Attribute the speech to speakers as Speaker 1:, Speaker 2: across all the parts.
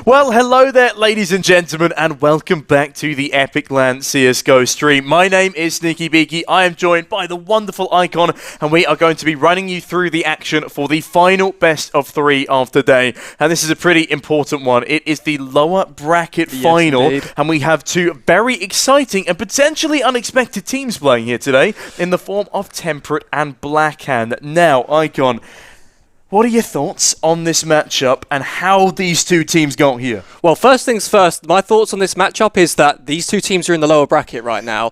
Speaker 1: Well, hello there, ladies and gentlemen, and welcome back to the Epic Land CSGO stream. My name is Sneaky Beaky. I am joined by the wonderful Icon, and we are going to be running you through the action for the final best of 3 of the day. And this is a pretty important one. It is the lower bracket final,
Speaker 2: indeed.
Speaker 1: and we have 2 very exciting and potentially unexpected teams playing here today in the form of Temperate and Blackhand. Now, Icon, what are your thoughts on this matchup and how these 2 teams got here?
Speaker 2: Well, first things first, my thoughts on this matchup is that these 2 teams are in the lower bracket right now.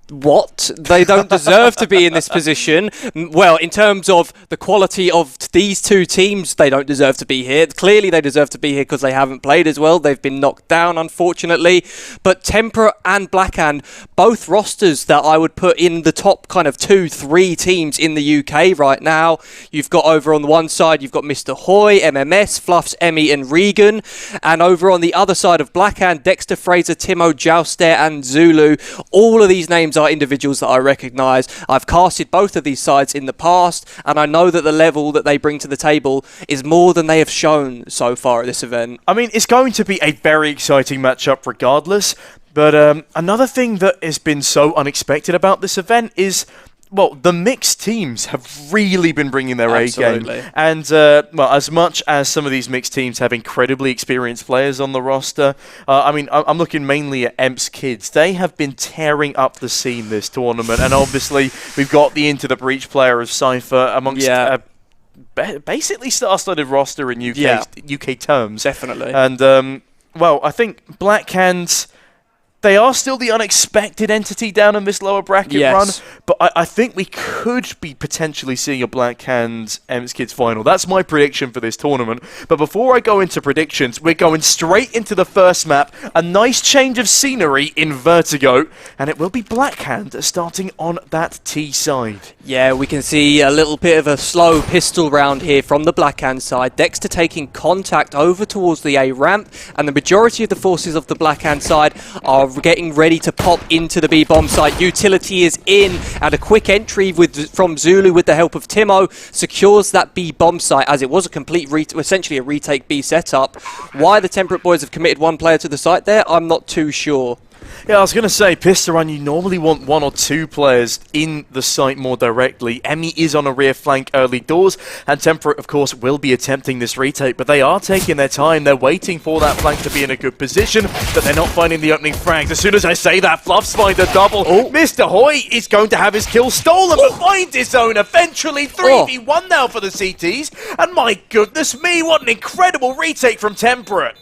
Speaker 2: What? They don't deserve to be in this position. Well, in terms of the quality of these 2 teams, they don't deserve to be here. Clearly, they deserve to be here because they haven't played as well. They've been knocked down, unfortunately. But Temperate and Blackhand, both rosters that I would put in the top kind of 2-3 teams in the UK right now. You've got over on the one side, you've got Mr. Hoy, MMS, Fluffs, Emmy, and Regan. And over on the other side of Blackhand, Dexter, Fraser, Timo, Jouster, and Zulu. All of these names are individuals that I recognise. I've casted both of these sides in the past, and I know that the level that they bring to the table is more than they have shown so far at this event.
Speaker 1: I mean, it's going to be a very exciting matchup regardless, but another thing that has been so unexpected about this event is, well, the mixed teams have really been bringing their A-game. And, well, as much as some of these mixed teams have incredibly experienced players on the roster, I mean, I'm looking mainly at EMP's kids. They have been tearing up the scene this tournament. And obviously, we've got the Into the Breach player of Cypher amongst basically star-studded roster in UK terms.
Speaker 2: Definitely.
Speaker 1: And, well, I think Blackhand, they are still the unexpected entity down in this lower bracket run, but I think we could be potentially seeing a Blackhand EMP's Kids final. That's my prediction for this tournament. But before I go into predictions, we're going straight into the first map. A nice change of scenery in Vertigo, and it will be Blackhand starting on that T side.
Speaker 2: Yeah, we can see a little bit of a slow pistol round here from the Blackhand side. Dexter taking contact over towards the A ramp, and the majority of the forces of the Blackhand side are getting ready to pop into the B bomb site. Utility is in, and a quick entry from Zulu with the help of Timo secures that B bomb site, as it was a complete, essentially a retake B setup. Why the Temperate boys have committed 1 player to the site there, I'm not too sure.
Speaker 1: Yeah, I was going to say, Pistol Run, you normally want 1 or 2 players in the site more directly. Emmy is on a rear flank early doors, and Temperate, of course, will be attempting this retake, but they are taking their time. They're waiting for that flank to be in a good position, but they're not finding the opening frags. As soon as I say that, Fluffs find a double. Mr. Hoy is going to have his kill stolen, but finds his own eventually. 3v1 now for the CTs, and my goodness me, what an incredible retake from Temperate.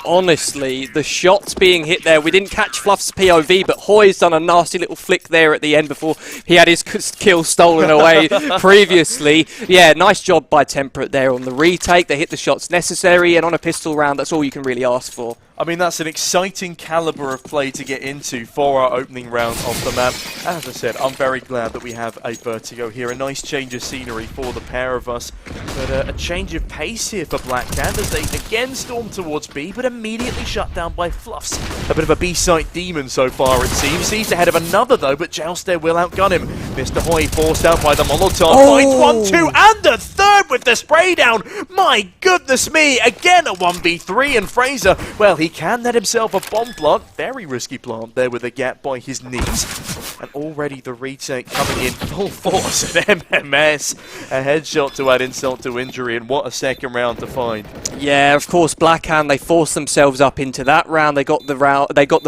Speaker 2: Honestly, the shots being hit there, we didn't catch Fluff's POV, but Hoy's done a nasty little flick there at the end before he had his kill stolen away previously. Yeah, nice job by Temperate there on the retake. They hit the shots necessary, and on a pistol round, that's all you can really ask for.
Speaker 1: I mean, that's an exciting caliber of play to get into for our opening round of the map. As I said, I'm very glad that we have a Vertigo here. A nice change of scenery for the pair of us. But a change of pace here for Blackhand as they again storm towards B, but immediately shut down by Fluffs. A bit of a B-site demon so far, it seems. Sees ahead of another, though, but Jouster will outgun him. Mr. Hoy forced out by the Molotov. Finds 1, 2, and a third with the spray down. My goodness me. Again, a 1v3, and Fraser, well, he can net himself a bomb plant. Very risky plant there with a gap by his knees. And already the retake coming in full force at MMS. A headshot to add insult to injury, and what a second round to find.
Speaker 2: Yeah, of course, Blackhand, they forced themselves up into that round. They got the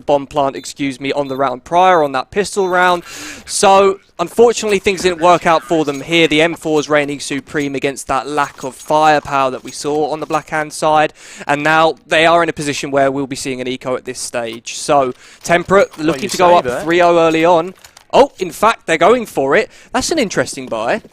Speaker 2: bomb plant, on the round prior, on that pistol round. So, unfortunately, things didn't work out for them here. The M4 is reigning supreme against that lack of firepower that we saw on the Blackhand side. And now they are in a position where we'll be seeing an eco at this stage. So, Temperate looking to go up 3-0 early on. Oh, in fact, they're going for it. That's an interesting buy.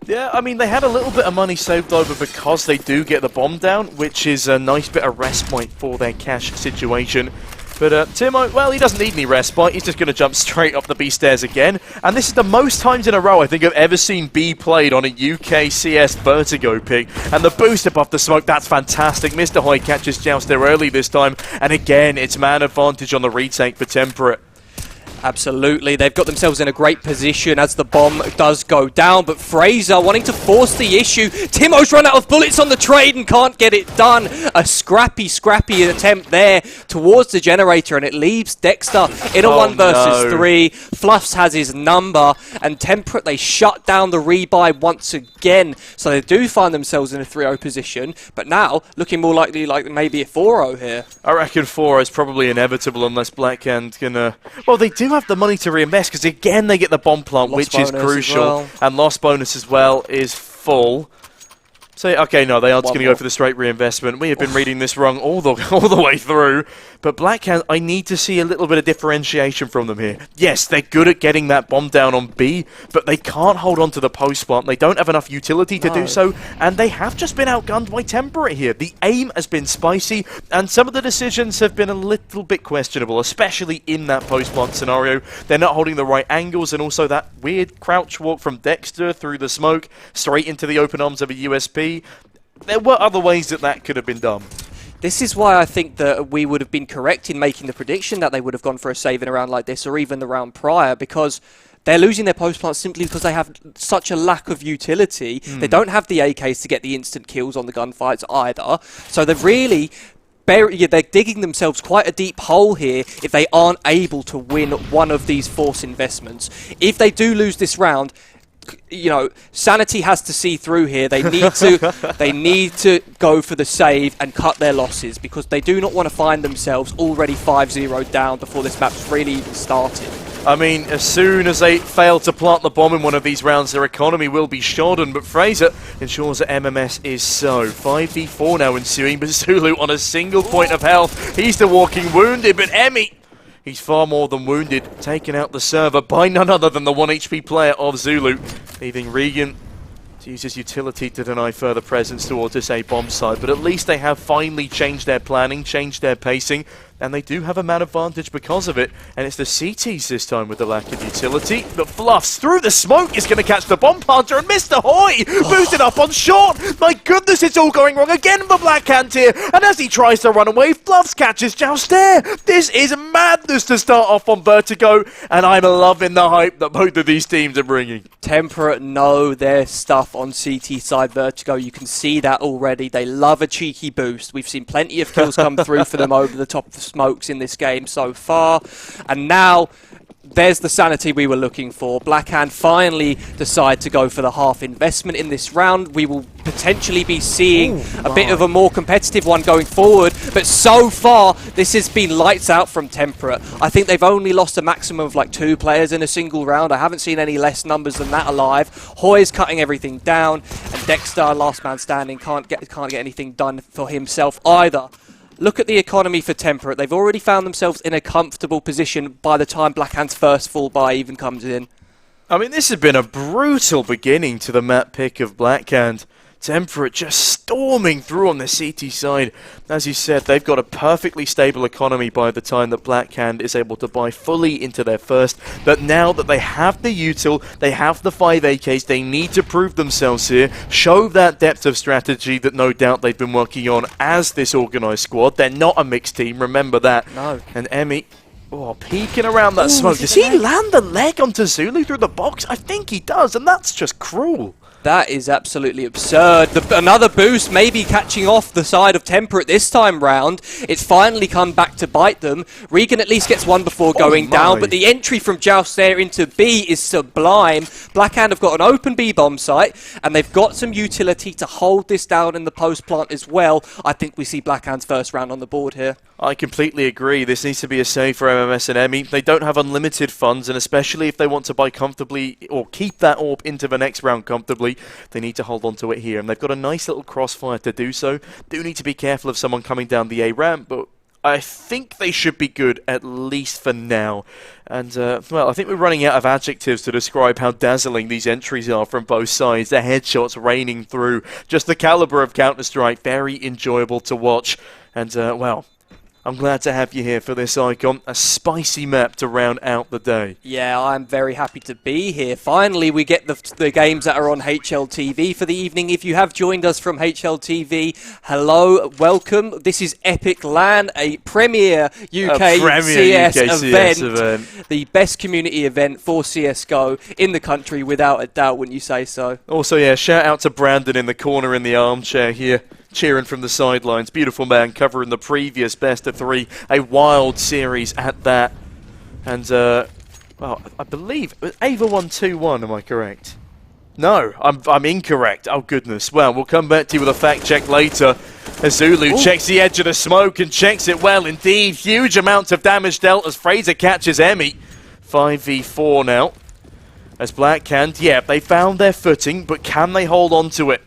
Speaker 1: Yeah, I mean, they had a little bit of money saved over because they do get the bomb down, which is a nice bit of respite for their cash situation. But Timo, well, he doesn't need any respite. He's just going to jump straight up the B stairs again. And this is the most times in a row I think I've ever seen B played on a UK CS Vertigo pick. And the boost above the smoke, that's fantastic. Mr. Hoy catches Jouster early this time. And again, it's man advantage on the retake for Temperate.
Speaker 2: Absolutely, they've got themselves in a great position as the bomb does go down, but Fraser wanting to force the issue. Timo's run out of bullets on the trade and can't get it done. A scrappy attempt there towards the generator, and it leaves Dexter in a 1 versus 3. Fluffs has his number, and Temperate, they shut down the rebuy once again, so they do find themselves in a 3-0 position, but now looking more likely like maybe a 4-0 here.
Speaker 1: I reckon 4 is probably inevitable unless Blackhand can... Well, they do have the money to reinvest because, again, they get the bomb plant, which is crucial. And loss bonus as well is full. So, okay, no, they are just going to go for the straight reinvestment. We have been reading this wrong all the way through. But Blackhand, I need to see a little bit of differentiation from them here. Yes, they're good at getting that bomb down on B, but they can't hold on to the post plant. They don't have enough utility to do so, and they have just been outgunned by Temperate here. The aim has been spicy, and some of the decisions have been a little bit questionable, especially in that post plant scenario. They're not holding the right angles, and also that weird crouch walk from Dexter through the smoke, straight into the open arms of a USP. There were other ways that could have been done.
Speaker 2: This is why I think that we would have been correct in making the prediction that they would have gone for a save in a round like this, or even the round prior, because they're losing their post plant simply because they have such a lack of utility. They don't have the AKs to get the instant kills on the gunfights either. So they've really... they're digging themselves quite a deep hole here if they aren't able to win one of these force investments. If they do lose this round, you know, sanity has to see through here. They need to go for the save and cut their losses, because they do not want to find themselves already 5-0 down before this map's really even started.
Speaker 1: I mean, as soon as they fail to plant the bomb in one of these rounds, their economy will be shodden, but Fraser ensures that MMS is so. 5v4 now ensuing, but Zulu on a single point of health. He's the walking wounded, but Emmy... he's far more than wounded, taken out the server by none other than the 1 HP player of Zulu, leaving Regan to use his utility to deny further presence towards this A bomb site. But at least they have finally changed their planning, changed their pacing, and they do have a man advantage because of it. And it's the CTs this time with the lack of utility. But Fluffs through the smoke is going to catch the bomb planter, and Mr. Hoy boosted up on short. My goodness, it's all going wrong again for Blackhand here. And as he tries to run away, Fluffs catches Jouster. This is madness to start off on Vertigo, and I'm loving the hype that both of these teams are bringing.
Speaker 2: Temperate know their stuff on CT side Vertigo. You can see that already. They love a cheeky boost. We've seen plenty of kills come through for them over the top of the smokes in this game so far, and now there's the sanity we were looking for. Blackhand finally decide to go for the half investment in this round. We will potentially be seeing a bit of a more competitive one going forward, but so far this has been lights out from Temperate. I think they've only lost a maximum of like 2 players in a single round. I haven't seen any less numbers than that alive. Hoy's cutting everything down, and Dexter, last man standing, can't get anything done for himself either. Look at the economy for Temperate. They've already found themselves in a comfortable position by the time Blackhand's first full buy even comes in.
Speaker 1: I mean, this has been a brutal beginning to the map pick of Blackhand. Temperate just storming through on the CT side. As you said, they've got a perfectly stable economy by the time that Blackhand is able to buy fully into their first. But now that they have the util, they have the 5 AKs, they need to prove themselves here, show that depth of strategy that no doubt they've been working on as this organised squad. They're not a mixed team, remember that. No. And Emmy... peeking around that smoke. Does he land the leg onto Zulu through the box? I think he does, and that's just cruel.
Speaker 2: That is absolutely absurd. Another boost maybe catching off the side of Temperate this time round. It's finally come back to bite them. Regan at least gets one before going down, but the entry from Joust there into B is sublime. Blackhand have got an open B bomb site, and they've got some utility to hold this down in the post plant as well. I think we see Blackhand's first round on the board here.
Speaker 1: I completely agree. This needs to be a save for MMS and Emmy. They don't have unlimited funds, and especially if they want to buy comfortably or keep that orb into the next round comfortably, they need to hold on to it here. And they've got a nice little crossfire to do so. Do need to be careful of someone coming down the A ramp, but I think they should be good, at least for now. And, well, I think we're running out of adjectives to describe how dazzling these entries are from both sides. The headshots raining through. Just the caliber of Counter-Strike. Very enjoyable to watch. And, well... I'm glad to have you here for this, Icon. A spicy map to round out the day.
Speaker 2: Yeah, I'm very happy to be here. Finally, we get the games that are on HLTV for the evening. If you have joined us from HLTV, hello, welcome. This is Epic LAN, a premier UK CS event. The best community event for CSGO in the country, without a doubt, wouldn't you say so?
Speaker 1: Also, yeah, shout out to Brandon in the corner in the armchair here, cheering from the sidelines. Beautiful man, covering the previous best of 3, a wild series at that. And, well, I believe Ava won 2-1, am I correct? No, I'm incorrect. Oh, goodness. Well, we'll come back to you with a fact check later. As Zulu checks the edge of the smoke and checks it well indeed. Huge amounts of damage dealt as Fraser catches Emmy. 5v4 now. As Blackhand, yeah, they found their footing, but can they hold on to it?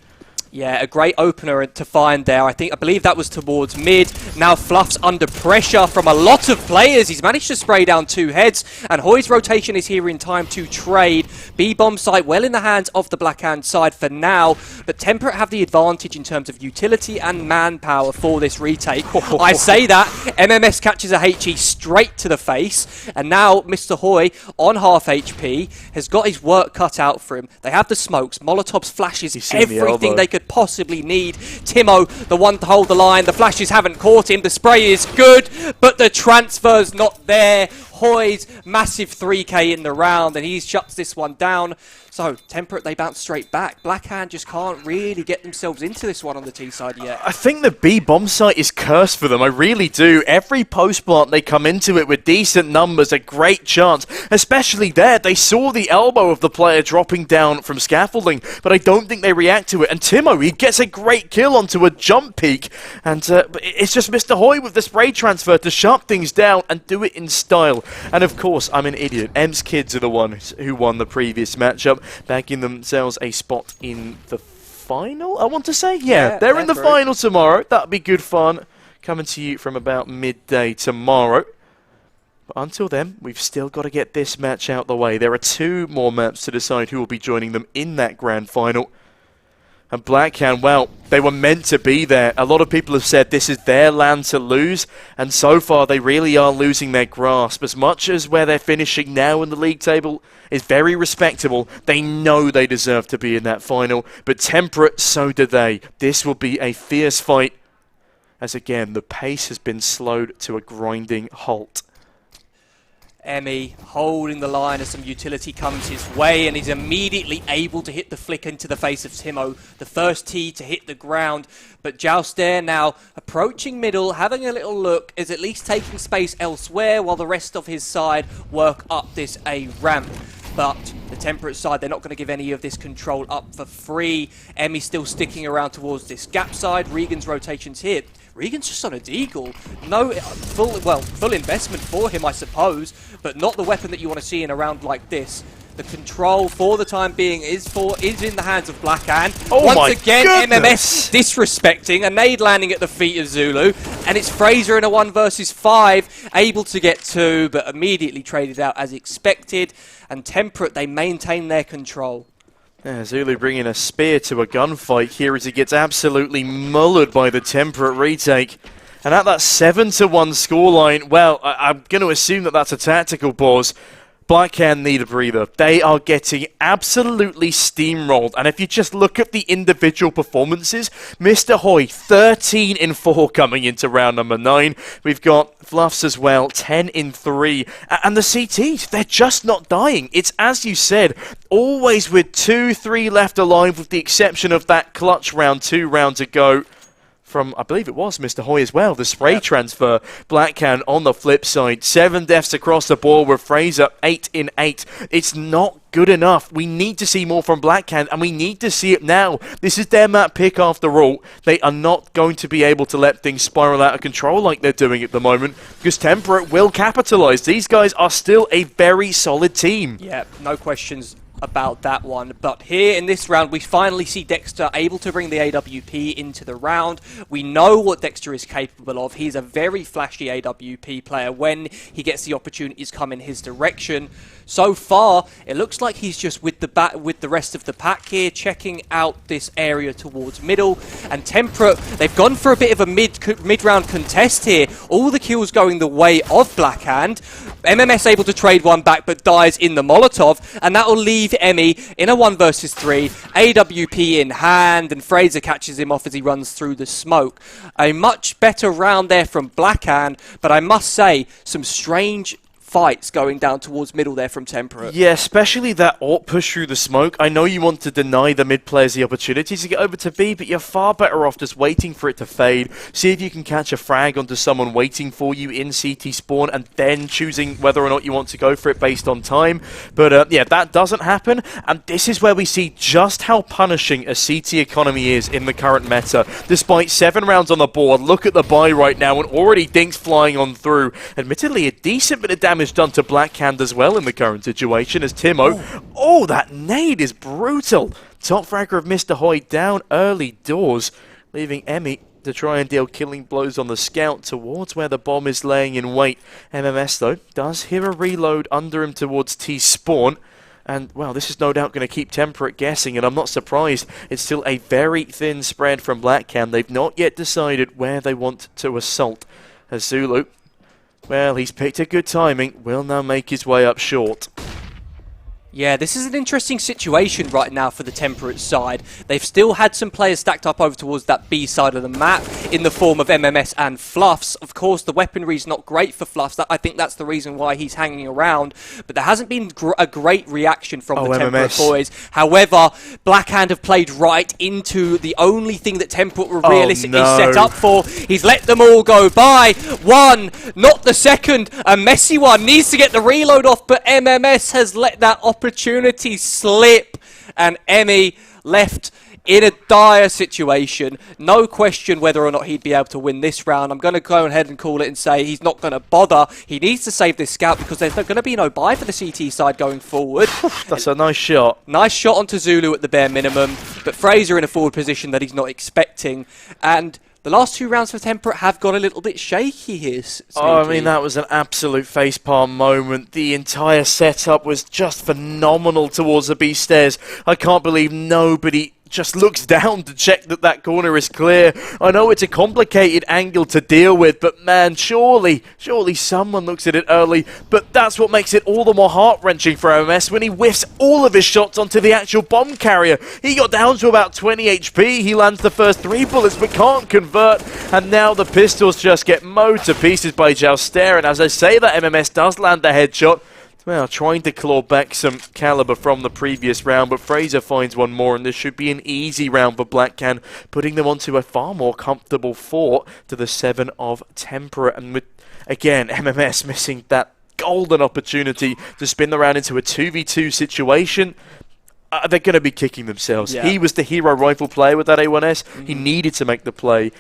Speaker 2: Yeah, a great opener to find there. I believe that was towards mid. Now Fluff's under pressure from a lot of players. He's managed to spray down 2 heads, and Hoy's rotation is here in time to trade. B-bomb site well in the hands of the Blackhand side for now, but Temperate have the advantage in terms of utility and manpower for this retake. I say that, MMS catches a HE straight to the face, and now Mr. Hoy, on half HP, has got his work cut out for him. They have the smokes, Molotov's flashes, everything they could possibly need. Timo, the one to hold the line. The flashes haven't caught him. The spray is good, but the transfer's not there. Hoy's massive 3k in the round, and he shuts this one down. So, Temperate, they bounce straight back. Blackhand just can't really get themselves into this one on the T side yet.
Speaker 1: I think the B-bomb site is cursed for them. I really do. Every post-plant, they come into it with decent numbers, a great chance. Especially there, they saw the elbow of the player dropping down from scaffolding, but I don't think they react to it. And Timo, he gets a great kill onto a jump peak. And it's just Mr. Hoy with the spray transfer to shut things down and do it in style. And of course, I'm an idiot. Em's kids are the ones who won the previous matchup, bagging themselves a spot in the final, I want to say. Yeah, they're in the final tomorrow. That'll be good fun. Coming to you from about midday tomorrow. But until then, we've still got to get this match out the way. There are 2 more maps to decide who will be joining them in that grand final. And Blackhand, well, they were meant to be there. A lot of people have said this is their land to lose, and so far they really are losing their grasp. As much as where they're finishing now in the league table is very respectable, they know they deserve to be in that final. But Temperate, so do they. This will be a fierce fight, as again, the pace has been slowed to a grinding halt.
Speaker 2: Emmy holding the line as some utility comes his way, and he's immediately able to hit the flick into the face of Timo. The first tee to hit the ground, but Jouster now approaching middle, having a little look, is at least taking space elsewhere while the rest of his side work up this A ramp. But the Temperate side, they're not going to give any of this control up for free. Emmy's still sticking around towards this gap side. Regan's rotation's here. Regan's just on a deagle. No, full investment for him, I suppose, but not the weapon that you want to see in a round like this. The control for the time being is in the hands of Blackhand. Once again, MMS disrespecting, a nade landing at the feet of Zulu, and it's Fraser in a 1 versus 5, able to get 2, but immediately traded out as expected. And Temperate, they maintain their control.
Speaker 1: Yeah, Zulu bringing a spear to a gunfight here as he gets absolutely mullered by the Temperate retake. And at that 7-1 scoreline, well, I'm going to assume that that's a tactical pause. Blackhand need a breather. They are getting absolutely steamrolled. And if you just look at the individual performances, Mr. Hoy, 13 in 4 coming into round number 9. We've got Fluffs as well, 10 in 3. And the CTs, they're just not dying. It's, as you said, always with 2-3 left alive, with the exception of that clutch round 2 rounds ago. From, I believe it was Mr. Hoy as well, the spray transfer. Blackhand on the flip side, 7 deaths across the board with Fraser, 8 in 8. It's not good enough. We need to see more from Blackhand, and we need to see it now. This is their map pick after all. They are not going to be able to let things spiral out of control like they're doing at the moment, because Temperate will capitalize. These guys are still a very solid team.
Speaker 2: Yeah, no questions about that one. But here in this round, we finally see Dexter able to bring the AWP into the round. We know what Dexter is capable of. He's a very flashy AWP player when he gets the opportunities come in his direction. So far, it looks like he's just with with the rest of the pack here, checking out this area towards middle. And Temperate, they've gone for a bit of a mid-round contest here. All the kills going the way of Blackhand. MMS able to trade one back, but dies in the Molotov, and that will leave Emmy in a 1 versus 3. AWP in hand, and Fraser catches him off as he runs through the smoke. A much better round there from Blackhand, but I must say, some strange fights going down towards middle there from Temperate.
Speaker 1: Yeah, especially that AWP push through the smoke. I know you want to deny the mid players the opportunity to get over to B, but you're far better off just waiting for it to fade. See if you can catch a frag onto someone waiting for you in CT spawn, and then choosing whether or not you want to go for it based on time. But yeah, that doesn't happen, and this is where we see just how punishing a CT economy is in the current meta. Despite 7 rounds on the board, look at the buy right now, and already dinks flying on through. Admittedly, a decent bit of damage done to Blackhand as well in the current situation as Timo. Oh, that nade is brutal. Top fragger of Mr. Hoyt down early doors, leaving Emmy to try and deal killing blows on the scout towards where the bomb is laying in wait. MMS, though, does hear a reload under him towards T-spawn. And, well, this is no doubt going to keep Temperate guessing, and I'm not surprised. It's still a very thin spread from Blackhand. They've not yet decided where they want to assault. As Zulu, well, he's picked a good timing, will now make his way up short.
Speaker 2: Yeah, this is an interesting situation right now for the Temperate side. They've still had some players stacked up over towards that B side of the map in the form of MMS and Fluffs. Of course, the weaponry's not great for Fluffs. I think that's the reason why he's hanging around. But there hasn't been a great reaction from the Temperate boys. However, Blackhand have played right into the only thing that Temperate were realistically set up for. He's let them all go by. One, not the second. A messy one. Needs to get the reload off, but MMS has let that opportunity slip, and Emmy left in a dire situation. No question whether or not he'd be able to win this round. I'm going to go ahead and call it and say he's not going to bother. He needs to save this scout because there's going to be no buy for the CT side going forward.
Speaker 1: That's a nice shot.
Speaker 2: Nice shot onto Zulu at the bare minimum, but Fraser in a forward position that he's not expecting. And the last 2 rounds for Temperate have got a little bit shaky here.
Speaker 1: Oh, I mean, that was an absolute facepalm moment. The entire setup was just phenomenal towards the B stairs. I can't believe nobody just looks down to check that that corner is clear. I know it's a complicated angle to deal with, but man, surely someone looks at it early. But that's what makes it all the more heart-wrenching for MMS when he whiffs all of his shots onto the actual bomb carrier. He got down to about 20 HP. He lands the first 3 bullets but can't convert. And now the pistols just get mowed to pieces by Jouster. And as I say that, MMS does land the headshot. Well, trying to claw back some caliber from the previous round, but Fraser finds one more, and this should be an easy round for Blackhand, putting them onto a far more comfortable 4 to the 7 of Temperate. And with, again, MMS missing that golden opportunity to spin the round into a 2v2 situation. They're going to be kicking themselves. Yeah. He was the hero rifle player with that A1S. He needed to make the play,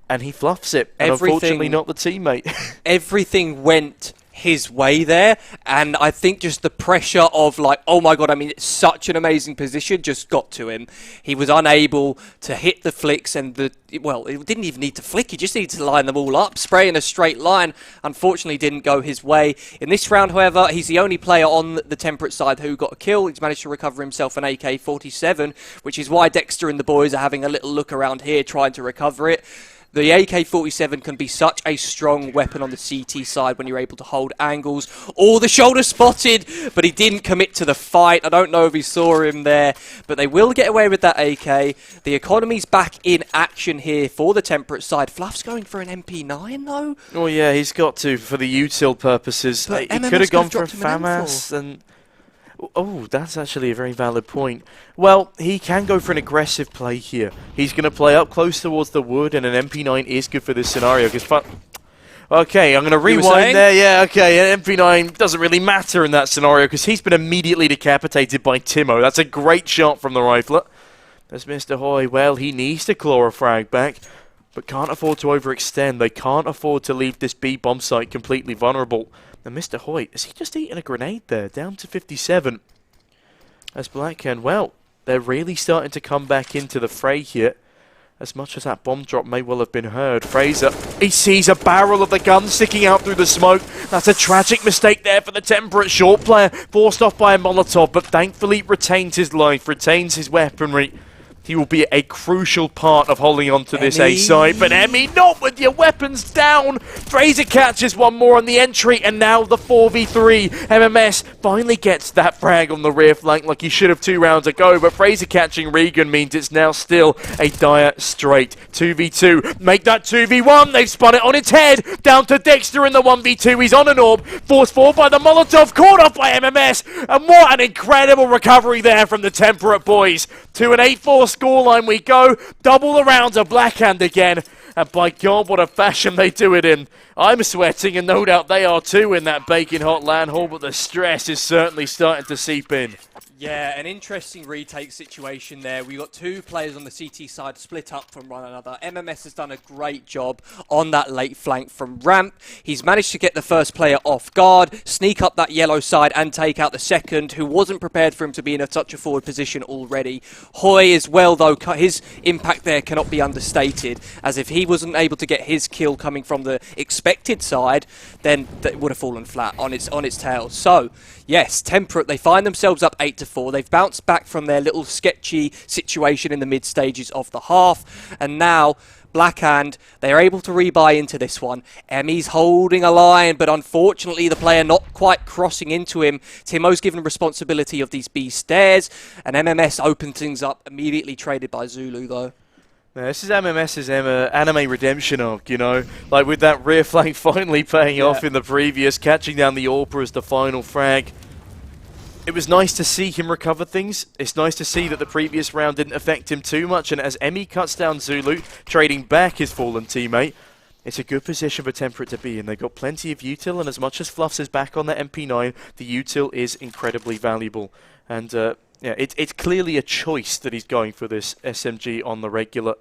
Speaker 1: and he fluffs it. And unfortunately, not the teammate.
Speaker 2: Everything went his way there, and I think just the pressure of like, oh my god, I mean, it's such an amazing position, just got to him. He was unable to hit the flicks, and well, it didn't even need to flick, he just needed to line them all up, spray in a straight line. Unfortunately, didn't go his way. In this round, however, he's the only player on the Temperate side who got a kill. He's managed to recover himself an AK-47, which is why Dexter and the boys are having a little look around here, trying to recover it. The AK-47 can be such a strong weapon on the CT side when you're able to hold angles. Oh, the shoulder spotted, but he didn't commit to the fight. I don't know if he saw him there, but they will get away with that AK. The economy's back in action here for the Temperate side. Fluff's going for an MP9, though.
Speaker 1: Oh, yeah, he's got to for the util purposes. He could have gone for a FAMAS and... Oh, that's actually a very valid point. Well, he can go for an aggressive play here. He's going to play up close towards the wood, and an MP9 is good for this scenario. Okay, I'm going to rewind there. Yeah, okay, an MP9 doesn't really matter in that scenario because he's been immediately decapitated by Timo. That's a great shot from the rifler. As Mr. Hoy, well, he needs to claw a frag back, but can't afford to overextend. They can't afford to leave this B bomb site completely vulnerable. And Mr. Hoyt, has he just eaten a grenade there? Down to 57. As Blackhand, well, they're really starting to come back into the fray here. as much as that bomb drop may well have been heard. Fraser, he sees a barrel of the gun sticking out through the smoke. That's a tragic mistake there for the Temperate short player, forced off by a Molotov, but thankfully retains his life, retains his weaponry. He will be a crucial part of holding on to this A side. But Emmy, not with your weapons down. Fraser catches one more on the entry, and now the 4v3. MMS finally gets that frag on the rear flank like he should have 2 rounds ago. But Fraser catching Regan means it's now still a dire straight 2v2. Make that 2v1. They've spun it on its head. Down to Dexter in the 1v2. He's on an orb. Forced forward by the Molotov. Caught off by MMS. And what an incredible recovery there from the Temperate boys. To an 8-4 scoreline we go. Double the rounds of Blackhand again. And by God, what a fashion they do it in. I'm sweating, and no doubt they are too in that baking hot land hall, but the stress is certainly starting to seep in.
Speaker 2: Yeah, an interesting retake situation there. We got 2 players on the CT side split up from one another. MMS has done a great job on that late flank from ramp. He's managed to get the first player off guard, sneak up that yellow side and take out the second, who wasn't prepared for him to be in such a forward position already. Hoy as well, though, his impact there cannot be understated, as if he wasn't able to get his kill coming from the expected side, then it would have fallen flat on its tail. So, yes, Temperate, they find themselves up 8-4. They've bounced back from their little sketchy situation in the mid stages of the half, and now Blackhand, they're able to rebuy into this one. Emmy's holding a line, but unfortunately the player not quite crossing into him. Timo's given responsibility of these B stairs, and MMS opens things up, immediately traded by Zulu though.
Speaker 1: Now, this is MMS's anime redemption arc, you know, like with that rear flank finally paying off in the previous, catching down the AWPer as the final frag. It was nice to see him recover things. It's nice to see that the previous round didn't affect him too much, and as Emmy cuts down Zulu, trading back his fallen teammate, it's a good position for Temperate to be in. They've got plenty of util, and as much as Fluffs is back on the MP9, the util is incredibly valuable. And yeah, it's clearly a choice that he's going for this SMG on the regular,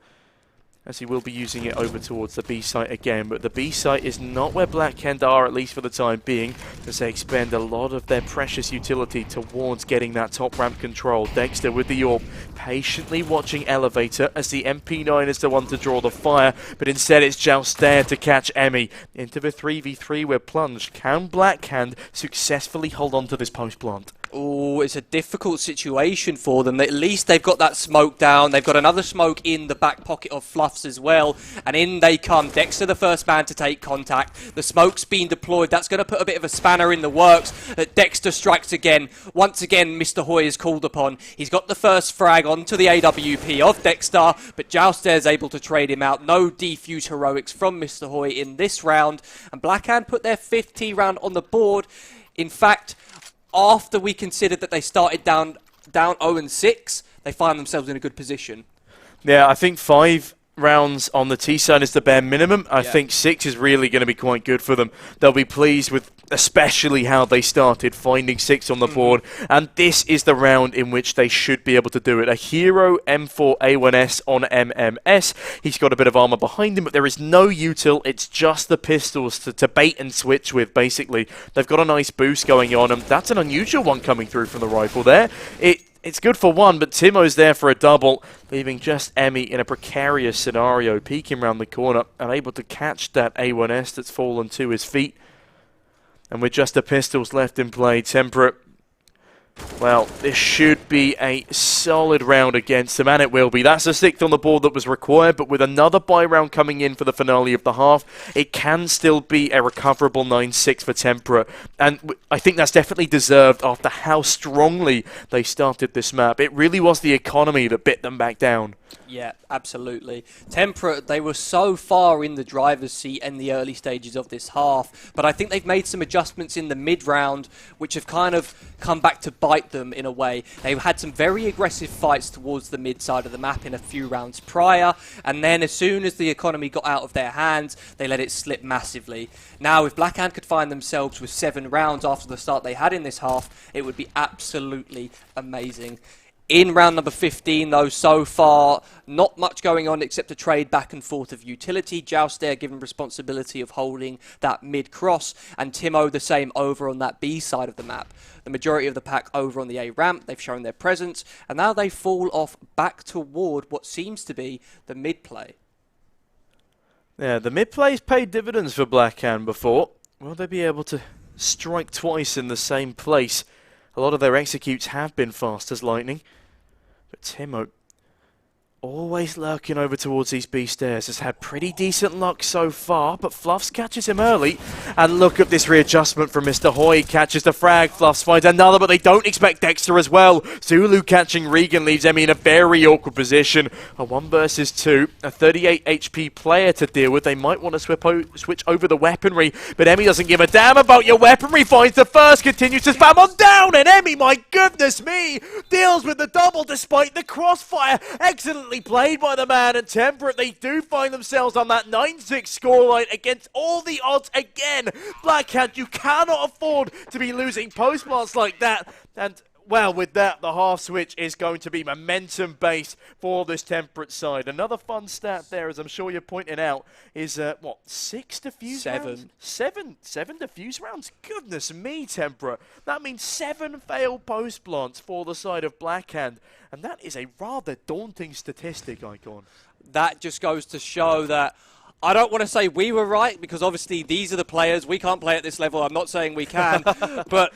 Speaker 1: as he will be using it over towards the B site again. But the B site is not where Blackhand are, at least for the time being, as they expend a lot of their precious utility towards getting that top ramp control. Dexter with the AWP, patiently watching Elevator, as the MP9 is the one to draw the fire, but instead it's Joust there to catch Emmy. Into the 3v3 we're plunged. Can Blackhand successfully hold on to this post plant?
Speaker 2: Oh, it's a difficult situation for them. At least they've got that smoke down. They've got another smoke in the back pocket of Fluffs as well. And in they come. Dexter, the first man to take contact. The smoke's been deployed. That's going to put a bit of a spanner in the works. Dexter strikes again. Once again, Mr. Hoy is called upon. He's got the first frag onto the AWP of Dexter, but Jouster is able to trade him out. No defuse heroics from Mr. Hoy in this round. And Blackhand put their 5th T round on the board. In fact, after we considered that they started down 0-6, they find themselves in a good position.
Speaker 1: Yeah, I think 5 rounds on the T side is the bare minimum. I think 6 is really going to be quite good for them. They'll be pleased with especially how they started, finding 6 on the board. And this is the round in which they should be able to do it. A hero M4A1S on MMS. He's got a bit of armor behind him, but there is no util. It's just the pistols to bait and switch with, basically. They've got a nice boost going on, and that's an unusual one coming through from the rifle there. It's good for one, but Timo's there for a double, leaving just Emmy in a precarious scenario, peeking around the corner and able to catch that A1S that's fallen to his feet. And with just the pistols left in play, Temperate, well, this should be a solid round against them, and it will be. That's the 6th on the board that was required, but with another buy round coming in for the finale of the half, it can still be a recoverable 9-6 for Temperate. And I think that's definitely deserved after how strongly they started this map. It really was the economy that bit them back down.
Speaker 2: Yeah, absolutely. Temperate, they were so far in the driver's seat in the early stages of this half, but I think they've made some adjustments in the mid-round which have kind of come back to bite them in a way. They've had some very aggressive fights towards the mid-side of the map in a few rounds prior, and then as soon as the economy got out of their hands, they let it slip massively. Now, if Blackhand could find themselves with 7 rounds after the start they had in this half, it would be absolutely amazing. In round number 15, though, so far, not much going on except a trade back and forth of utility. Joust there given responsibility of holding that mid-cross, and Timo the same over on that B side of the map. The majority of the pack over on the A ramp, they've shown their presence, and now they fall off back toward what seems to be the mid-play.
Speaker 1: Yeah, the mid-play's paid dividends for Blackhand before. Will they be able to strike twice in the same place? A lot of their executes have been fast as lightning. But Timo, always lurking over towards these B stairs, has had pretty decent luck so far, but Fluffs catches him early. And look at this readjustment from Mr. Hoy. Catches the frag, Fluffs finds another, but they don't expect Dexter as well. Zulu catching Regan leaves Emmy in a very awkward position. A 1 versus 2, a 38 HP player to deal with. They might want to switch over the weaponry, but Emmy doesn't give a damn about your weaponry. Finds the first, continues to spam on down, and Emmy, my goodness me, deals with the double despite the crossfire. Excellently played by the man, and Temperate, they do find themselves on that 9-6 scoreline against all the odds again. Blackhand, you cannot afford to be losing post plants like that, and well, with that, the half switch is going to be momentum based for this Temperate side. Another fun stat there, as I'm sure you're pointing out, is what, 6 defuse rounds? Seven defuse rounds? Goodness me, Temperate. That means 7 failed post plants for the side of Blackhand, and that is a rather daunting statistic, Icon.
Speaker 2: That just goes to show that I don't want to say we were right, because obviously these are the players. We can't play at this level. I'm not saying we can, but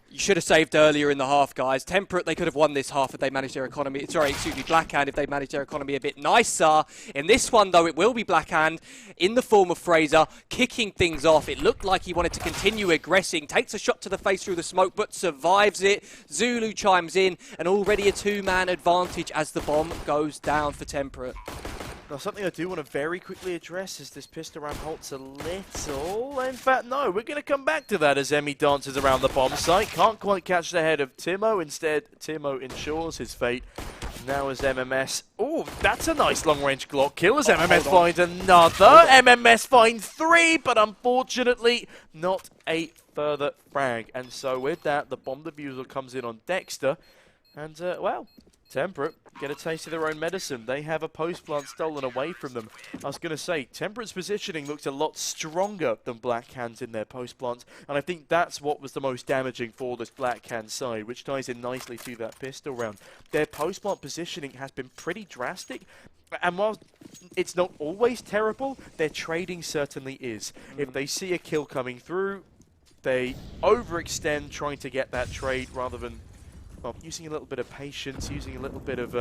Speaker 2: you should have saved earlier in the half, guys. Temperate, they could have won this half if they managed their economy. Sorry, excuse me, Blackhand, if they managed their economy a bit nicer. In this one, though, it will be Blackhand in the form of Fraser, kicking things off. It looked like he wanted to continue aggressing. Takes a shot to the face through the smoke, but survives it. Zulu chimes in, and already a 2-man advantage as the bomb goes down for Temperate.
Speaker 1: Now, something I do want to very quickly address is this pistol round halts a little. In fact, no, we're going to come back to that as Emmy dances around the bomb site. Can't quite catch the head of Timo. Instead, Timo ensures his fate. Now as MMS. Oh, that's a nice long-range Glock kill as MMS finds another. MMS finds 3, but unfortunately not a further frag. And so with that, the bomb defusal comes in on Dexter. And, well, Temperate get a taste of their own medicine. They have a post plant stolen away from them. I was going to say, Temperate's positioning looks a lot stronger than Blackhand's in their post plants, and I think that's what was the most damaging for this Blackhand side, which ties in nicely to that pistol round. Their post plant positioning has been pretty drastic, and while it's not always terrible, their trading certainly is. If they see a kill coming through, they overextend trying to get that trade rather than, well, using a little bit of patience, using a little bit of,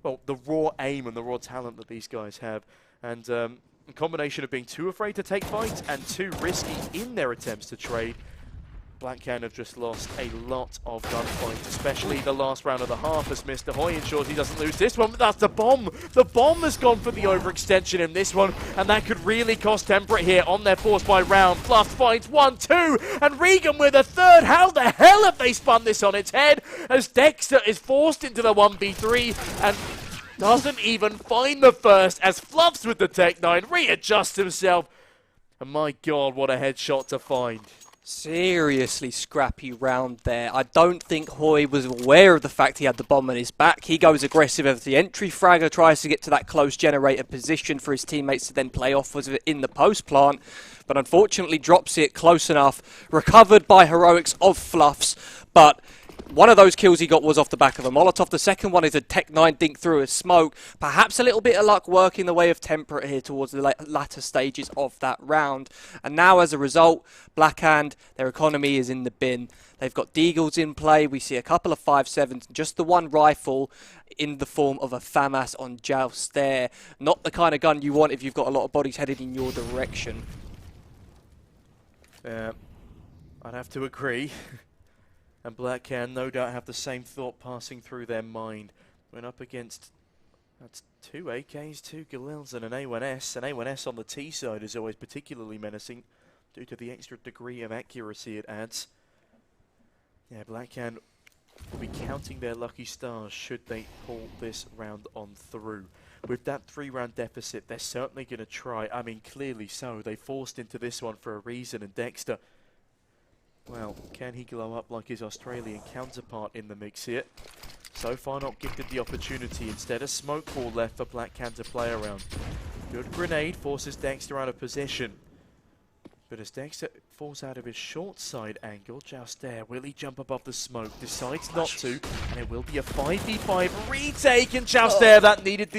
Speaker 1: well, the raw aim and the raw talent that these guys have. And a combination of being too afraid to take fights and too risky in their attempts to trade, Blackhand have just lost a lot of gunfights, especially the last round of the half, as Mr. Hoy ensures he doesn't lose this one, but that's the bomb. The bomb has gone for the overextension in this one, and that could really cost Temperate here on their force by round. Fluff finds 1, 2, and Regan with a third. How the hell have they spun this on its head, as Dexter is forced into the 1v3, and doesn't even find the first, as Fluffs with the Tech 9 readjusts himself. And my god, what a headshot to find.
Speaker 2: Seriously scrappy round there. I don't think Hoy was aware of the fact he had the bomb on his back. He goes aggressive as the entry fragger, tries to get to that close generator position for his teammates to then play off with it in the post plant, but unfortunately drops it close enough. Recovered by heroics of Fluffs, but one of those kills he got was off the back of a Molotov. The second one is a Tech 9 dink through a smoke. Perhaps a little bit of luck working the way of Temperate here towards the latter stages of that round. And now as a result, Blackhand, their economy is in the bin. They've got Deagles in play. We see a couple of 5.7s, just the one rifle in the form of a FAMAS on Joust there. Not the kind of gun you want if you've got a lot of bodies headed in your direction.
Speaker 1: I'd have to agree. And Blackhand no doubt have the same thought passing through their mind. Went up against, that's 2 AKs, 2 Galils and an A1S. An A1S on the T side is always particularly menacing due to the extra degree of accuracy it adds. Yeah, Blackhand will be counting their lucky stars should they pull this round on through. With that 3-round deficit, they're certainly going to try. I mean, clearly so. They forced into this one for a reason, and Dexter, well, can he glow up like his Australian counterpart in the mix here? So far not gifted the opportunity. Instead, a smoke ball left for Blackhand to play around. Good grenade forces Dexter out of position. But as Dexter falls out of his short side angle, Jouster, will he jump above the smoke? Decides not to, and it will be a 5v5 retake, and Jouster, that needed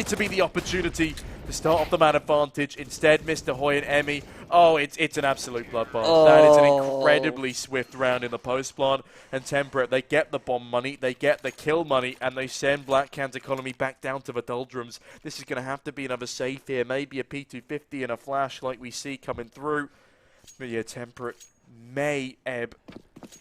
Speaker 1: to be the opportunity to start off the man advantage. Instead, Mr. Hoy and Emmy, it's an absolute bloodbath. That is an incredibly swift round in the post plant, and Temperate, they get the bomb money, they get the kill money, and they send Blackhand's economy back down to the doldrums. This is going to have to be another save here, maybe a P250 and a flash like we see coming through. But yeah, Temperate may ebb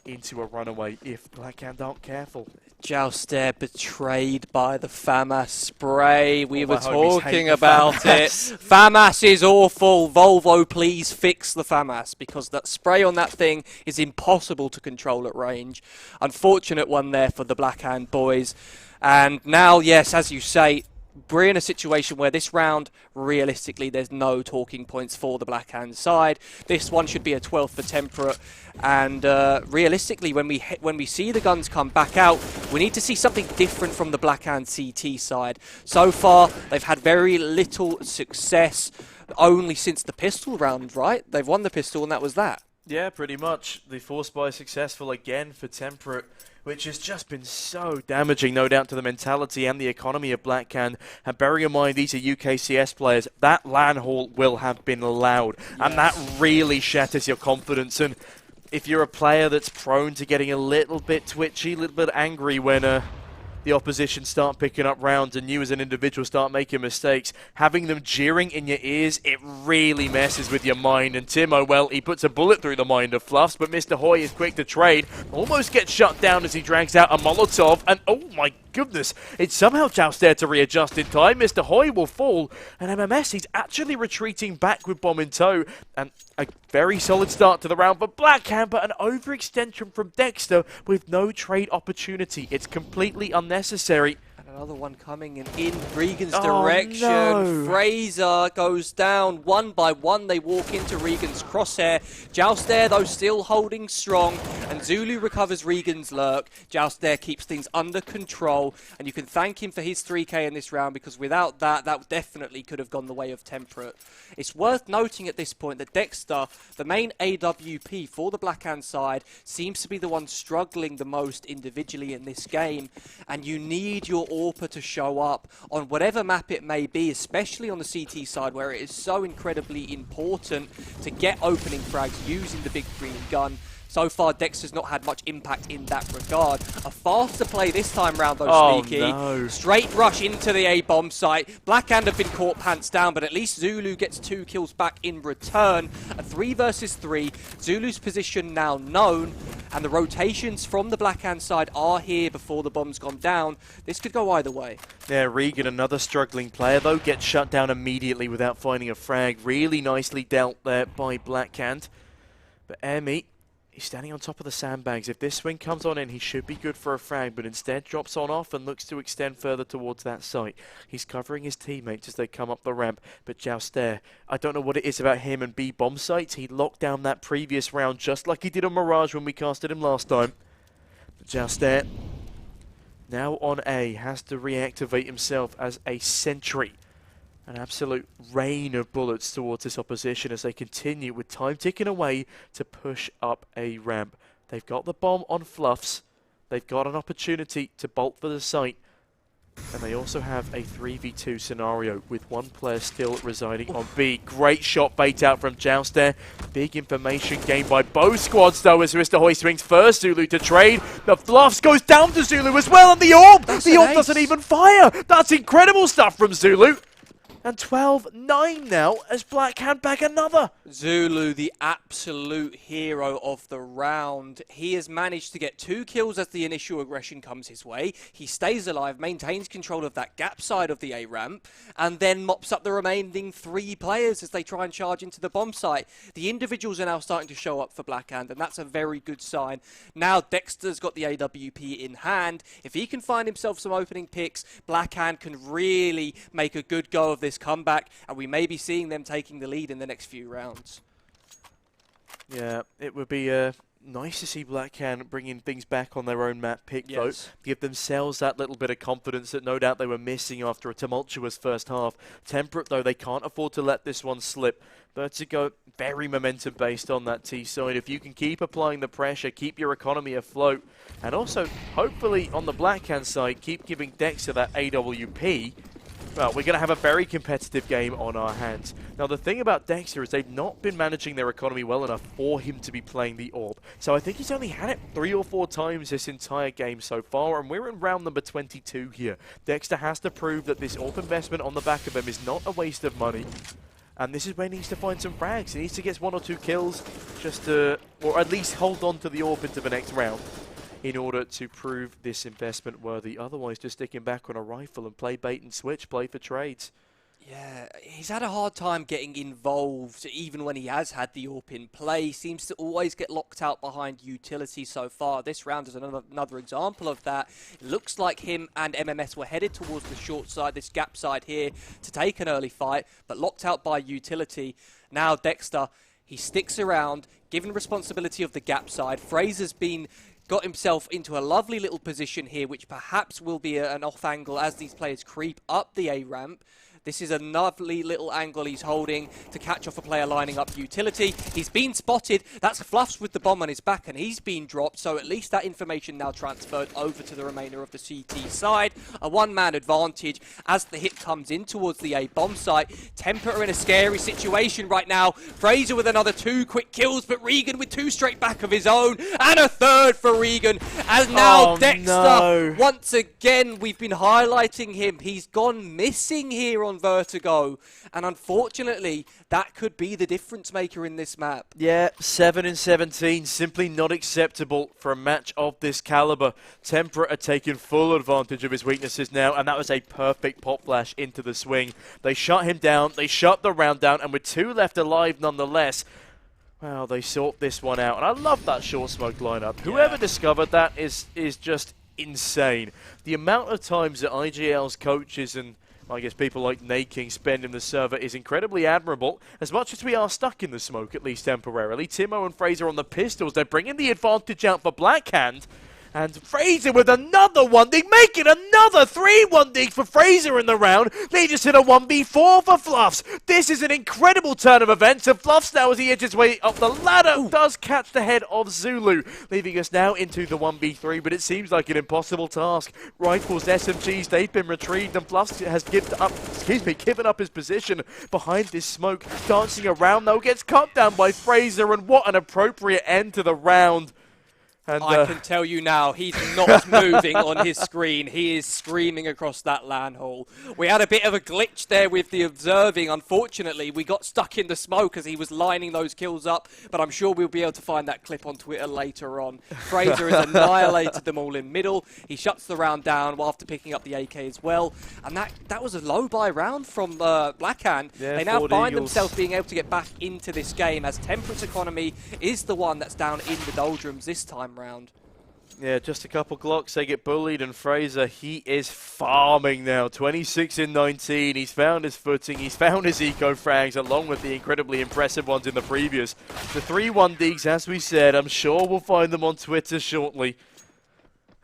Speaker 1: into a runaway if Blackhand aren't careful.
Speaker 2: Jouster betrayed by the FAMAS spray. We were talking about it. FAMAS is awful. Volvo, please fix the FAMAS, because that spray on that thing is impossible to control at range. Unfortunate one there for the Blackhand boys. And now, yes, as you say, we're in a situation where this round, realistically, there's no talking points for the Blackhand side. This one should be a 12th for Temperate. And realistically, when we see the guns come back out, we need to see something different from the Blackhand CT side. So far, they've had very little success, only since the pistol round, right? They've won the pistol, and that was that.
Speaker 1: Yeah, pretty much. The force buy successful again for Temperate, which has just been so damaging, no doubt, to the mentality and the economy of Blackhand. And bearing in mind, these are UKCS players, that LAN hall will have been loud. Yes. And that really shatters your confidence. And if you're a player that's prone to getting a little bit twitchy, a little bit angry when the opposition start picking up rounds and you as an individual start making mistakes, having them jeering in your ears, it really messes with your mind. And Timo, well, he puts a bullet through the mind of Fluffs, but Mr. Hoy is quick to trade, almost gets shut down as he drags out a Molotov, and oh my goodness, it's somehow Jouster to readjust in time. Mr. Hoy will fall, and MMS, he's actually retreating back with bomb in tow, and a very solid start to the round for Blackhand, but an overextension from Dexter with no trade opportunity. It's completely unnecessary.
Speaker 2: Another one coming in Regan's direction. No. Fraser goes down one by one. They walk into Regan's crosshair. Jouster, though, still holding strong. And Zulu recovers Regan's lurk. Jouster keeps things under control. And you can thank him for his 3k in this round, because without that, that definitely could have gone the way of Temperate. It's worth noting at this point that Dexter, the main AWP for the Blackhand side, seems to be the one struggling the most individually in this game. And you need your AWP to show up on whatever map it may be, especially on the CT side, where it is so incredibly important to get opening frags using the big green gun. So far, Dexter's not had much impact in that regard. A faster play this time round, though, Sneaky.
Speaker 1: No.
Speaker 2: Straight rush into the A-bomb site. Blackhand have been caught pants down, but at least Zulu gets 2 kills back in return. A 3 versus 3. Zulu's position now known, and the rotations from the Blackhand side are here before the bomb's gone down. This could go either way.
Speaker 1: Yeah, Regan, another struggling player, though, gets shut down immediately without finding a frag. Really nicely dealt there by Blackhand. But Emmy, he's standing on top of the sandbags. If this swing comes on in, he should be good for a frag, but instead drops on off and looks to extend further towards that site. He's covering his teammates as they come up the ramp, but Jouster, I don't know what it is about him and B bomb sites. He locked down that previous round just like he did on Mirage when we casted him last time. But Jouster, now on A, has to reactivate himself as a sentry. An absolute rain of bullets towards this opposition as they continue with time ticking away to push up a ramp. They've got the bomb on Fluffs. They've got an opportunity to bolt for the site. And they also have a 3v2 scenario with one player still residing on B. Great shot bait out from Jouster. Big information gained by both squads, though, as Mr. Hoy swings first. Zulu to trade. The Fluffs goes down to Zulu as well, and the AWP! The AWP doesn't even fire! That's incredible stuff from Zulu! And 12-9 now as Blackhand back another.
Speaker 2: Zulu, the absolute hero of the round. He has managed to get 2 kills as the initial aggression comes his way. He stays alive, maintains control of that gap side of the A-ramp, and then mops up the remaining 3 players as they try and charge into the bomb site. The individuals are now starting to show up for Blackhand, and that's a very good sign. Now Dexter's got the AWP in hand. If he can find himself some opening picks, Blackhand can really make a good go of this comeback, and we may be seeing them taking the lead in the next few rounds.
Speaker 1: Yeah, it would be nice to see Blackhand bringing things back on their own map pick, though. Give themselves that little bit of confidence that no doubt they were missing after a tumultuous first half. Temperate, though, they can't afford to let this one slip. Vertigo, very momentum based on that T side. If you can keep applying the pressure, keep your economy afloat, and also, hopefully, on the Blackhand side, keep giving Dexter that AWP, well, we're going to have a very competitive game on our hands. Now, the thing about Dexter is they've not been managing their economy well enough for him to be playing the AWP. So I think he's only had it 3 or 4 times this entire game so far, and we're in round number 22 here. Dexter has to prove that this AWP investment on the back of him is not a waste of money. And this is where he needs to find some frags. He needs to get 1 or 2 kills just to, or at least hold on to the AWP into the next round, in order to prove this investment worthy. Otherwise, just sticking back on a rifle and play bait and switch, play for trades.
Speaker 2: Yeah, he's had a hard time getting involved, even when he has had the AWP in play. He seems to always get locked out behind utility so far. This round is another example of that. It looks like him and MMS were headed towards the short side, this gap side here, to take an early fight, but locked out by utility. Now Dexter, he sticks around, given responsibility of the gap side. Fraser's got himself into a lovely little position here, which perhaps will be an off angle as these players creep up the A ramp. This is a lovely little angle he's holding to catch off a player lining up utility. He's been spotted. That's Fluffs with the bomb on his back, and he's been dropped. So at least that information now transferred over to the remainder of the CT side. A one-man advantage as the hit comes in towards the A bomb site. Temperate are in a scary situation right now. Fraser with another 2 quick kills, but Regan with 2 straight back of his own, and a 3rd for Regan. As now Dexter, once again, we've been highlighting him. He's gone missing here on Vertigo, and unfortunately that could be the difference maker in this map.
Speaker 1: Yeah, 7 and 17, simply not acceptable for a match of this caliber. Temperate are taking full advantage of his weaknesses now, and that was a perfect pop flash into the swing. They shut him down, they shut the round down, and with 2 left alive nonetheless, well, they sort this one out. And I love that short smoke lineup. Yeah. Whoever discovered that is just insane. The amount of times that IGL's coaches and I guess people like Naking spend in the server is incredibly admirable. As much as we are stuck in the smoke, at least temporarily, Timo and Fraser on the pistols, they're bringing the advantage out for Blackhand. And Fraser with another 1-dig, making another 3-1-dig for Fraser in the round. They just hit a 1v4 for Fluffs. This is an incredible turn of events. And Fluffs now, as he edges his way up the ladder, does catch the head of Zulu, leaving us now into the 1v3. But it seems like an impossible task. Rifles, SMGs, they've been retrieved, and Fluffs has given up his position behind this smoke. Dancing around, though, gets cut down by Fraser, and what an appropriate end to the round.
Speaker 2: And, I can tell you now, he's not moving on his screen. He is screaming across that LAN hall. We had a bit of a glitch there with the observing. Unfortunately, we got stuck in the smoke as he was lining those kills up, but I'm sure we'll be able to find that clip on Twitter later on. Fraser has annihilated them all in middle. He shuts the round down after picking up the AK as well. And that was a low-buy round from Blackhand. Yeah, they now find themselves being able to get back into this game as Temperate's economy is the one that's down in the doldrums this time round.
Speaker 1: Yeah, just a couple Glocks, they get bullied, and Fraser, he is farming now. 26 in 19, he's found his footing, he's found his eco frags, along with the incredibly impressive ones in the previous. The 3-1-digs, as we said, I'm sure we'll find them on Twitter shortly.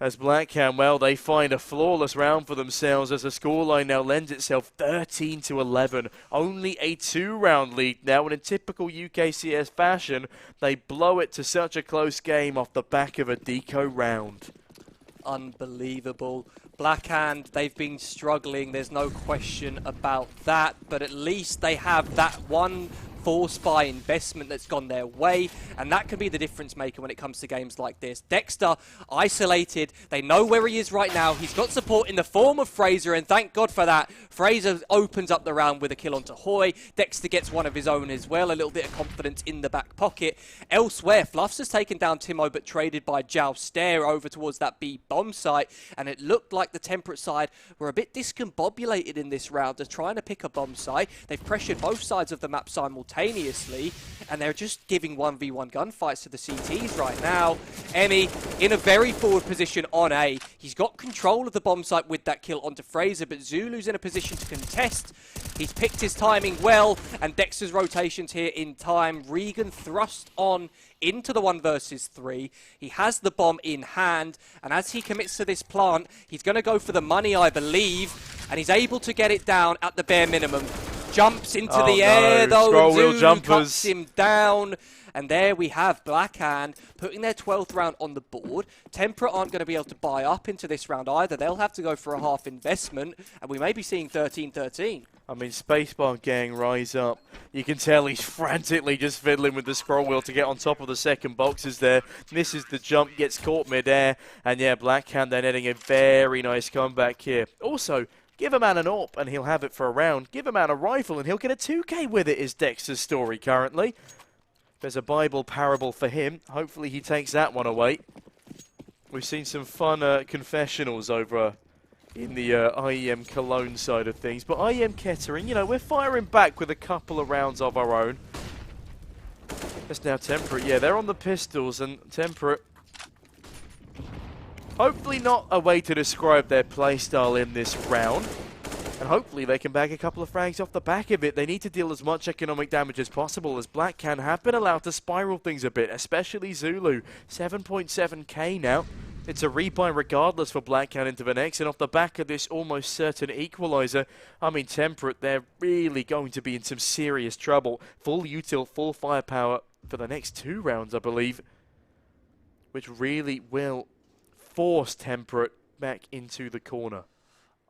Speaker 1: As Blackhand, well, they find a flawless round for themselves as the scoreline now lends itself 13-11. Only a 2-round lead now, and in typical UKCS fashion, they blow it to such a close game off the back of a deco round.
Speaker 2: Unbelievable. Blackhand, they've been struggling, there's no question about that, but at least they have that one force buy investment that's gone their way, and that can be the difference maker when it comes to games like this. Dexter, isolated, they know where he is right now. He's got support in the form of Fraser, and thank God for that. Fraser opens up the round with a kill onto Hoy. Dexter gets one of his own as well, a little bit of confidence in the back pocket. Elsewhere, Fluffs has taken down Timo, but traded by Joust over towards that B bomb site, and it looked like the Temperate side were a bit discombobulated in this round. They're trying to pick a bomb site. They've pressured both sides of the map simultaneously, and they're just giving 1v1 gunfights to the CTs right now. Emmy in a very forward position on A. He's got control of the bomb site with that kill onto Fraser, but Zulu's in a position to contest. He's picked his timing well, and Dexter's rotations here in time. Regan thrust on into the 1 versus 3. He has the bomb in hand, and as he commits to this plant, he's going to go for the money, I believe, and he's able to get it down at the bare minimum. Jumps into the air, though,
Speaker 1: Scroll
Speaker 2: and
Speaker 1: wheel
Speaker 2: Zulu
Speaker 1: jumpers.
Speaker 2: cuts him down. And there we have Blackhand putting their 12th round on the board. Temperate aren't going to be able to buy up into this round either. They'll have to go for a half investment, and we may be seeing 13-13.
Speaker 1: I mean, Spacebar gang, rise up. You can tell he's frantically just fiddling with the scroll wheel to get on top of the second boxes there. Misses the jump, gets caught mid-air. And yeah, Blackhand then heading a very nice comeback here. Also, give a man an AWP and he'll have it for a round. Give a man a rifle and he'll get a 2K with it, is Dexter's story currently. There's a Bible parable for him. Hopefully he takes that one away. We've seen some fun confessionals over in the IEM Cologne side of things. But IEM Kettering, you know, we're firing back with a couple of rounds of our own. That's now Temperate. Yeah, they're on the pistols, and Temperate, hopefully not a way to describe their playstyle in this round. And hopefully they can bag a couple of frags off the back of it. They need to deal as much economic damage as possible, as Blackhand have been allowed to spiral things a bit, especially Zulu. 7.7k now. It's a rebuy regardless for Blackhand into the next, and off the back of this almost certain equalizer, I mean, Temperate, they're really going to be in some serious trouble. Full util, full firepower for the next 2 rounds, I believe, which really will force Temperate back into the corner.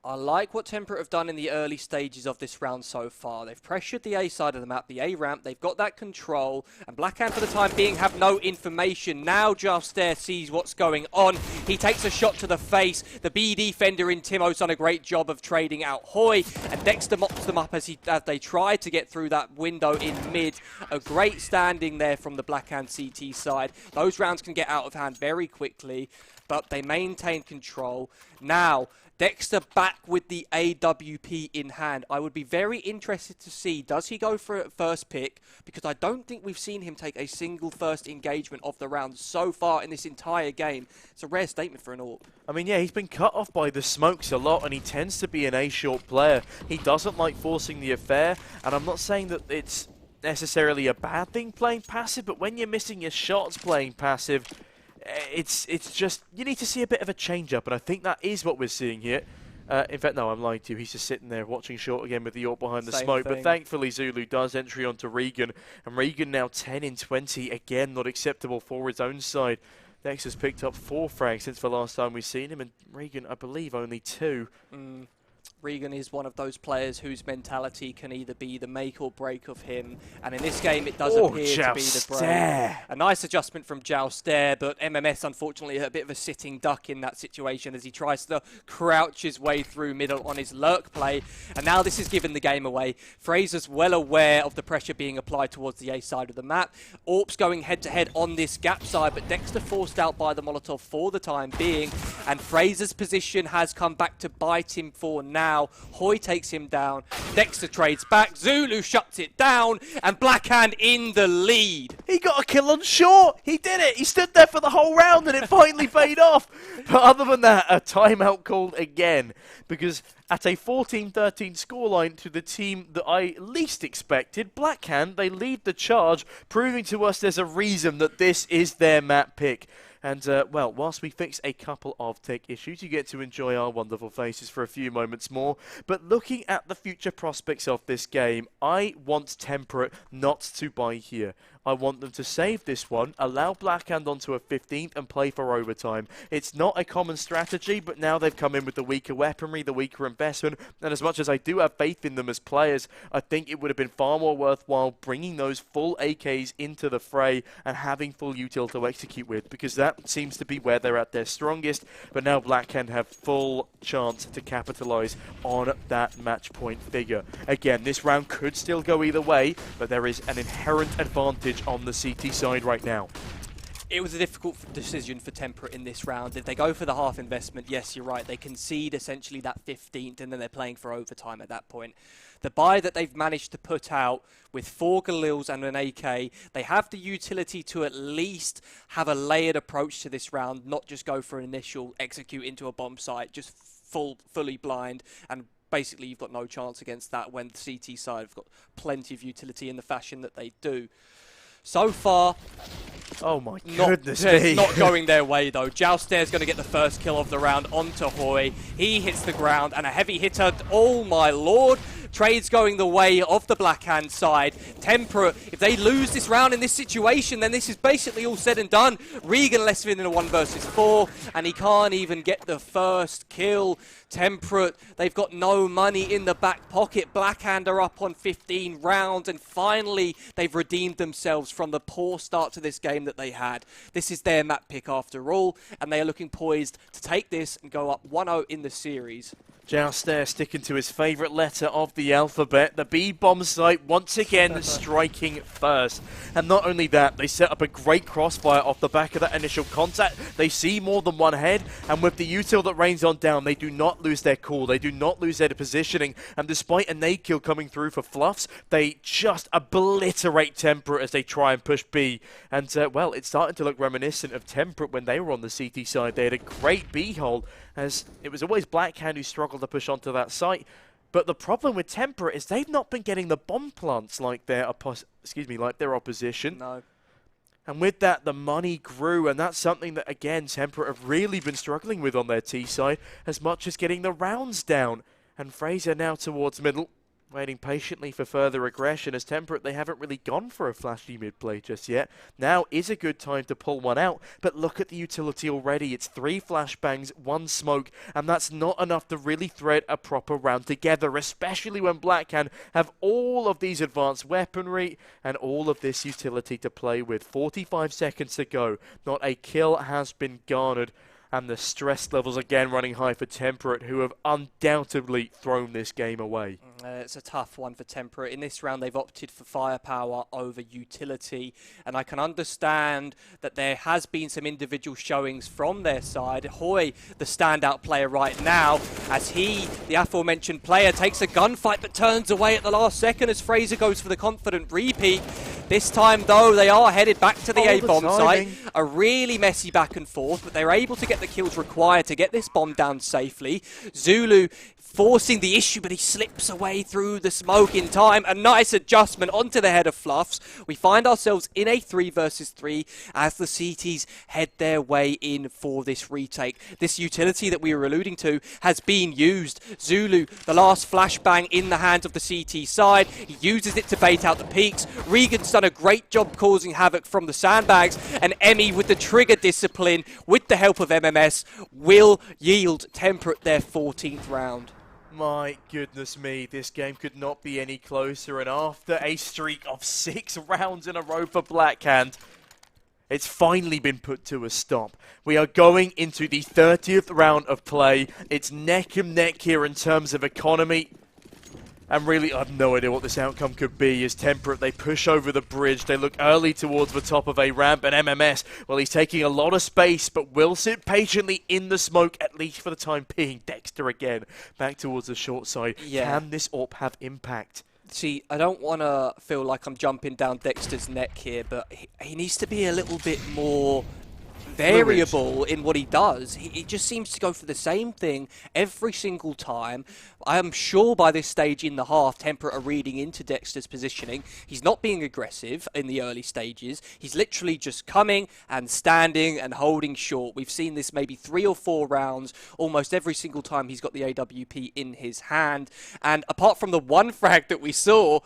Speaker 2: I like what Temperate have done in the early stages of this round so far. They've pressured the A side of the map, the A ramp. They've got that control. And Blackhand, for the time being, have no information. Now Jalstair sees what's going on. He takes a shot to the face. The B defender in Timo's done a great job of trading out Hoy. And Dexter mops them up as they try to get through that window in mid. A great standing there from the Blackhand CT side. Those rounds can get out of hand very quickly, but they maintain control. Now, Dexter back with the AWP in hand. I would be very interested to see, does he go for a first pick? Because I don't think we've seen him take a single first engagement of the round so far in this entire game. It's a rare statement for an AWP.
Speaker 1: I mean, yeah, he's been cut off by the smokes a lot, and he tends to be an A-short player. He doesn't like forcing the affair, and I'm not saying that it's necessarily a bad thing playing passive, but when you're missing your shots playing passive, it's just, you need to see a bit of a change-up, and I think that is what we're seeing here. In fact, no, I'm lying to you. He's just sitting there watching short again with the AWP behind the smoke. But thankfully, Zulu does entry onto Regan, and Regan now 10 in 20. Again, not acceptable for his own side. Dex has picked up 4 frags since the last time we've seen him, and Regan, I believe, only 2.
Speaker 2: Regan is one of those players whose mentality can either be the make or break of him, and in this game it does appear to be the break. A nice adjustment from Jalstair, but MMS unfortunately a bit of a sitting duck in that situation as he tries to crouch his way through middle on his lurk play, and now this has given the game away. Fraser's well aware of the pressure being applied towards the A side of the map. AWP's going head-to-head on this gap side, but Dexter forced out by the Molotov for the time being, and Fraser's position has come back to bite him for now. Hoy takes him down, Dexter trades back, Zulu shuts it down, and Blackhand in the lead.
Speaker 1: He got a kill on short! He did it! He stood there for the whole round and it finally paid off! But other than that, a timeout called again, because at a 14-13 scoreline to the team that I least expected, Blackhand, they lead the charge, proving to us there's a reason that this is their map pick. And, well, whilst we fix a couple of tech issues, you get to enjoy our wonderful faces for a few moments more. But looking at the future prospects of this game, I want Temperate not to buy here. I want them to save this one, allow Blackhand onto a 15th and play for overtime. It's not a common strategy, but now they've come in with the weaker weaponry, the weaker investment, and as much as I do have faith in them as players, I think it would have been far more worthwhile bringing those full AKs into the fray and having full util to execute with, because that seems to be where they're at their strongest, but now Blackhand have full chance to capitalise on that match point figure. Again, this round could still go either way, but there is an inherent advantage on the CT side right now.
Speaker 2: It was a difficult decision for Temperate in this round. If they go for the half investment, yes, you're right. They concede essentially that 15th, and then they're playing for overtime at that point. The buy that they've managed to put out with 4 Galils and an AK, they have the utility to at least have a layered approach to this round, not just go for an initial execute into a bomb site, just fully blind, and basically you've got no chance against that when the CT side have got plenty of utility in the fashion that they do. So far,
Speaker 1: oh my goodness me.
Speaker 2: It's not going their way though. Jouster's going to get the first kill of the round onto Hoy. He hits the ground and a heavy hitter. Oh my lord. Trade's going the way of the Blackhand side. Temperate, if they lose this round in this situation, then this is basically all said and done. Regan less than a 1 versus 4, and he can't even get the first kill. Temperate, they've got no money in the back pocket. Blackhand are up on 15 rounds, and finally they've redeemed themselves from the poor start to this game that they had. This is their map pick after all, and they are looking poised to take this and go up 1-0 in the series.
Speaker 1: Jouster sticking to his favourite letter of the alphabet. The B bomb site once again striking first. And not only that, they set up a great crossfire off the back of that initial contact. They see more than one head, and with the util that rains on down, they do not lose their cool. They do not lose their positioning. And despite a nade kill coming through for Fluffs, they just obliterate Temperate as they try and push B. And well, it's starting to look reminiscent of Temperate when they were on the CT side. They had a great B hole, as it was always Blackhand who struggled to push onto that site. But the problem with Temperate is they've not been getting the bomb plants like their opposition.
Speaker 2: No.
Speaker 1: And with that, the money grew, and that's something that, again, Temperate have really been struggling with on their T side, as much as getting the rounds down. And Fraser now towards middle, waiting patiently for further aggression. As Temperate, they haven't really gone for a flashy mid-play just yet. Now is a good time to pull one out, but look at the utility already. It's 3 flashbangs, 1 smoke, and that's not enough to really thread a proper round together, especially when Blackhand have all of these advanced weaponry and all of this utility to play with. 45 seconds to go. Not a kill has been garnered. And the stress levels again running high for Temperate, who have undoubtedly thrown this game away.
Speaker 2: It's a tough one for Temperate. In this round, they've opted for firepower over utility. And I can understand that there has been some individual showings from their side. Hoy, the standout player right now, as he, the aforementioned player, takes a gunfight but turns away at the last second as Fraser goes for the confident repeat. This time, though, they are headed back to the A-bomb site. A really messy back and forth, but they're able to get the kills required to get this bomb down safely. Zulu forcing the issue, but he slips away through the smoke in time. A nice adjustment onto the head of Fluffs. We find ourselves in a 3 versus 3 as the CTs head their way in for this retake. This utility that we were alluding to has been used. Zulu, the last flashbang in the hands of the CT side. He uses it to bait out the peaks. Regan's done a great job causing havoc from the sandbags, and Emmy, with the trigger discipline, with the help of MMS, will yield Temperate their 14th round.
Speaker 1: My goodness me, this game could not be any closer, and after a streak of 6 rounds in a row for Blackhand, it's finally been put to a stop. We are going into the 30th round of play. It's neck and neck here in terms of economy. And really, I have no idea what this outcome could be. As Temperate, they push over the bridge. They look early towards the top of a ramp. And MMS, well, he's taking a lot of space, but will sit patiently in the smoke, at least for the time being. Dexter again, back towards the short side. Yeah. Can this AWP have impact?
Speaker 2: See, I don't want to feel like I'm jumping down Dexter's neck here, but he needs to be a little bit more variable in what he does. He just seems to go for the same thing every single time. I am sure by this stage in the half, Temperate are reading into Dexter's positioning. He's not being aggressive in the early stages. He's literally just coming and standing and holding short. We've seen this maybe 3 or 4 rounds, almost every single time he's got the AWP in his hand. And apart from the one frag that we saw,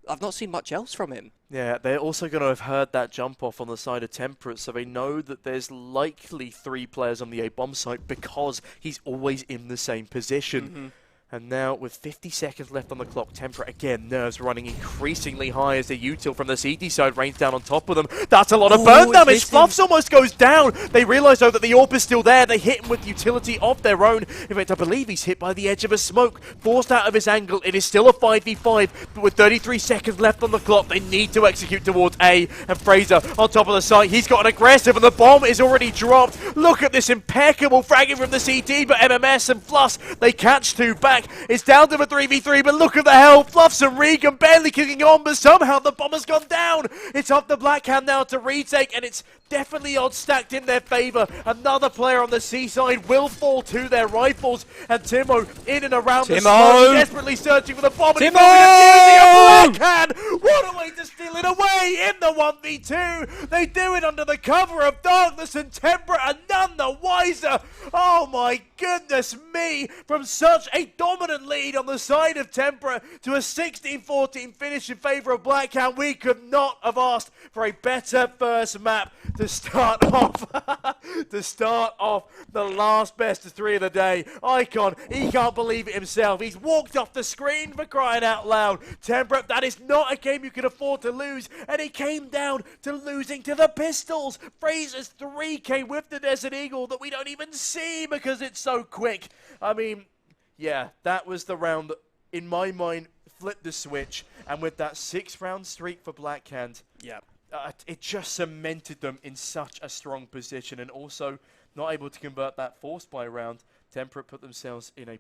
Speaker 2: I've not seen much else from him.
Speaker 1: Yeah, they're also going to have heard that jump off on the side of Temperate, so they know that there's likely 3 players on the A-bomb site because he's always in the same position. And now, with 50 seconds left on the clock, Temperate again, nerves running increasingly high as the util from the CT side rains down on top of them. That's a lot of burn damage. Fluffs almost goes down. They realise, though, that the AWP is still there. They hit him with utility of their own. In fact, I believe he's hit by the edge of a smoke. Forced out of his angle. It is still a 5v5, but with 33 seconds left on the clock, they need to execute towards A. And Fraser on top of the site. He's got an aggressive, and the bomb is already dropped. Look at this impeccable fragging from the CT, but MMS and Fluffs, they catch two back. It's down to a 3v3, but look at the hell. Fluffs and Regan barely kicking on, but somehow the bomb has gone down. It's up the Blackhand now to retake, and it's definitely odds stacked in their favour. Another player on the C side will fall to their rifles, and Timo in and around the smoke, desperately searching for the bomb. And Blackhand! What a way to steal it away in the 1v2. They do it under the cover of darkness, and Temperate are none the wiser. Oh my goodness me! From such a dominant lead on the side of Temperate to a 16-14 finish in favour of Blackhand, we could not have asked for a better first map to start off. The last best of three of the day. Icon, he can't believe it himself. He's walked off the screen for crying out loud. Temperate, that is not a game you can afford to lose, and he came down to losing to the Pistols. Fraser's 3K with the Desert Eagle that we don't even see because it's so quick. I mean, yeah, that was the round that, in my mind, flipped the switch, and with that 6-round streak for Blackhand, yeah, it just cemented them in such a strong position, and also not able to convert that force buy round. Temperate put themselves in a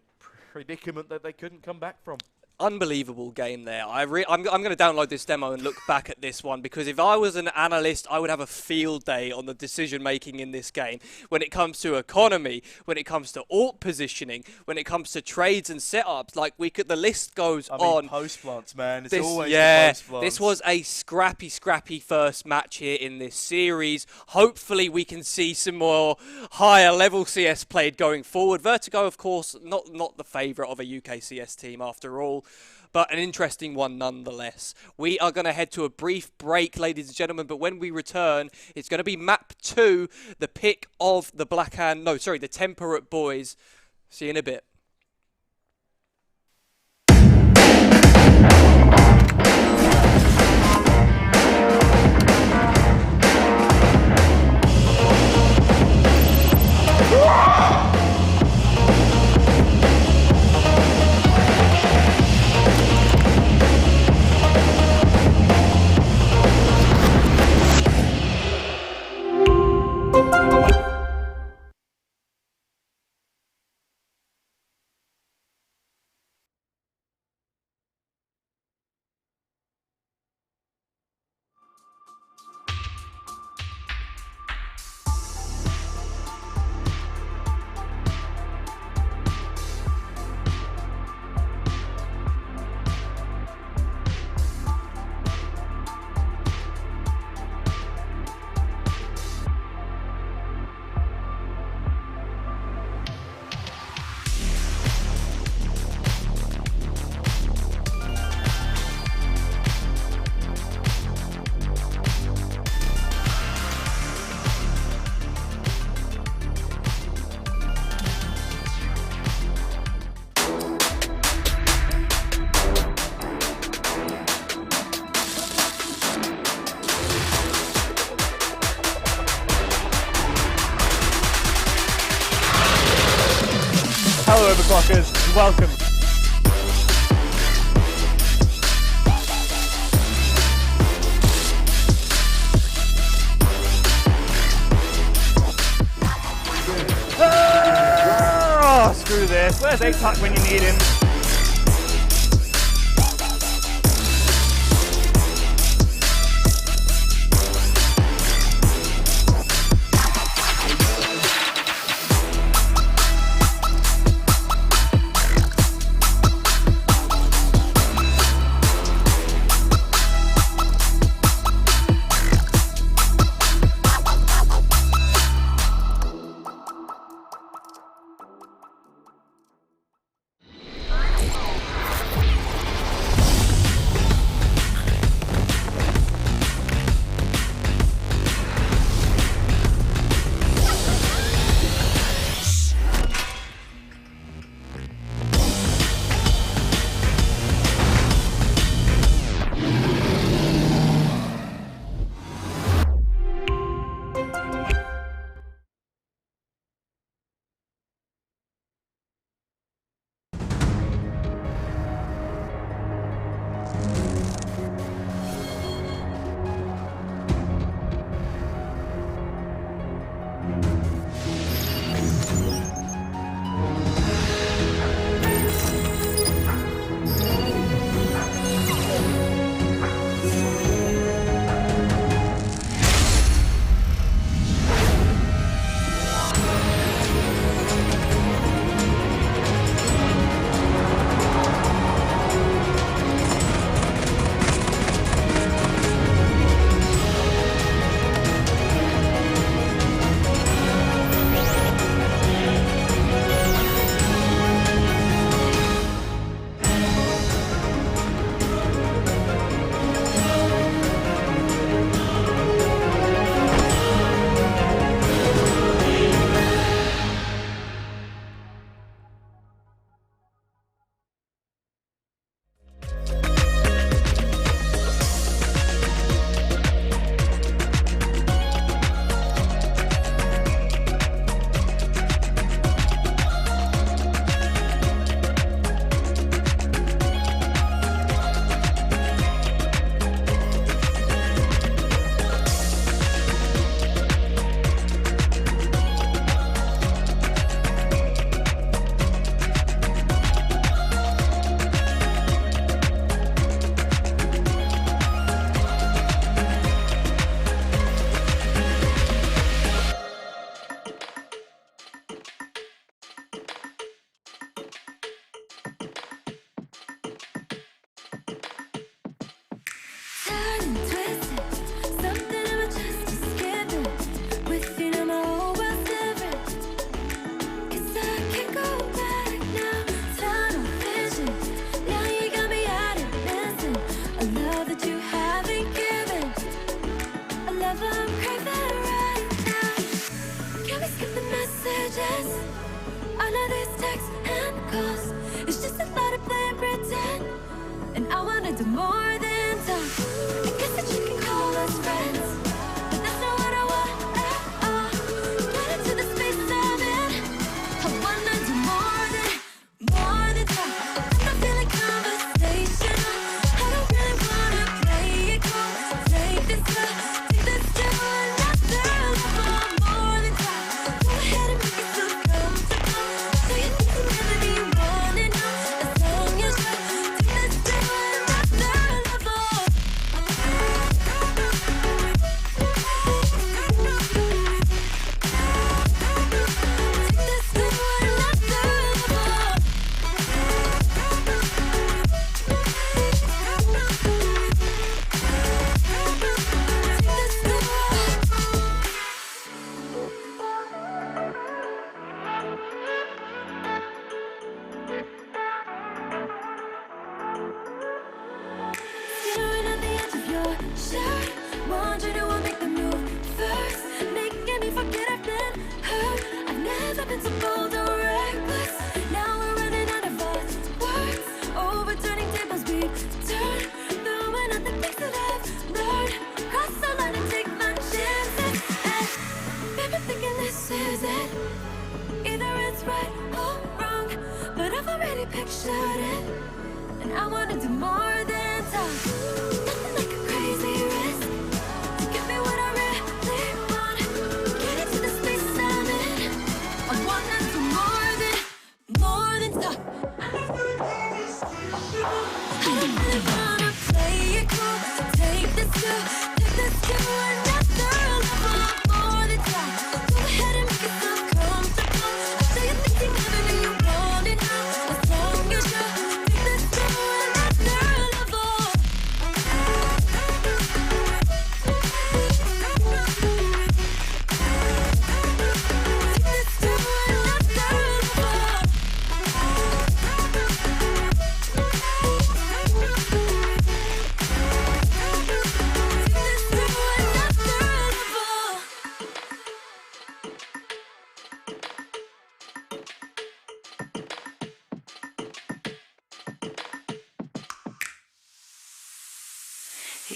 Speaker 1: predicament that they couldn't come back from.
Speaker 2: Unbelievable game there. I'm going to download this demo and look back at this one, because if I was an analyst, I would have a field day on the decision making in this game. When it comes to economy, when it comes to AWP positioning, when it comes to trades and setups, like the list goes on.
Speaker 1: Post plants, man. It's always the post plants.
Speaker 2: This was a scrappy first match here in this series. Hopefully we can see some more higher level CS played going forward. Vertigo, of course, not the favourite of a UK CS team after all, but an interesting one nonetheless. We are going to head to a brief break, ladies and gentlemen, but when we return, it's going to be map 2, the pick of the the Temperate boys. See you in a bit.
Speaker 1: Hello, Overclockers, and welcome. Screw this. Where's EPIC when you need him?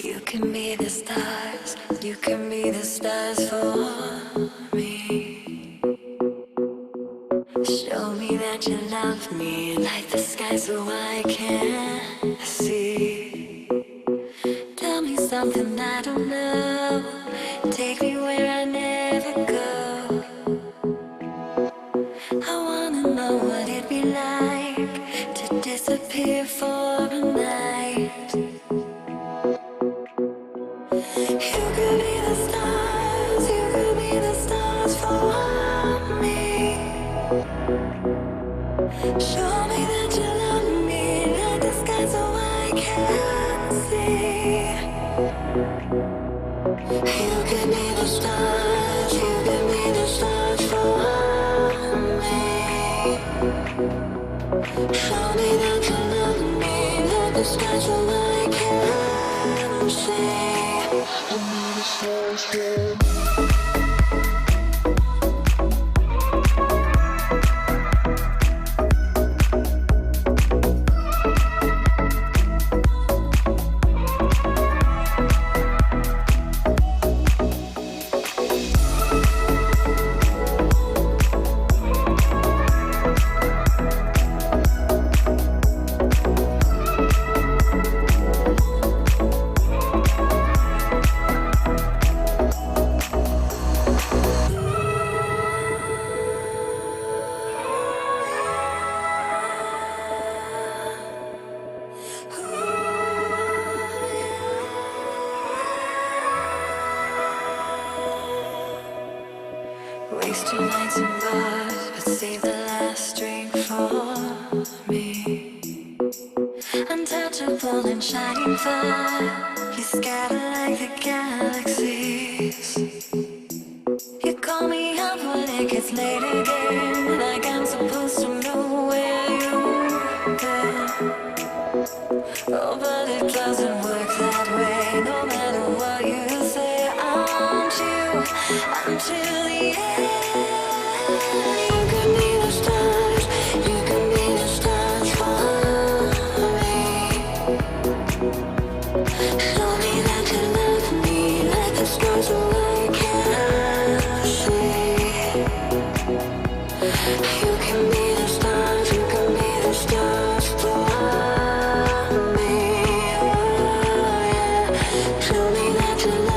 Speaker 3: You can be the stars, you can be the stars for me. Show me that you love me, light the sky so I can see. Tell me something I don't know, take me where I never go. I wanna know what it'd be like to disappear for a night. You could be the stars, you could be the stars for me. Show me that you love me, light the sky so I can see. You could be the stars, you could be the stars for me. Show me that you love me, light the sky so I can see. Waste your nights in bars, but save the last drink for me. Untouchable and shining far, you scatter like the galaxies. You call me up when it gets late again, like I'm supposed to know where you go. Oh, but it doesn't work that way, no matter what you say, aren't you? Until the end. You can be the stars, you can be the stars for me. Show me that you love me, like the stars so I can see. You can be the stars, you can be the stars for me. Oh, yeah. Show me that you love me.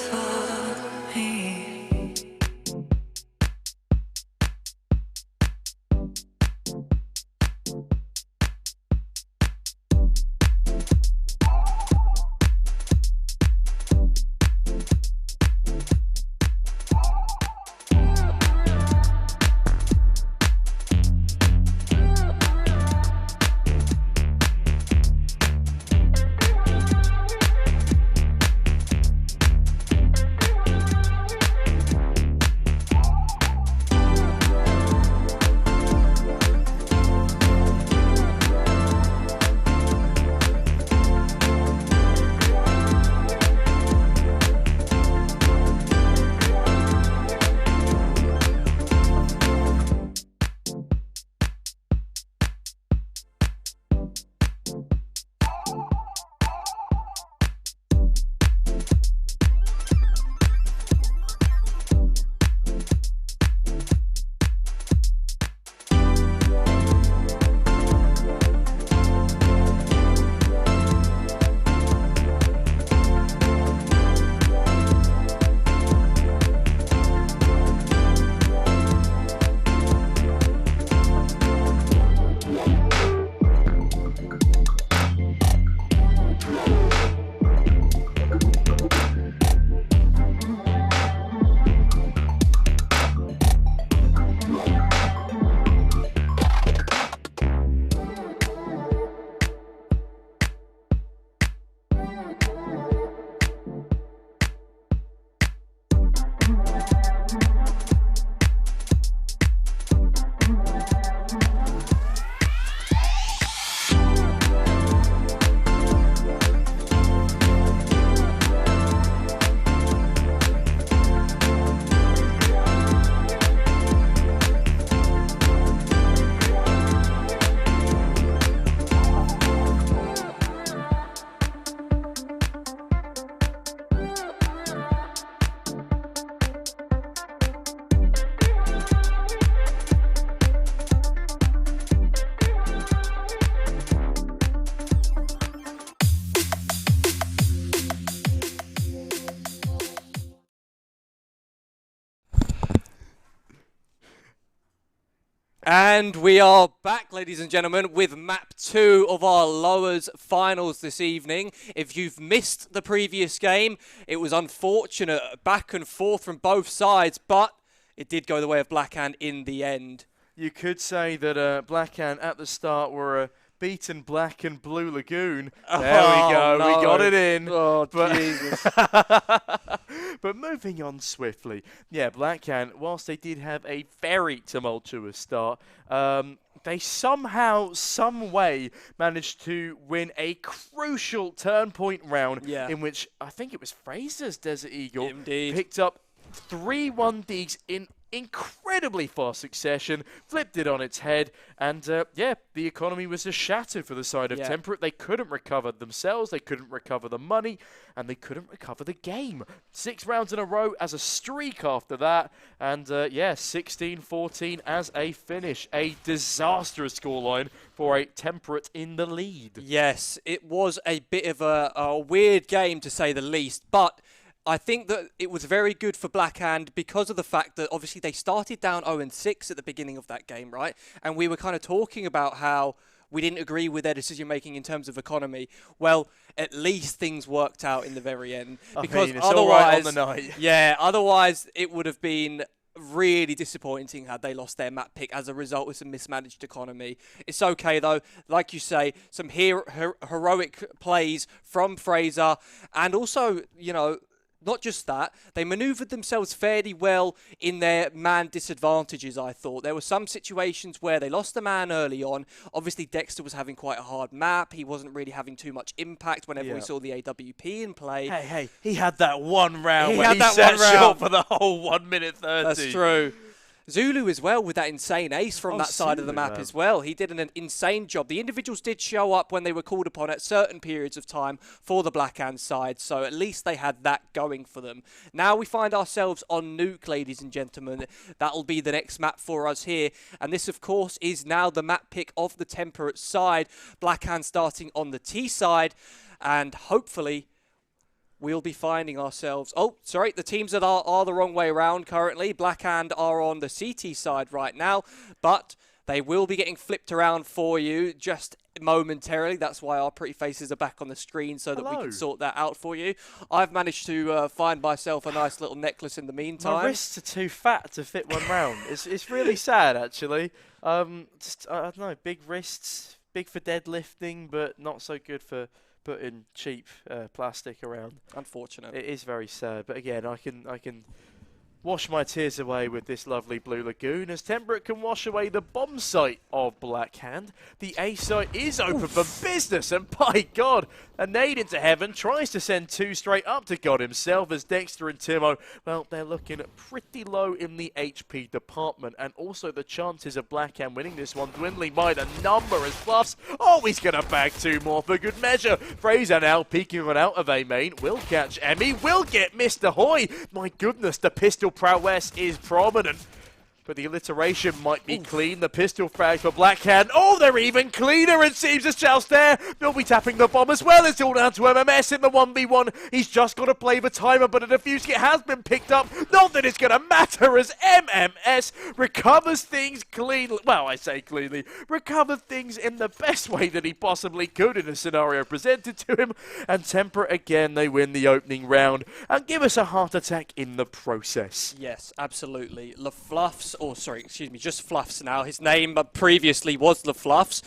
Speaker 3: waits for me.
Speaker 2: And we are back, ladies and gentlemen, with map 2 of our lowers finals this evening. If you've missed the previous game, it was unfortunate, back and forth from both sides, but it did go the way of Blackhand in the end.
Speaker 1: You could say that Blackhand at the start were beaten Black and Blue Lagoon. There we go,
Speaker 2: no.
Speaker 1: we got it in.
Speaker 2: Oh,
Speaker 1: but
Speaker 2: Jesus.
Speaker 1: But moving on swiftly, yeah, Blackhand, whilst they did have a very tumultuous start, they somehow, some way, managed to win a crucial turn point round in which I think it was Fraser's Desert Eagle picked up 3-1 digs in incredibly fast succession, flipped it on its head, and yeah, the economy was just shattered for the side of Temperate. They couldn't recover themselves, they couldn't recover the money, and they couldn't recover the game. 6 rounds in a row as a streak after that, and yeah, 16-14 as a finish. A disastrous scoreline for a Temperate in the lead.
Speaker 2: Yes, it was a bit of a weird game to say the least, but I think that it was very good for Blackhand because of the fact that obviously they started down 0-6 at the beginning of that game, right? And we were kind of talking about how we didn't agree with their decision making in terms of economy. Well, at least things worked out in the very end. Because
Speaker 1: it's
Speaker 2: otherwise,
Speaker 1: all right on the night.
Speaker 2: Yeah, otherwise it would have been really disappointing had they lost their map pick as a result of some mismanaged economy. It's okay though, like you say, some heroic plays from Fraser, and also, you know, not just that, they manoeuvred themselves fairly well in their man disadvantages, I thought. There were some situations where they lost the man early on. Obviously, Dexter was having quite a hard map. He wasn't really having too much impact whenever we saw the AWP in play.
Speaker 1: Hey, he had that one round where he sat short for the whole 1 minute 30.
Speaker 2: That's true. Zulu as well with that insane ace from that side of the map as well. He did an insane job. The individuals did show up when they were called upon at certain periods of time for the Blackhand side, so at least they had that going for them. Now we find ourselves on Nuke, ladies and gentlemen. That'll be the next map for us here, and this of course is now the map pick of the Temperate side. Blackhand starting on the T side, and hopefully we'll be finding ourselves... Oh, sorry, the teams that are the wrong way around currently. Blackhand are on the CT side right now, but they will be getting flipped around for you just momentarily. That's why our pretty faces are back on the screen so that we can sort that out for you. I've managed to find myself a nice little necklace in the meantime.
Speaker 1: My wrists are too fat to fit one round. It's really sad, actually. I don't know, big wrists, big for deadlifting, but not so good for putting cheap plastic around.
Speaker 2: Unfortunate.
Speaker 1: It is very sad, but again, I can wash my tears away with this lovely blue lagoon as Temperate can wash away the bomb site of Blackhand. The A site is open for business, and by God, a nade into heaven tries to send 2 straight up to God himself as Dexter and Timo, well, they're looking pretty low in the HP department, and also the chances of Blackhand winning this one dwindling by the number as Fluffs, oh, he's going to bag 2 more for good measure. Fraser now peeking on out of A main, will catch Emmy, will get Mr. Hoy. My goodness, the pistol prowess is prominent, but the alliteration might be clean. The pistol frag for Blackhand. Oh, they're even cleaner, it seems, as Joust they'll be tapping the bomb as well. It's all down to MMS in the 1v1. He's just got to play the timer, but a defuse kit has been picked up. Not that it's going to matter as MMS recovers things cleanly. Well, I say cleanly. Recovered things in the best way that he possibly could in a scenario presented to him. And Temperate again, they win the opening round and give us a heart attack in the process.
Speaker 2: Yes, absolutely. LaFluffs, or sorry, excuse me, just Fluffs now. His name previously was LaFluffs.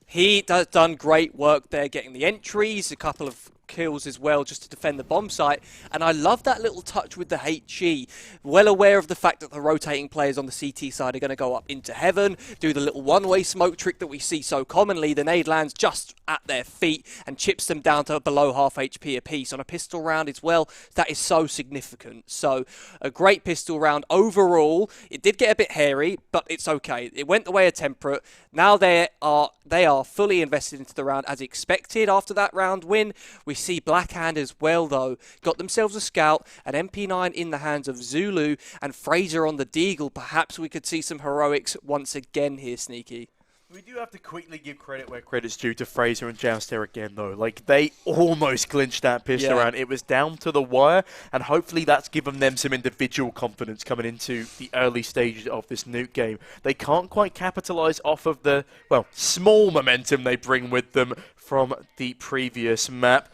Speaker 2: He has done great work there getting the entries, a couple of kills as well just to defend the bomb site, and I love that little touch with the HE. Well aware of the fact that the rotating players on the CT side are going to go up into heaven, do the little one-way smoke trick that we see so commonly. The nade lands just at their feet and chips them down to below half HP apiece. On a pistol round as well, that is so significant. So a great pistol round overall. It did get a bit hairy, but it's okay. It went the way of Temperate. Now they are fully invested into the round as expected after that round win. We see Blackhand as well, though. Got themselves a scout, an MP9 in the hands of Zulu, and Fraser on the Deagle. Perhaps we could see some heroics once again here, Sneaky.
Speaker 1: We do have to quickly give credit where credit's due to Fraser and Joust there again, though. Like, they almost clinched that pistol round. It was down to the wire, and hopefully that's given them some individual confidence coming into the early stages of this nuke game. They can't quite capitalise off of the, well, small momentum they bring with them from the previous map.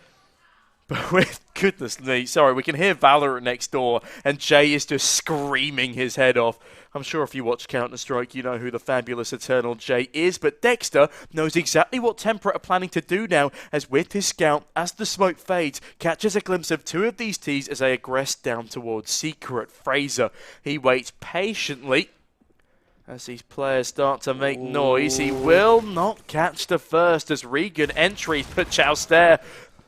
Speaker 1: But with goodness me, sorry, we can hear Valorant next door, and Jay is just screaming his head off. I'm sure if you watch Counter-Strike, you know who the fabulous Eternal Jay is, but Dexter knows exactly what Temperate are planning to do now, as with his scout, as the smoke fades, catches a glimpse of 2 of these Ts as they aggress down towards Secret. Fraser, he waits patiently. As these players start to make noise, he will not catch the first as Regan entries, but Chauster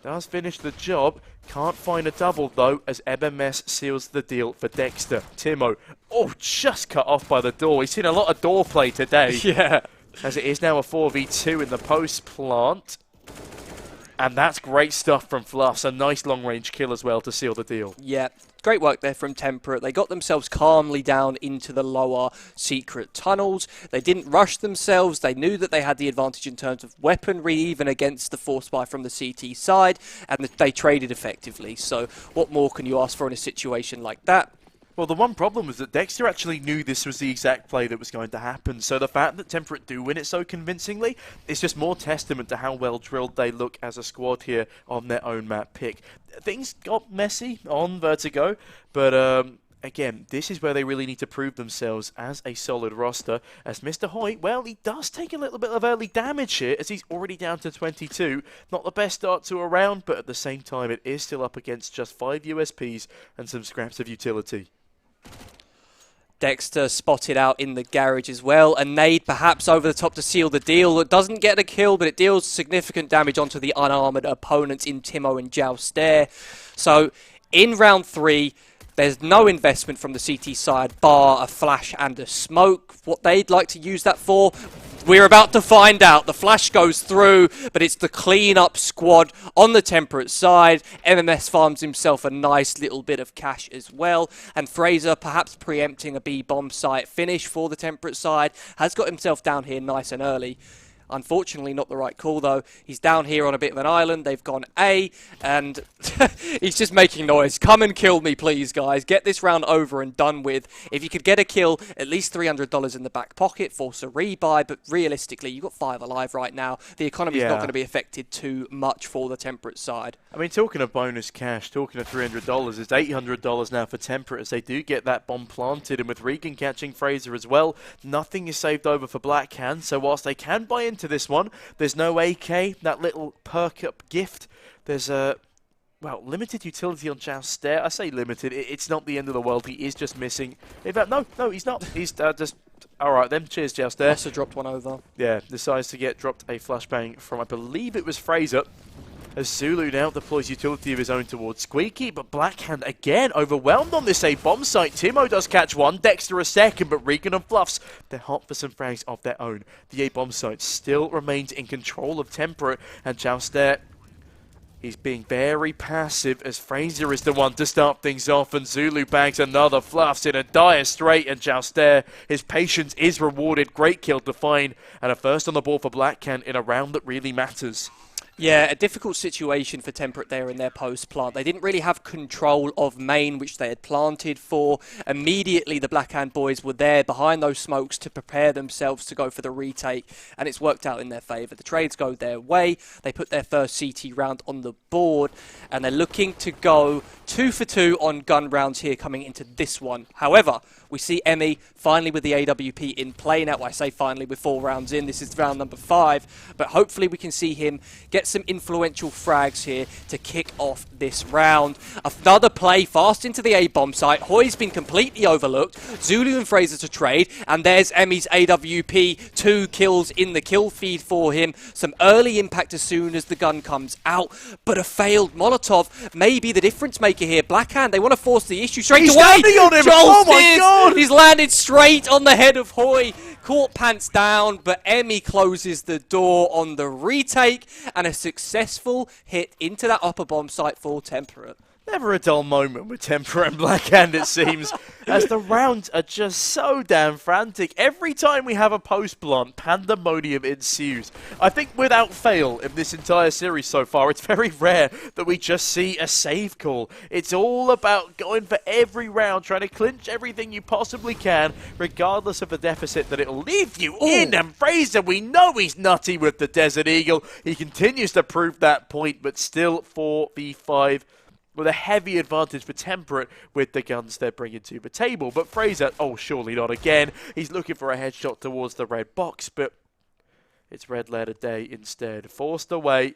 Speaker 1: does finish the job. Can't find a double, though, as MMS seals the deal for Dexter. Timo, oh, just cut off by the door. He's seen a lot of door play today.
Speaker 2: Yeah.
Speaker 1: As it is now a 4v2 in the post plant. And that's great stuff from Fluffs. A nice long-range kill as well to seal the deal.
Speaker 2: Yeah, great work there from Temperate. They got themselves calmly down into the lower secret tunnels. They didn't rush themselves. They knew that they had the advantage in terms of weaponry, even against the force buy from the CT side, and they traded effectively. So what more can you ask for in a situation like that?
Speaker 1: Well, the one problem was that Dexter actually knew this was the exact play that was going to happen, so the fact that Temperate do win it so convincingly is just more testament to how well drilled they look as a squad here on their own map pick. Things got messy on Vertigo, but again, this is where they really need to prove themselves as a solid roster, as Mr. Hoy, well, he does take a little bit of early damage here, as he's already down to 22. Not the best start to a round, but at the same time, it is still up against just 5 USPs and some scraps of utility.
Speaker 2: Dexter spotted out in the garage as well. A nade perhaps over the top to seal the deal. It doesn't get a kill, but it deals significant damage onto the unarmored opponents in Timo and Jouster. So in round 3, there's no investment from the CT side, bar a flash and a smoke. What they'd like to use that for, we're about to find out. The flash goes through, but it's the clean-up squad on the Temperate side. MMS farms himself a nice little bit of cash as well. And Fraser, perhaps preempting a B-bomb site finish for the Temperate side, has got himself down here nice and early. Unfortunately, not the right call, though. He's down here on a bit of an island. They've gone A, and he's just making noise. Come and kill me, please, guys. Get this round over and done with. If you could get a kill, at least $300 in the back pocket, force a rebuy, but realistically, you've got 5 alive right now. The economy's not going to be affected too much for the Temperate side.
Speaker 1: I mean, talking of bonus cash, talking of $300, it's $800 now for Temperate as they do get that bomb planted, and with Regan catching Fraser as well, nothing is saved over for Blackhand, so whilst they can buy into this one, there's no AK, that little perk up gift. There's a, well, limited utility on Joust there. I say limited, it's not the end of the world, he is just missing. In fact, no, he's not. He's just, alright then, cheers Joust there.
Speaker 2: Also dropped one over.
Speaker 1: Yeah, decides to get dropped a flashbang from, I believe it was Fraser. As Zulu now deploys utility of his own towards Squeaky, but Blackhand again overwhelmed on this A-bomb site. Timo does catch one, Dexter a second, but Regan and Fluffs, they're hot for some frags of their own. The A-bomb site still remains in control of Temperate, and Joust there, he's being very passive as Fraser is the one to start things off, and Zulu bags another. Fluffs in a dire strait, and Joust there, his patience is rewarded. Great kill to find, and a first on the board for Blackhand in a round that really matters.
Speaker 2: Yeah, a difficult situation for Temperate there in their post-plant. They didn't really have control of main, which they had planted for. Immediately, the Blackhand boys were there behind those smokes to prepare themselves to go for the retake, and it's worked out in their favour. The trades go their way. They put their first CT round on the board, and they're looking to go 2 for 2 on gun rounds here coming into this one. However, we see Emmy finally with the AWP in play now. Well, I say finally with 4 rounds in. This is round number 5. But hopefully we can see him get some influential frags here to kick off this round. Another play fast into the A-bomb site. Hoy's been completely overlooked. Zulu and Fraser to trade. And there's Emmy's AWP. 2 kills in the kill feed for him. Some early impact as soon as the gun comes out. But a failed Molotov may be the difference maker here. Blackhand, they want to force the issue straight away.
Speaker 1: He's landing on him! Oh my God!
Speaker 2: He's landed straight on the head of Hoy. Caught pants down, but Emmy closes the door on the retake and a successful hit into that upper bomb site for Temperate.
Speaker 1: Never a dull moment with Temperate and Blackhand, it seems, as the rounds are just so damn frantic. Every time we have a post-plant, pandemonium ensues. I think without fail in this entire series so far, it's very rare that we just see a save call. It's all about going for every round, trying to clinch everything you possibly can, regardless of the deficit that it'll leave you in. And Fraser, we know he's nutty with the Desert Eagle. He continues to prove that point, but still 4v5. With a heavy advantage for Temperate with the guns they're bringing to the table. But Fraser, oh, surely not again. He's looking for a headshot towards the red box, but it's red letter day instead. Forced away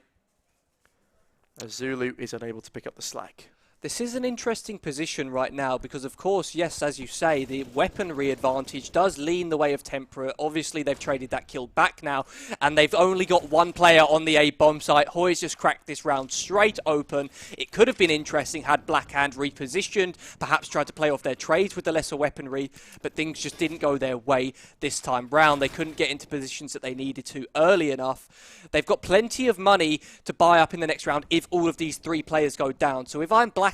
Speaker 1: as Zulu is unable to pick up the slack.
Speaker 2: This is an interesting position right now because, of course, yes, as you say, the weaponry advantage does lean the way of Temperate. Obviously, they've traded that kill back now, and they've only got 1 player on the A-bomb site. Hoy's just cracked this round straight open. It could have been interesting had Blackhand repositioned, perhaps tried to play off their trades with the lesser weaponry, but things just didn't go their way this time round. They couldn't get into positions that they needed to early enough. They've got plenty of money to buy up in the next round if all of these 3 players go down. So if I'm Blackhand,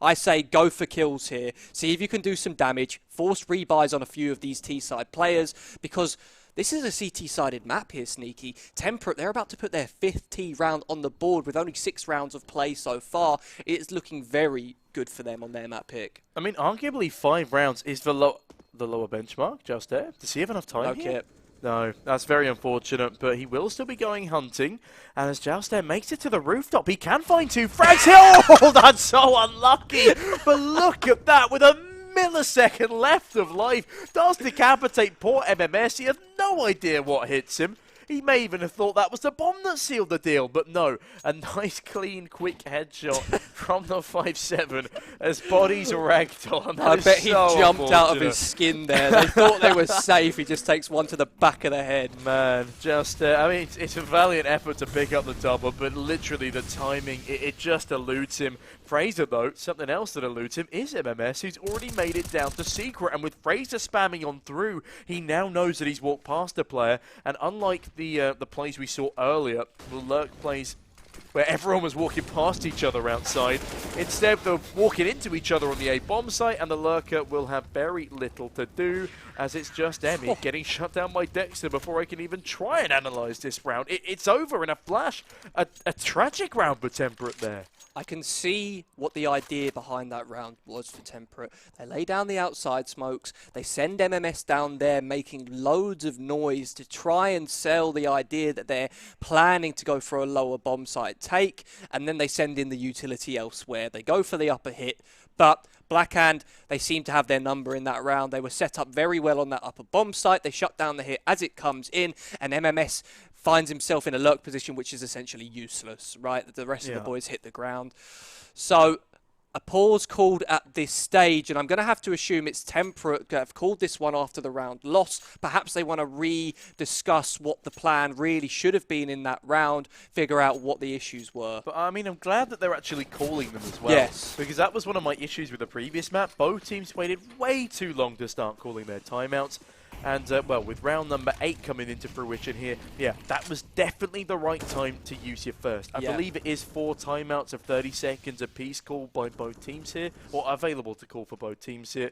Speaker 2: I say go for kills here. See if you can do some damage. Force rebuys on a few of these T-side players because this is a CT-sided map here, Sneaky. Temperate, they're about to put their 5th T round on the board with only 6 rounds of play so far. It's looking very good for them on their map pick.
Speaker 1: I mean, arguably 5 rounds is the lower benchmark just there. Does he have enough time here? No, that's very unfortunate, but he will still be going hunting. And as Jouster makes it to the rooftop, he can find 2 frags here. Oh, that's so unlucky. But look at that, with a millisecond left of life. Does decapitate poor MMS. He has no idea what hits him. He may even have thought that was the bomb that sealed the deal, but no. A nice, clean, quick headshot from the 5-7 as bodies ragdoll.
Speaker 2: I bet he jumped out of his skin there. They thought they were safe. He just takes one to the back of the head.
Speaker 1: Man, just, I mean, it's a valiant effort to pick up the double, but literally the timing, it just eludes him. Fraser, though, something else that eludes him is MMS, who's already made it down to secret. And with Fraser spamming on through, he now knows that he's walked past a player. And unlike the plays we saw earlier, the lurk plays where everyone was walking past each other outside. Instead, they're walking into each other on the A bomb site, and the Lurker will have very little to do, as it's just Emmy getting shut down by Dexter before I can even try and analyze this round. It's over in a flash. A tragic round for Temperate there.
Speaker 2: I can see what the idea behind that round was for Temperate. They lay down the outside smokes, they send MMS down there making loads of noise to try and sell the idea that they're planning to go for a lower bomb site take, and then they send in the utility elsewhere. They go for the upper hit, but Blackhand, they seem to have their number in that round. They were set up very well on that upper bomb site. They shut down the hit as it comes in, and MMS finds himself in a lurk position, which is essentially useless, right? The rest of the boys hit the ground. So a pause called at this stage, and I'm going to have to assume it's Temperate that have called this one after the round loss. Perhaps they want to re-discuss what the plan really should have been in that round, figure out what the issues were.
Speaker 1: But I mean, I'm glad that they're actually calling them as well.
Speaker 2: Yes.
Speaker 1: Because that was one of my issues with the previous map. Both teams waited way too long to start calling their timeouts. And, well, with round number 8 coming into fruition here, yeah, that was definitely the right time to use your first. I believe it is 4 timeouts of 30 seconds apiece called by both teams here, or available to call for both teams here.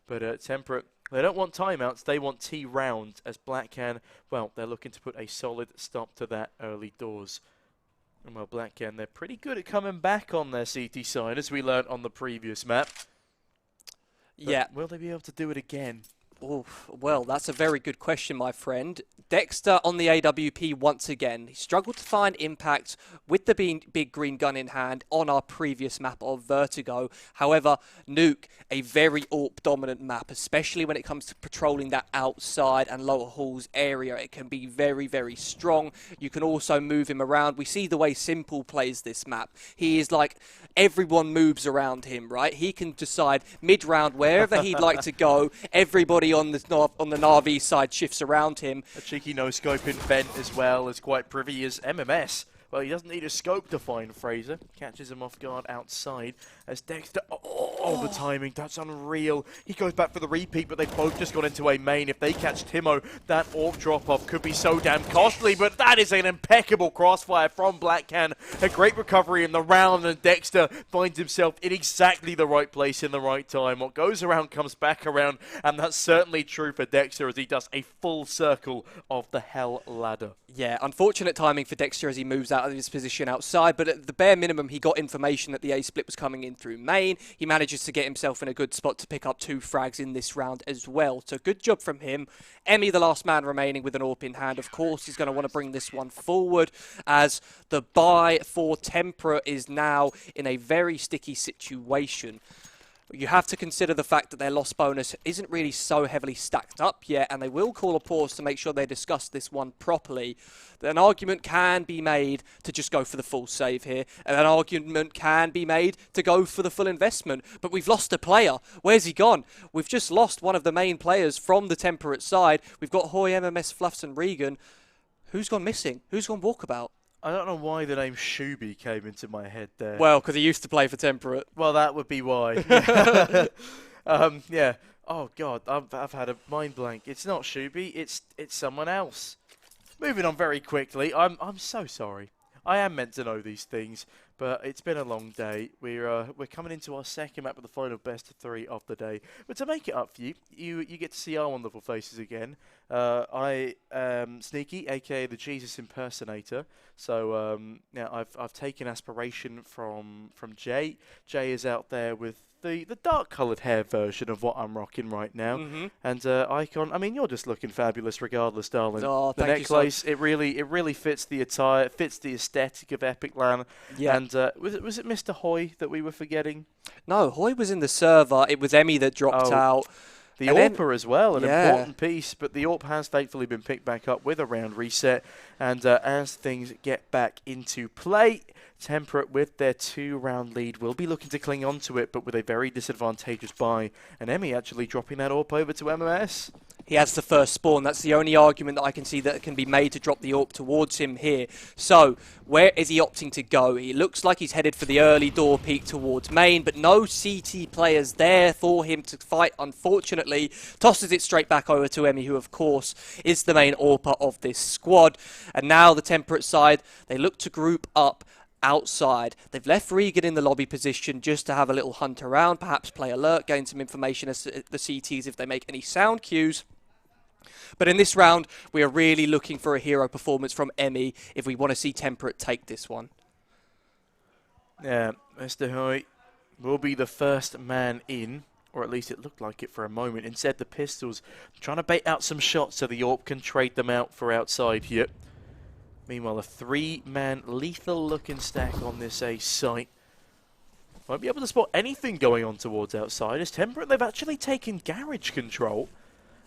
Speaker 1: But Temperate, they don't want timeouts, they want T rounds, as Blackhand, well, they're looking to put a solid stop to that early doors. And, well, Blackhand, they're pretty good at coming back on their CT side, as we learned on the previous map. But will they be able to do it again?
Speaker 2: Oof, well, that's a very good question, my friend. Dexter on the AWP once again. He struggled to find impact with the big green gun in hand on our previous map of Vertigo. However, Nuke, a very AWP-dominant map, especially when it comes to patrolling that outside and lower halls area. It can be very, very strong. You can also move him around. We see the way Simple plays this map. He is like, everyone moves around him, right? He can decide mid-round wherever he'd like to go. Everybody on the Na'Vi side shifts around him.
Speaker 1: A cheeky no-scope in Vent as well, as quite privy as MMS. Well, he doesn't need a scope to find Fraser. Catches him off guard outside as Dexter... Oh, the timing, that's unreal. He goes back for the repeat, but they've both just gone into a main. If they catch Timo, that AWP drop-off could be so damn costly, but that is an impeccable crossfire from Blackhand. A great recovery in the round, and Dexter finds himself in exactly the right place in the right time. What goes around comes back around, and that's certainly true for Dexter as he does a full circle of the Hell Ladder.
Speaker 2: Yeah, unfortunate timing for Dexter as he moves out of his position outside, but at the bare minimum, he got information that the A-split was coming in through main. He manages to get himself in a good spot to pick up 2 frags in this round as well. So good job from him. Emmy, the last man remaining with an AWP in hand, of course, is going to want to bring this one forward as the buy for Temperate is now in a very sticky situation. You have to consider the fact that their loss bonus isn't really so heavily stacked up yet, and they will call a pause to make sure they discuss this one properly. An argument can be made to just go for the full save here, and an argument can be made to go for the full investment. But we've lost a player. Where's he gone? We've just lost one of the main players from the Temperate side. We've got Hoy, MMS, Fluffs, and Regan. Who's gone missing? Who's gone walkabout?
Speaker 1: I don't know why the name Shuby came into my head there.
Speaker 2: Well, because he used to play for Temperate.
Speaker 1: Well, that would be why. Yeah. Oh, God, I've had a mind blank. It's not Shuby, it's someone else. Moving on very quickly. I'm so sorry. I am meant to know these things, but it's been a long day. We're coming into our second map of the final best of 3 of the day. But to make it up for you, you get to see our wonderful faces again. I am Sneaky, aka the Jesus impersonator. So yeah, I've taken aspiration from Jay. Jay is out there with the dark-coloured hair version of what I'm rocking right now. And Icon, I mean, you're just looking fabulous regardless, darling.
Speaker 2: Oh,
Speaker 1: the
Speaker 2: thank
Speaker 1: necklace,
Speaker 2: you so.
Speaker 1: it really fits the attire, it fits the aesthetic of Epic Land.
Speaker 2: Yeah.
Speaker 1: And was it Mr. Hoy that we were forgetting?
Speaker 2: No, Hoy was in the server. It was Emmy that dropped out.
Speaker 1: The
Speaker 2: And
Speaker 1: AWPer as well, an
Speaker 2: yeah.
Speaker 1: important piece, but the AWP has thankfully been picked back up with a round reset. And as things get back into play, Temperate with their 2-round lead will be looking to cling on to it, but with a very disadvantageous buy. And Emmy actually dropping that AWP over to MMS.
Speaker 2: He has the first spawn. That's the only argument that I can see that can be made to drop the AWP towards him here. So, where is he opting to go? He looks like he's headed for the early door peek towards main, but no CT players there for him to fight, unfortunately. Tosses it straight back over to Emmy, who, of course, is the main AWPer of this squad. And now the Temperate side, they look to group up outside. They've left Regan in the lobby position just to have a little hunt around, perhaps play alert, gain some information as to the CTs if they make any sound cues. But in this round, we are really looking for a hero performance from Emmy if we want to see Temperate take this one.
Speaker 1: Yeah, Mr. Hoy will be the first man in, or at least it looked like it for a moment. Instead, the Pistols trying to bait out some shots so the AWP can trade them out for outside here. Meanwhile, a 3-man lethal-looking stack on this A site. Won't be able to spot anything going on towards outside. As Temperate, they've actually taken garage control,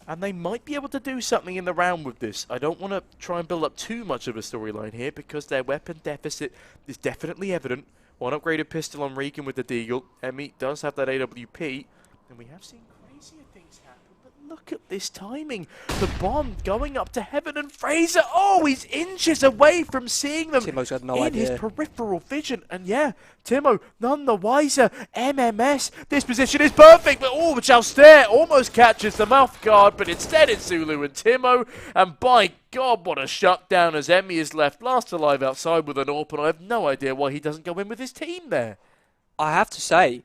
Speaker 1: and they might be able to do something in the round with this. I don't want to try and build up too much of a storyline here because their weapon deficit is definitely evident. One upgraded pistol on Regan with the Deagle. Emmy does have that AWP, and we have seen crazier things happen. But look at this timing. The bomb going up to heaven, and Fraser, oh, he's inches away from seeing them
Speaker 2: Timo's got no idea.
Speaker 1: his peripheral vision. And yeah, Timo, none the wiser. MMS, this position is perfect, but oh, Jalstare almost catches them off guard, but instead it's Zulu and Timo, and by God, what a shutdown as Emmy is left last alive outside with an AWP, and I have no idea why he doesn't go in with his team there.
Speaker 2: I have to say,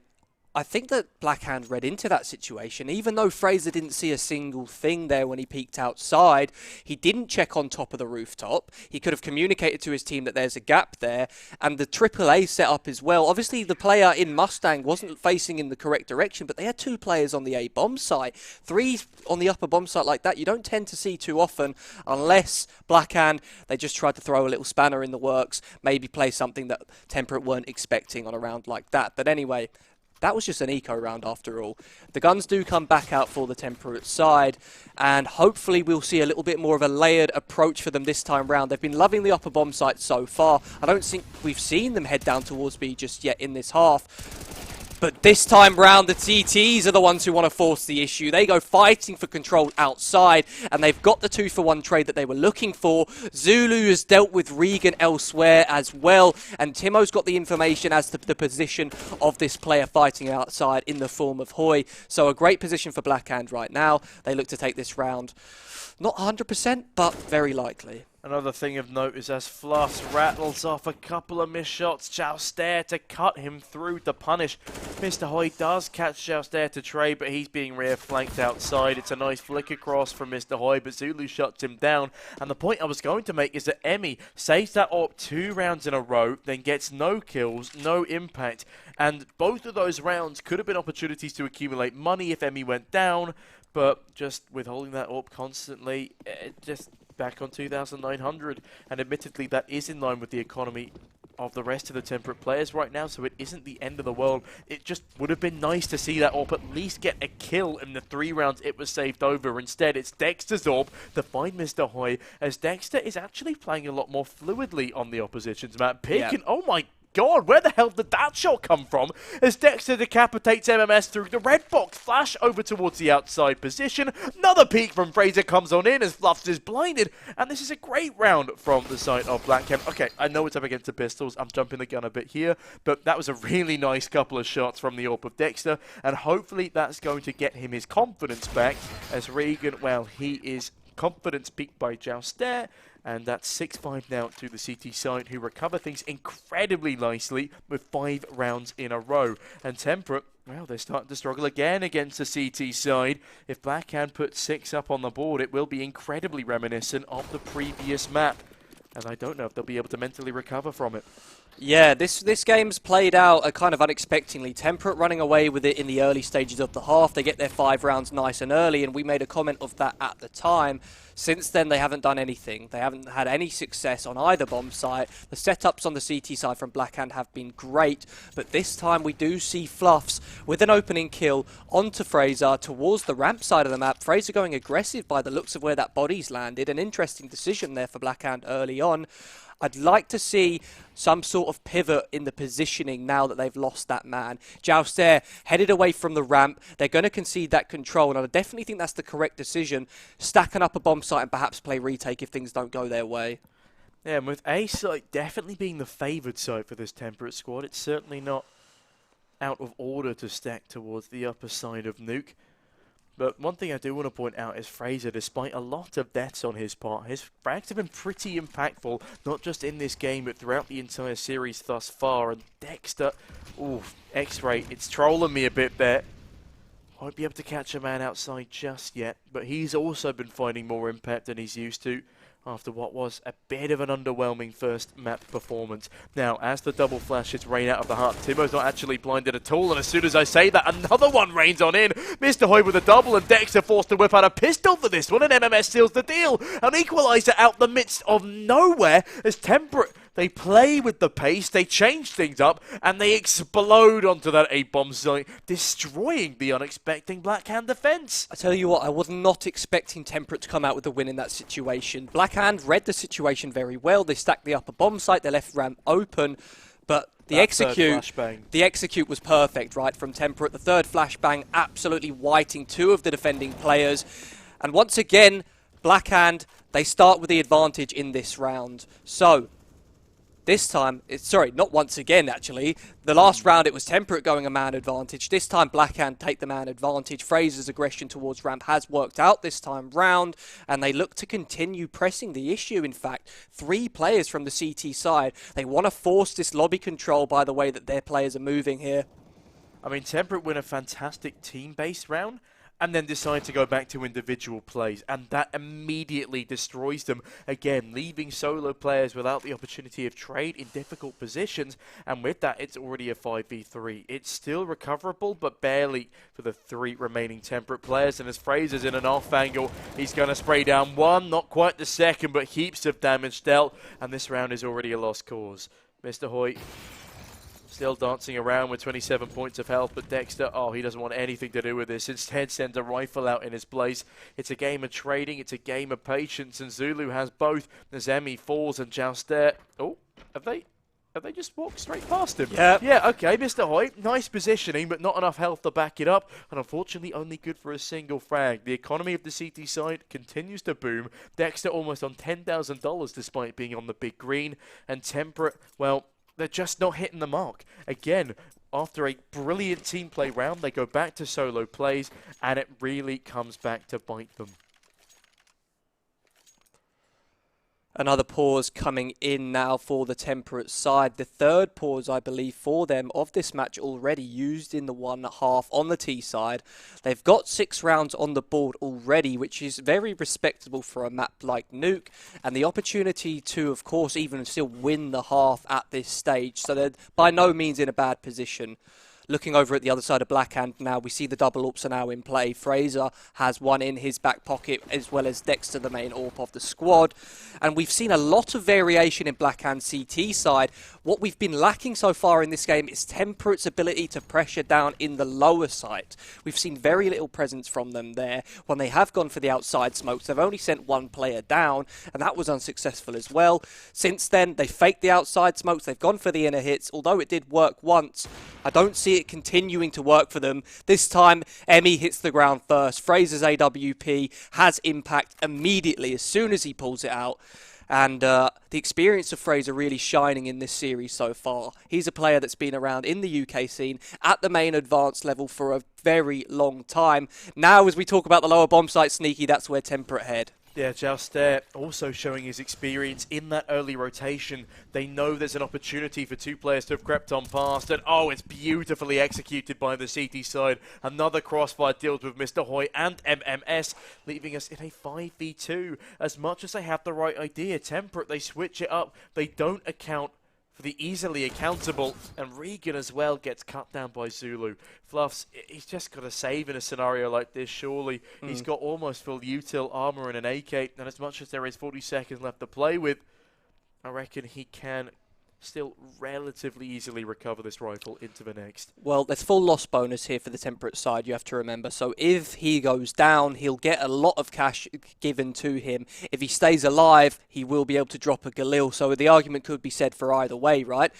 Speaker 2: I think that Blackhand read into that situation. Even though Fraser didn't see a single thing there when he peeked outside, he didn't check on top of the rooftop. He could have communicated to his team that there's a gap there. And the AAA setup as well. Obviously, the player in Mustang wasn't facing in the correct direction, but they had 2 players on the A bomb site. 3 on the upper bomb site like that, you don't tend to see too often unless Blackhand, they just tried to throw a little spanner in the works, maybe play something that Temperate weren't expecting on a round like that. But anyway, that was just an eco round after all. The guns do come back out for the Temperate side, and hopefully we'll see a little bit more of a layered approach for them this time round. They've been loving the upper bomb site so far. I don't think we've seen them head down towards B just yet in this half. But this time round, the TTs are the ones who want to force the issue. They go fighting for control outside, and they've got the 2-for-1 trade that they were looking for. Zulu has dealt with Regan elsewhere as well, and Timo's got the information as to the position of this player fighting outside in the form of Hoy. So a great position for Blackhand right now. They look to take this round. Not 100%, but very likely.
Speaker 1: Another thing of note is as Fluffs rattles off a couple of missed shots, Jalstare to cut him through to punish. Mr. Hoy does catch Jalstare to trade, but he's being rear flanked outside. It's a nice flick across from Mr. Hoy, but Zulu shuts him down. And the point I was going to make is that Emmy saves that AWP 2 rounds in a row, then gets no kills, no impact. And both of those rounds could have been opportunities to accumulate money if Emmy went down, but just withholding that AWP constantly, it just back on 2,900, and admittedly that is in line with the economy of the rest of the Temperate players right now, so it isn't the end of the world. It just would have been nice to see that AWP at least get a kill in the 3 rounds it was saved over. Instead, it's Dexter's AWP to find Mr. Hoy, as Dexter is actually playing a lot more fluidly on the opposition's map. Pick, and oh my God, where the hell did that shot come from? As Dexter decapitates MMS through the red box, flash over towards the outside position. Another peek from Fraser comes on in as Fluffs is blinded. And this is a great round from the side of Blackhand. Okay, I know it's up against the Pistols. I'm jumping the gun a bit here. But that was a really nice couple of shots from the AWP of Dexter. And hopefully that's going to get him his confidence back. As Regan, well, he is confidence peaked by Jalstare. And that's 6-5 now to the CT side, who recover things incredibly nicely with 5 rounds in a row. And Temperate, well, they're starting to struggle again against the CT side. If Blackhand puts 6 up on the board, it will be incredibly reminiscent of the previous map. And I don't know if they'll be able to mentally recover from it.
Speaker 2: Yeah, this game's played out kind of unexpectedly. Temperate running away with it in the early stages of the half. They get their 5 rounds nice and early, and we made a comment of that at the time. Since then, they haven't done anything. They haven't had any success on either bomb site. The setups on the CT side from Blackhand have been great, but this time we do see Fluffs with an opening kill onto Fraser towards the ramp side of the map. Fraser going aggressive by the looks of where that body's landed. An interesting decision there for Blackhand early on. I'd like to see some sort of pivot in the positioning now that they've lost that man. Jalstare headed away from the ramp. They're going to concede that control, and I definitely think that's the correct decision. Stacking up a bomb site and perhaps play retake if things don't go their way.
Speaker 1: Yeah, and with A site definitely being the favoured site for this Temperate squad, it's certainly not out of order to stack towards the upper side of Nuke. But one thing I do want to point out is Fraser, despite a lot of deaths on his part, his frags have been pretty impactful, not just in this game, but throughout the entire series thus far. And Dexter, ooh, X-Ray, it's trolling me a bit there. Won't be able to catch a man outside just yet, but he's also been finding more impact than he's used to after what was a bit of an underwhelming first map performance. Now, as the double flashes rain out of the heart, Timo's not actually blinded at all, and as soon as I say that, another one rains on in. Mr. Hoy with a double, and Dexter forced to whip out a pistol for this one, and MMS seals the deal. An equalizer out the midst of nowhere as Temperate, they play with the pace, they change things up, and they explode onto that A-bomb site, destroying the unexpected Blackhand defense.
Speaker 2: I tell you what, I was not expecting Temperate to come out with a win in that situation. Blackhand read the situation very well. They stacked the upper bomb site, they left ramp open, but the execute was perfect, right, from Temperate. The third flashbang absolutely whiting two of the defending players. And once again, Blackhand, they start with the advantage in this round. So, this time, sorry, not once again actually. The last round it was Temperate going a man advantage. This time Blackhand take the man advantage. Fraser's aggression towards ramp has worked out this time round, and they look to continue pressing the issue. In fact, 3 players from the CT side. They want to force this lobby control by the way that their players are moving here.
Speaker 1: I mean, Temperate win a fantastic team-based round, and then decide to go back to individual plays, and that immediately destroys them, again leaving solo players without the opportunity of trade in difficult positions, and with that it's already a 5v3. It's still recoverable, but barely for the 3 remaining Temperate players, and as Fraser's in an off angle, he's going to spray down one, not quite the second, but heaps of damage dealt, and this round is already a lost cause. Mr. Hoy still dancing around with 27 points of health, but Dexter, oh, he doesn't want anything to do with this. Instead, sends a rifle out in his place. It's a game of trading, it's a game of patience, and Zulu has both. Nazemi falls and Jouster. Oh, have they just walked straight past him? Yeah, okay, Mr. Hoy, nice positioning, but not enough health to back it up, and unfortunately only good for a single frag. The economy of the CT side continues to boom. Dexter almost on $10,000 despite being on the big green, and Temperate, well, they're just not hitting the mark. Again, after a brilliant team play round, they go back to solo plays, and it really comes back to bite them.
Speaker 2: Another pause coming in now for the Temperate side. The third pause, I believe, for them of this match already used in the 1/2 on the T side. They've got 6 rounds on the board already, which is very respectable for a map like Nuke. And the opportunity to, of course, even still win the half at this stage. So they're by no means in a bad position. Looking over at the other side of Blackhand now, we see the double AWPs are now in play. Fraser has one in his back pocket, as well as Dexter, the main AWP of the squad. And we've seen a lot of variation in Blackhand CT side. What we've been lacking so far in this game is Temperate's ability to pressure down in the lower site. We've seen very little presence from them there. When they have gone for the outside smokes, they've only sent 1 player down, and that was unsuccessful as well. Since then, they faked the outside smokes, they've gone for the inner hits. Although it did work once, I don't see it continuing to work for them. This time, Emmy hits the ground first. Fraser's AWP has impact immediately as soon as he pulls it out. And the experience of Fraser really shining in this series so far. He's a player that's been around in the UK scene at the main advanced level for a very long time. Now, as we talk about the lower bomb site, Sneaky, that's where Temperate head.
Speaker 1: Yeah, Jouster also showing his experience in that early rotation. They know there's an opportunity for 2 players to have crept on past, and oh, it's beautifully executed by the CT side. Another crossfire deals with Mr. Hoy and MMS, leaving us in a 5v2. As much as they have the right idea, Temperate, they switch it up. They don't account for the easily accountable, and Regan as well gets cut down by Zulu. Fluffs, he's just got to save in a scenario like this, surely. He's got almost full util armor and an AK, and as much as there is 40 seconds left to play with, I reckon he can still relatively easily recover this rifle into the next.
Speaker 2: Well, there's full loss bonus here for the Temperate side, you have to remember. So if he goes down, he'll get a lot of cash given to him. If he stays alive, he will be able to drop a Galil. So the argument could be said for either way, right?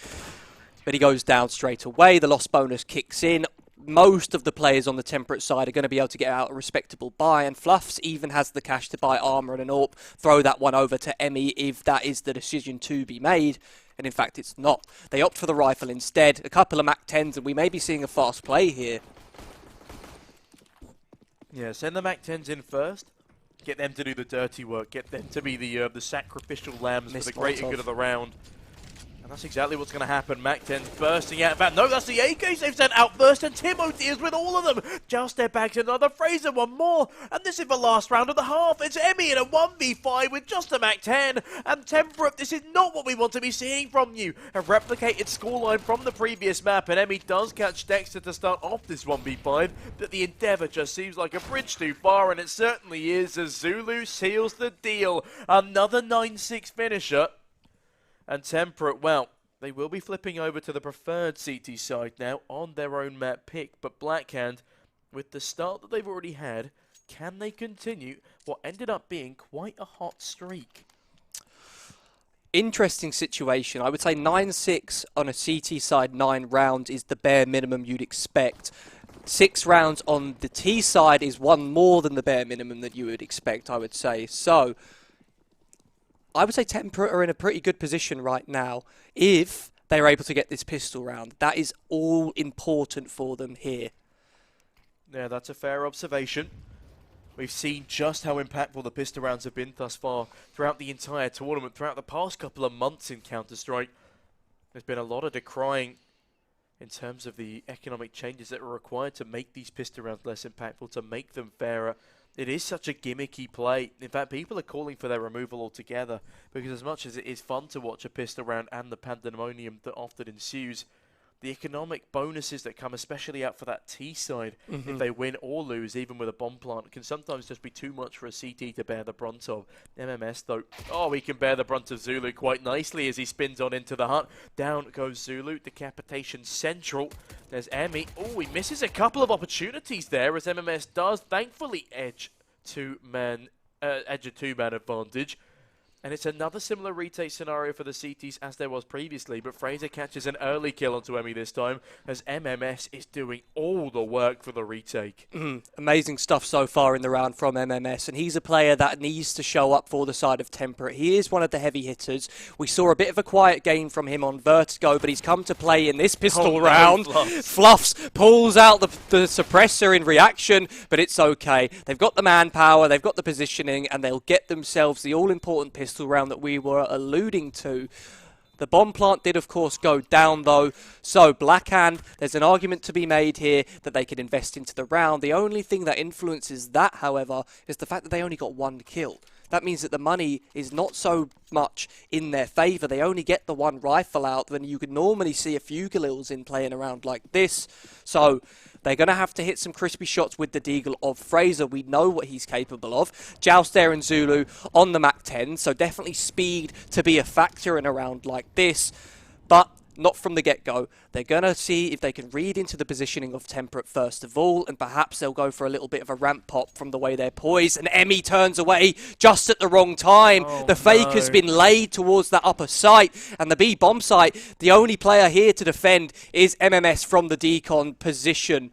Speaker 2: But he goes down straight away. The loss bonus kicks in. Most of the players on the Temperate side are going to be able to get out a respectable buy, and Fluffs even has the cash to buy armor and an AWP, throw that one over to Emmy if that is the decision to be made. And in fact, it's not. They opt for the rifle instead. A couple of MAC-10s, and we may be seeing a fast play here.
Speaker 1: Yeah, send the MAC-10s in first. Get them to do the dirty work. Get them to be the sacrificial lambs for the greater good of the round. And that's exactly what's going to happen. MAC-10's bursting out. In fact, no, that's the AKs they've sent out first, and Timo deals with all of them. Joust their bags another. Fraser one more. And this is the last round of the half. It's Emmy in a 1v5 with just a MAC-10. And Temperate, this is not what we want to be seeing from you. A replicated scoreline from the previous map, and Emmy does catch Dexter to start off this 1v5. But the Endeavour just seems like a bridge too far, and it certainly is, as Zulu seals the deal. Another 9-6 finisher. And Temperate, well, they will be flipping over to the preferred CT side now on their own map pick. But Blackhand, with the start that they've already had, can they continue what ended up being quite a hot streak?
Speaker 2: Interesting situation. I would say 9-6 on a CT side, 9 rounds is the bare minimum you'd expect. 6 rounds on the T side is one more than the bare minimum that you would expect, I would say. So I would say Temperate are in a pretty good position right now if they're able to get this pistol round. That is all important for them here.
Speaker 1: Yeah, that's a fair observation. We've seen just how impactful the pistol rounds have been thus far throughout the entire tournament, throughout the past couple of months in Counter-Strike. There's been a lot of decrying in terms of the economic changes that are required to make these pistol rounds less impactful, to make them fairer. It is such a gimmicky play. In fact, people are calling for their removal altogether, because as much as it is fun to watch a pistol round and the pandemonium that often ensues, the economic bonuses that come, especially out for that T side, if they win or lose, even with a bomb plant, can sometimes just be too much for a CT to bear the brunt of. MMS, though, oh, he can bear the brunt of Zulu quite nicely as he spins on into the hut. Down goes Zulu, decapitation central. There's Emmy. Oh, he misses a couple of opportunities there, as MMS does thankfully edge a two-man advantage. And it's another similar retake scenario for the CTs as there was previously, but Fraser catches an early kill onto Emmy this time, as MMS is doing all the work for the retake.
Speaker 2: Amazing stuff so far in the round from MMS, and he's a player that needs to show up for the side of Temperate. He is one of the heavy hitters. We saw a bit of a quiet game from him on Vertigo, but he's come to play in this pistol round. Fluffs pulls out the suppressor in reaction, but it's okay. They've got the manpower, they've got the positioning, and they'll get themselves the all-important pistol round that we were alluding to. The bomb plant did, of course, go down, though. So, Blackhand, there's an argument to be made here that they could invest into the round. The only thing that influences that, however, is the fact that they only got 1 kill. That means that the money is not so much in their favour. They only get the 1 rifle out when you could normally see a few Galils in playing around like this. So they're going to have to hit some crispy shots with the Deagle of Fraser. We know what he's capable of. Joust there and Zulu on the MAC-10, so definitely speed to be a factor in a round like this. But not from the get-go. They're going to see if they can read into the positioning of Temperate first of all, and perhaps they'll go for a little bit of a ramp pop from the way they're poised, and Emmy turns away just at the wrong time. The fake has been laid towards that upper site, and the B bomb site, the only player here to defend is MMS from the decon position.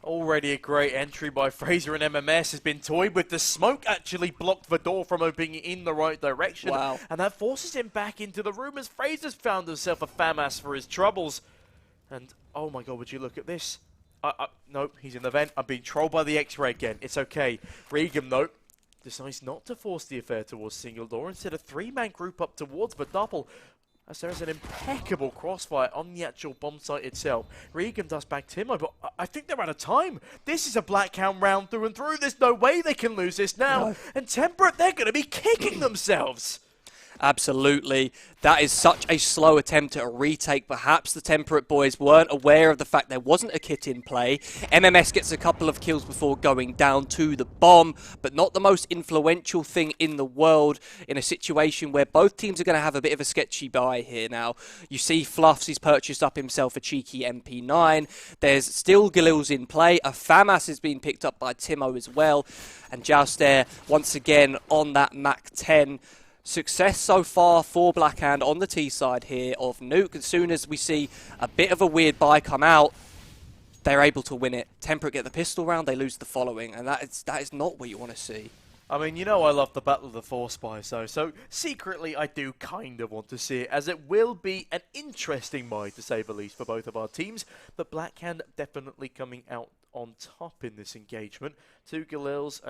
Speaker 1: Already a great entry by Fraser, and MMS has been toyed with. The smoke actually blocked the door from opening in the right direction.
Speaker 2: Wow.
Speaker 1: And that forces him back into the room as Fraser's found himself a FAMAS for his troubles. And, oh my god, would you look at this? Nope, he's in the vent. I'm being trolled by the X-ray again. It's okay. Regan, though, decides not to force the affair towards single door. Instead, a 3-man group up towards the double, as there is an impeccable crossfire on the actual bomb site itself. Regan does back Timo, but I think they're out of time. This is a Blackhound round through and through. There's no way they can lose this now. No. And Temperate, they're going to be kicking themselves.
Speaker 2: Absolutely. That is such a slow attempt at a retake. Perhaps the Temperate boys weren't aware of the fact there wasn't a kit in play. MMS gets a couple of kills before going down to the bomb, but not the most influential thing in the world in a situation where both teams are going to have a bit of a sketchy buy here now. You see Fluffs, he's purchased up himself a cheeky MP9. There's still Galils in play. A FAMAS has been picked up by Timo as well. And Joust there, once again, on that MAC-10. Success so far for Blackhand on the T side here of Nuke. As soon as we see a bit of a weird buy come out, they're able to win it. Temperate get the pistol round, they lose the following, and that is not what you want to see.
Speaker 1: I mean, you know I love the Battle of the Four Spies, so secretly I do kind of want to see it, as it will be an interesting buy, to say the least, for both of our teams. But Blackhand definitely coming out on top in this engagement. 2 Galils,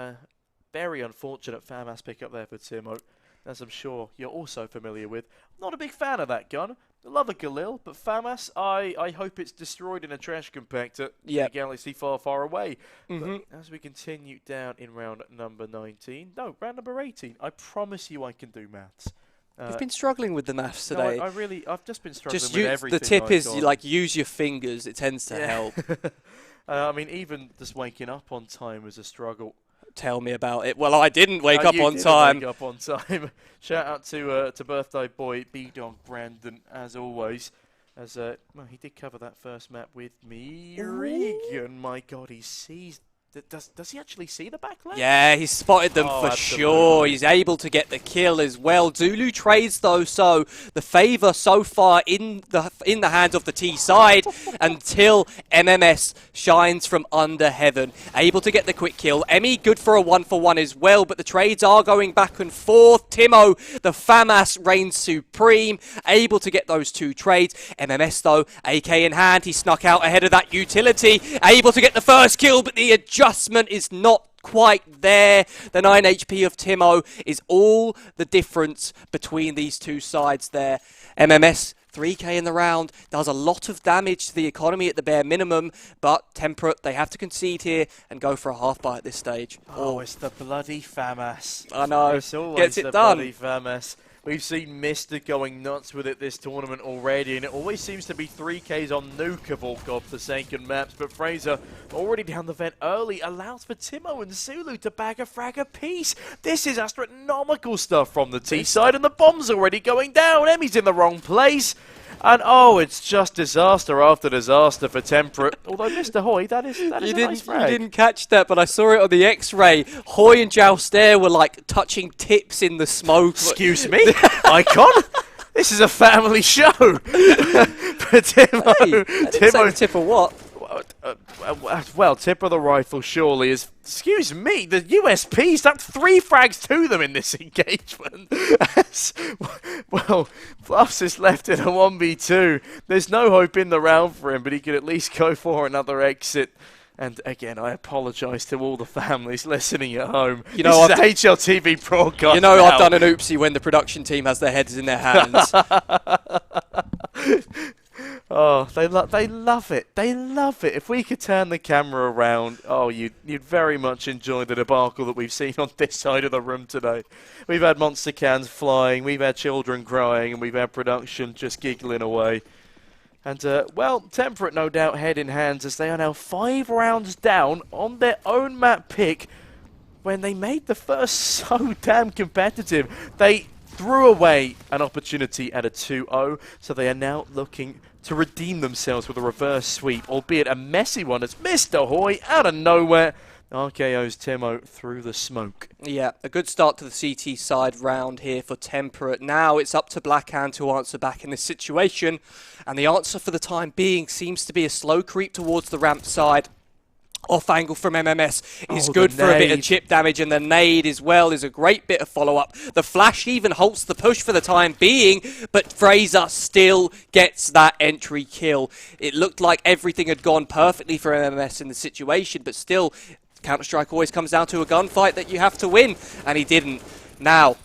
Speaker 1: very unfortunate FAMAS pick up there for Timo, as I'm sure you're also familiar with. Not a big fan of that gun. I love a Galil, but FAMAS, I hope it's destroyed in a trash compactor in a galaxy far, far away. But as we continue down in round number 19, no, round number 18, I promise you I can do maths.
Speaker 2: You've been struggling with the maths today.
Speaker 1: No, I've just been struggling with everything.
Speaker 2: The tip is, like, use your fingers. It tends to help.
Speaker 1: I mean, even just waking up on time was a struggle.
Speaker 2: Tell me about it. Well, I didn't wake up on time.
Speaker 1: Wake up on time. Shout out to birthday boy B-Dog Brandon, as always. As well, he did cover that first map with me. Regan, my God, he sees. Does he actually see the back lane?
Speaker 2: Yeah, he spotted them for sure. He's able to get the kill as well. Zulu trades though, so the favour so far in the hands of the T side until MMS shines from under heaven. Able to get the quick kill. Emmy good for a 1-for-1 as well, but the trades are going back and forth. Timo, the FAMAS, reigns supreme. Able to get those 2 trades. MMS though, AK in hand. He snuck out ahead of that utility. Able to get the first kill, but the adjustment is not quite there. The 9 HP of Timo is all the difference between these 2 sides there. MMS, 3k in the round, does a lot of damage to the economy at the bare minimum, but Temperate, they have to concede here and go for a half buy at this stage.
Speaker 1: Oh, it's the bloody FAMAS.
Speaker 2: I know,
Speaker 1: it's always
Speaker 2: gets it
Speaker 1: the
Speaker 2: done.
Speaker 1: Bloody FAMAS. We've seen Mr. going nuts with it this tournament already, and it always seems to be 3Ks on Nuke of all godforsaken maps, but Fraser, already down the vent early, allows for Timo and Zulu to bag a frag apiece. This is astronomical stuff from the T side, and the bomb's already going down. Emmy's in the wrong place. And oh, it's just disaster after disaster for Temperate. Although Mr. Hoy, that is a nice frag.
Speaker 2: You didn't catch that, but I saw it on the X-ray. Hoy and Joustair were like touching tips in the smoke.
Speaker 1: Excuse me, Icon. This is a family show. But Timo,
Speaker 2: Timo, tip or what?
Speaker 1: Well, tip of the rifle surely is. Excuse me, the USPs, that's 3 frags to them in this engagement. Well, Fluffs is left in a 1v2. There's no hope in the round for him, but he could at least go for another exit. And again, I apologise to all the families listening at home. You know, this is a HLTV broadcast.
Speaker 2: You know, now. I've done an oopsie when the production team has their heads in their hands.
Speaker 1: Oh, they love it. They love it. If we could turn the camera around, oh, you'd very much enjoy the debacle that we've seen on this side of the room today. We've had monster cans flying, we've had children crying, and we've had production just giggling away. And, well, Temperate no doubt head in hands as they are now 5 rounds down on their own map pick when they made the first so damn competitive. They threw away an opportunity at a 2-0, so they are now looking to redeem themselves with a reverse sweep, albeit a messy one as Mr. Hoy out of nowhere RKO's Timo through the smoke.
Speaker 2: Yeah, a good start to the CT side round here for Temperate. Now it's up to Blackhand to answer back in this situation, and the answer for the time being seems to be a slow creep towards the ramp side. Off angle from MMS is good for a bit of chip damage, and the nade as well is a great bit of follow-up. The flash even halts the push for the time being, but Fraser still gets that entry kill. It looked like everything had gone perfectly for MMS in the situation, but still, Counter-Strike always comes down to a gunfight that you have to win, and he didn't. Now,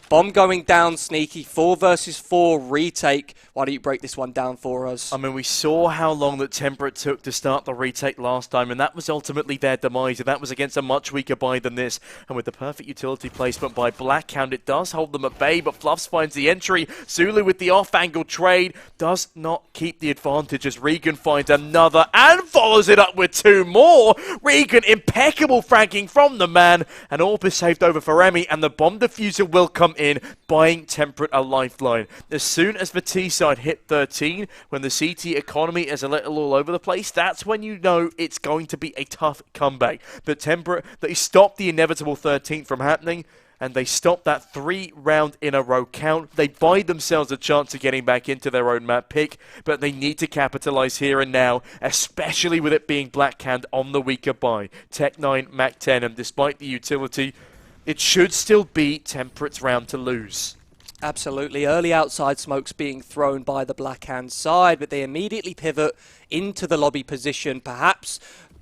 Speaker 2: bomb going down, Sneaky, 4 versus 4 retake. Why don't you break this one down for us?
Speaker 1: I mean, we saw how long that Temperate took to start the retake last time, and that was ultimately their demise, and that was against a much weaker buy than this. And with the perfect utility placement by Blackhound, it does hold them at bay, but Fluffs finds the entry. Zulu with the off-angle trade does not keep the advantage as Regan finds another and follows it up with 2 more. Regan, impeccable fragging from the man, and AWP is saved over for Emmy, and the bomb diffuser will come in, buying Temperate a lifeline. As soon as the T side hit 13, when the CT economy is a little all over the place, that's when you know it's going to be a tough comeback. But Temperate, they stopped the inevitable 13th from happening, and they stopped that 3-round in a row count. They buy themselves a chance of getting back into their own map pick, but they need to capitalize here and now, especially with it being Blackhand on the weaker buy. Tech 9, Mac 10, and despite the utility, it should still be Temperate's round to lose.
Speaker 2: Absolutely. Early outside smokes being thrown by the Blackhand side, but they immediately pivot into the lobby position, perhaps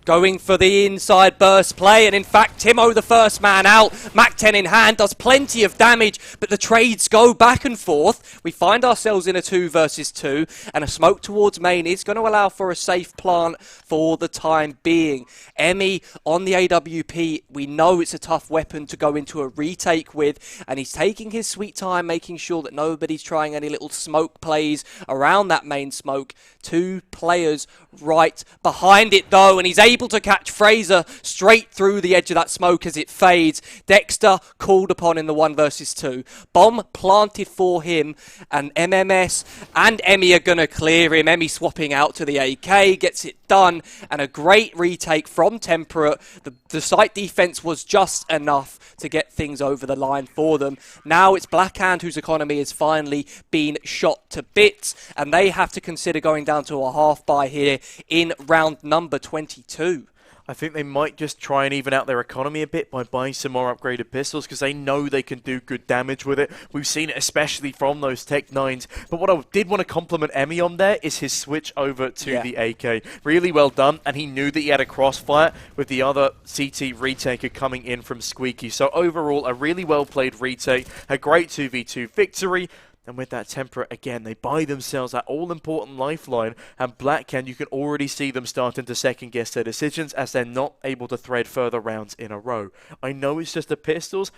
Speaker 2: going for the inside burst play, and in fact, Timo, the first man out, Mac-10 in hand, does plenty of damage, but the trades go back and forth. We find ourselves in a 2 versus 2, and a smoke towards main is going to allow for a safe plant for the time being. Emmy on the AWP, we know it's a tough weapon to go into a retake with, and he's taking his sweet time, making sure that nobody's trying any little smoke plays around that main smoke. 2 players right behind it though, and he's able to catch Fraser straight through the edge of that smoke as it fades. Dexter called upon in the 1 versus 2. Bomb planted for him, and MMS and Emmy are going to clear him. Emmy swapping out to the AK, gets it done, and a great retake from Temperate. The site defense was just enough to get things over the line for them. Now it's Blackhand whose economy has finally been shot to bits, and they have to consider going down to a half buy here in round number 22.
Speaker 1: I think they might just try and even out their economy a bit by buying some more upgraded pistols because they know they can do good damage with it. We've seen it especially from those Tech 9s. But what I did want to compliment Emmy on there is his switch over to the AK. Really well done, and he knew that he had a crossfire with the other CT retaker coming in from Squeaky. So overall, a really well played retake, a great 2v2 victory. And with that Temperate, again, they buy themselves that all-important lifeline. And Blackhand, you can already see them starting to second-guess their decisions as they're not able to thread further rounds in a row. I know it's just the pistols,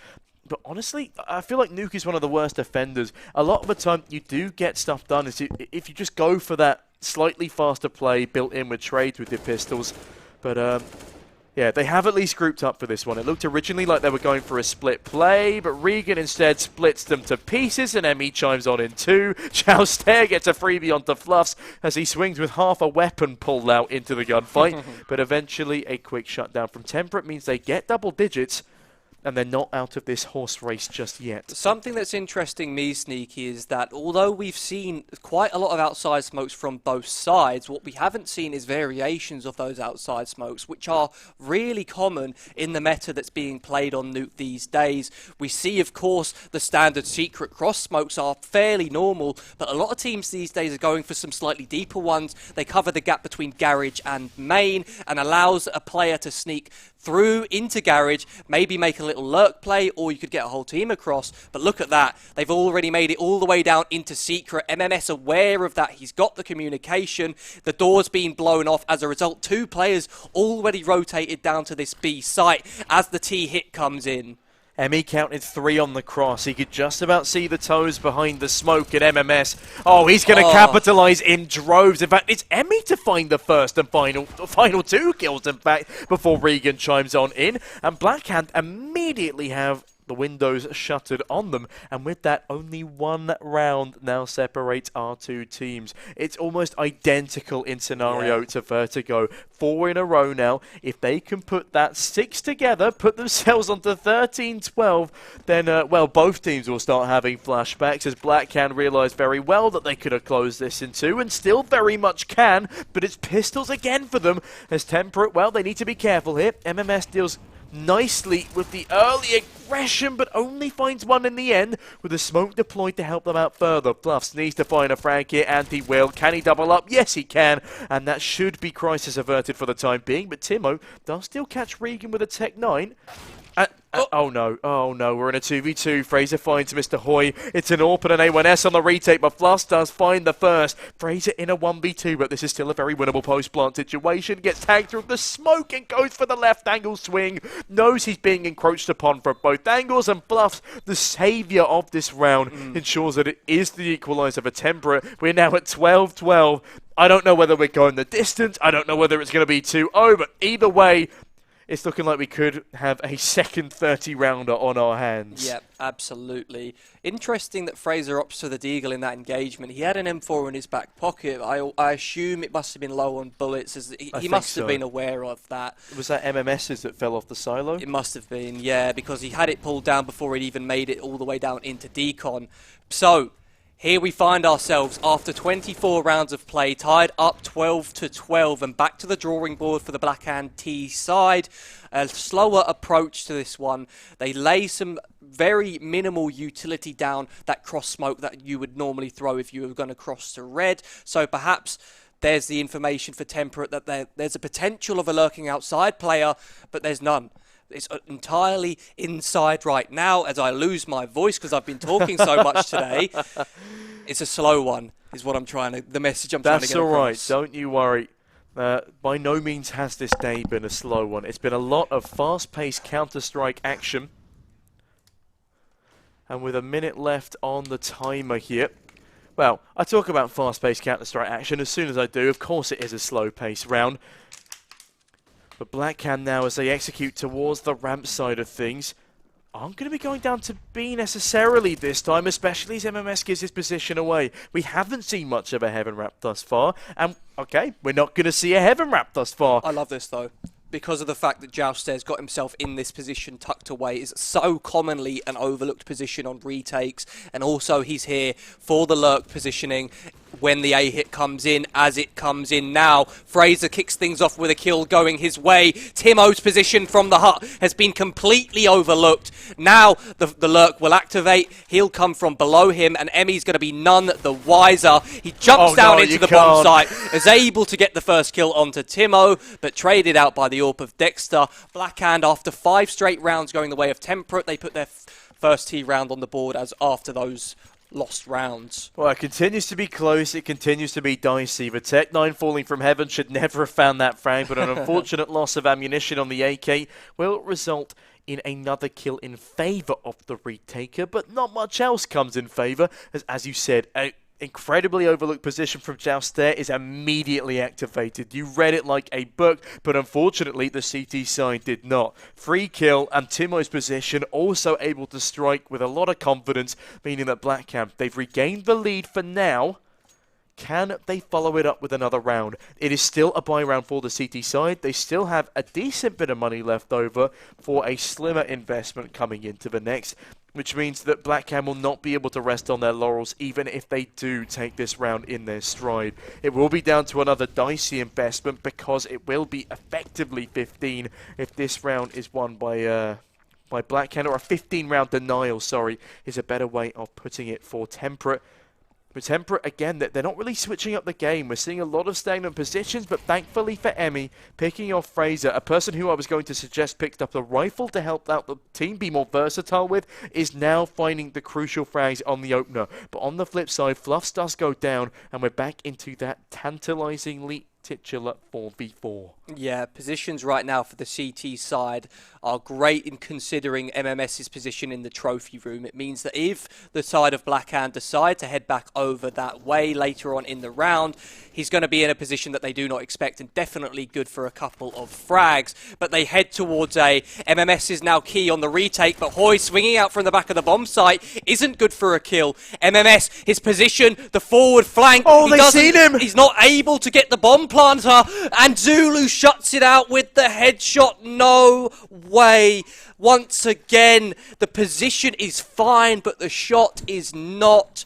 Speaker 1: but honestly, I feel like Nuke is one of the worst defenders. A lot of the time, you do get stuff done if you just go for that slightly faster play built in with trades with your pistols. But, yeah, they have at least grouped up for this one. It looked originally like they were going for a split play, but Regan instead splits them to pieces, and Emmy chimes on in 2. Chowster gets a freebie onto Fluffs as he swings with half a weapon pulled out into the gunfight. But eventually, a quick shutdown from Temperate means they get double digits, and they're not out of this horse race just yet.
Speaker 2: Something that's interesting me, Sneaky, is that although we've seen quite a lot of outside smokes from both sides, what we haven't seen is variations of those outside smokes, which are really common in the meta that's being played on Nuke these days. We see, of course, the standard secret cross smokes are fairly normal, but a lot of teams these days are going for some slightly deeper ones. They cover the gap between garage and main and allows a player to sneak through into garage, maybe make a little lurk play, or you could get a whole team across. But look at that. They've already made it all the way down into secret. MMS aware of that. He's got the communication. The door's been blown off. As a result, 2 players already rotated down to this B site as the T hit comes in.
Speaker 1: Emmy counted 3 on the cross. He could just about see the toes behind the smoke at MMS. Oh, he's going to capitalise in droves. In fact, it's Emmy to find the first and final 2 kills, in fact, before Regan chimes on in. And Blackhand immediately have the windows shuttered on them, and with that, only 1 round now separates our 2 teams. It's almost identical in scenario to Vertigo. 4 in a row now. If they can put that 6 together, put themselves onto 13-12, then, well, both teams will start having flashbacks, as Blackhand realised very well that they could have closed this in 2, and still very much can, but it's pistols again for them, as Temperate, well, they need to be careful here. MMS deals nicely with the early aggression, but only finds 1 in the end, with the smoke deployed to help them out further. Bluffs needs to find a frag here, and he will. Can he double up? Yes, he can, and that should be crisis averted for the time being, but Timo does still catch Regan with a Tech 9. Oh no, we're in a 2v2. Fraser finds Mr. Hoy. It's an AWP and an A1S on the retake, but Fluffs does find the first. Fraser in a 1v2, but this is still a very winnable post-plant situation. Gets tagged through the smoke and goes for the left angle swing. Knows he's being encroached upon from both angles, and Bluffs, the saviour of this round, ensures that it is the equaliser for Temperate. We're now at 12-12. I don't know whether we're going the distance. I don't know whether it's going to be 2-0, but either way, it's looking like we could have a second 30-rounder on our hands.
Speaker 2: Yep, absolutely. Interesting that Fraser opts for the Deagle in that engagement. He had an M4 in his back pocket. I assume it must have been low on bullets, as he must have been aware of that.
Speaker 1: Was that MMS's that fell off the silo?
Speaker 2: It must have been, yeah, because he had it pulled down before it even made it all the way down into decon. So, here we find ourselves after 24 rounds of play, tied up 12-12, and back to the drawing board for the Blackhand T side. A slower approach to this one. They lay some very minimal utility down that cross smoke that you would normally throw if you were going to cross to red. So perhaps there's the information for Temperate that there's a potential of a lurking outside player, but there's none. It's entirely inside right now as I lose my voice because I've been talking so much today. It's a slow one, is what I'm trying to, the message I'm trying to get across.
Speaker 1: That's all right, don't you worry. By no means has this day been a slow one. It's been a lot of fast-paced Counter-Strike action. And with a minute left on the timer here, well, I talk about fast-paced Counter-Strike action as soon as I do. Of course it is a slow-paced round. But Blackhand now, as they execute towards the ramp side of things, aren't going to be going down to B necessarily this time, especially as MMS gives his position away. We haven't seen much of a Heaven Wrap thus far, and okay, we're not going to see a Heaven Wrap thus far.
Speaker 2: I love this though, because of the fact that Jouster's got himself in this position tucked away. Is so commonly an overlooked position on retakes, and also he's here for the lurk positioning when the A hit comes in, as it comes in now. Fraser kicks things off with a kill going his way. Timo's position from the hut has been completely overlooked. Now the lurk will activate. He'll come from below him, and Emmy's going to be none the wiser. He jumps down into the bomb site, is able to get the first kill onto Timo, but traded out by the AWP of Dexter. Blackhand, after 5 straight rounds going the way of Temperate, they put their first T round on the board as after those lost rounds.
Speaker 1: Well, it continues to be close. It continues to be dicey. The Tech-9 falling from heaven should never have found that frag, but an unfortunate loss of ammunition on the AK will result in another kill in favour of the retaker, but not much else comes in favour, as you said, an incredibly overlooked position from Jouster is immediately activated. You read it like a book, but unfortunately the CT side did not. Free kill, and Timo's position also able to strike with a lot of confidence, meaning that Blackhand, they've regained the lead for now. Can they follow it up with another round? It is still a buy round for the CT side. They still have a decent bit of money left over for a slimmer investment coming into the next, which means that Blackhand will not be able to rest on their laurels even if they do take this round in their stride. It will be down to another dicey investment because it will be effectively 15 if this round is won by Blackhand, or a 15-round denial, sorry, is a better way of putting it for Temperate. But Temperate, again, they're not really switching up the game. We're seeing a lot of stagnant positions, but thankfully for Emmy, picking off Fraser, a person who I was going to suggest picked up the rifle to help out the team be more versatile with, is now finding the crucial frags on the opener. But on the flip side, Fluffs does go down, and we're back into that tantalizingly titular 4v4.
Speaker 2: Yeah, positions right now for the CT side are great in considering MMS's position in the trophy room. It means that if the side of Blackhand decide to head back over that way later on in the round, he's going to be in a position that they do not expect, and definitely good for a couple of frags. But they head towards A. MMS is now key on the retake, but Hoy swinging out from the back of the bomb site isn't good for a kill. MMS, his position, the forward flank.
Speaker 1: Oh, they've seen him!
Speaker 2: He's not able to get the bomb planter, and Zulu shuts it out with the headshot. No way. Once again, the position is fine, but the shot is not.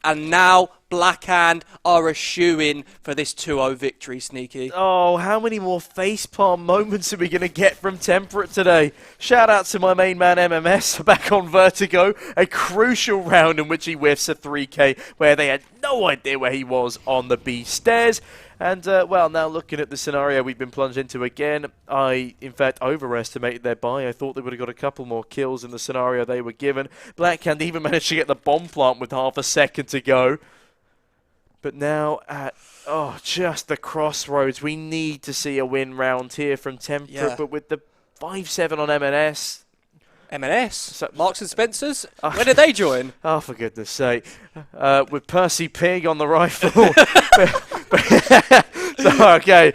Speaker 2: And now Blackhand are a shoo-in for this 2-0 victory, Sneaky.
Speaker 1: Oh, how many more facepalm moments are we going to get from Temperate today? Shout out to my main man MMS back on Vertigo. A crucial round in which he whiffs a 3K where they had no idea where he was on the B stairs. And, well, now looking at the scenario we've been plunged into again, I, in fact, overestimated their buy. I thought they would have got a couple more kills in the scenario they were given. Blackhand even managed to get the bomb plant with half a second to go. But now at, just the crossroads, we need to see a win round here from Temperate. Yeah. But with the 5-7 on MNS...
Speaker 2: M&S? So, Marks and Spencer's? When did they join?
Speaker 1: Oh, for goodness sake. With Percy Pig on the rifle. So, okay,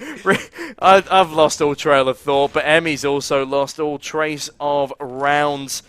Speaker 1: I've lost all trail of thought, but Emmy's also lost all trace of rounds,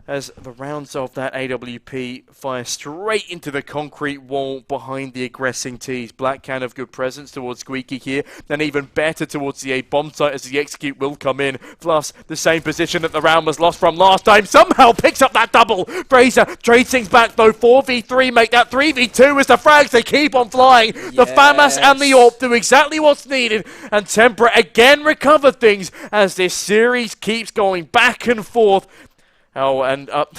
Speaker 1: as the rounds of that AWP fire straight into the concrete wall behind the aggressing T's. Blackhand have good presence towards Squeaky here, and even better towards the A bomb site as the execute will come in. Plus, the same position that the round was lost from last time somehow picks up that double. Fraser trades things back though, 4v3, make that 3v2 as the frags, they keep on flying. Yes. The FAMAS and the AWP do exactly what's needed, and Temperate again recover things as this series keeps going back and forth. Oh, and up.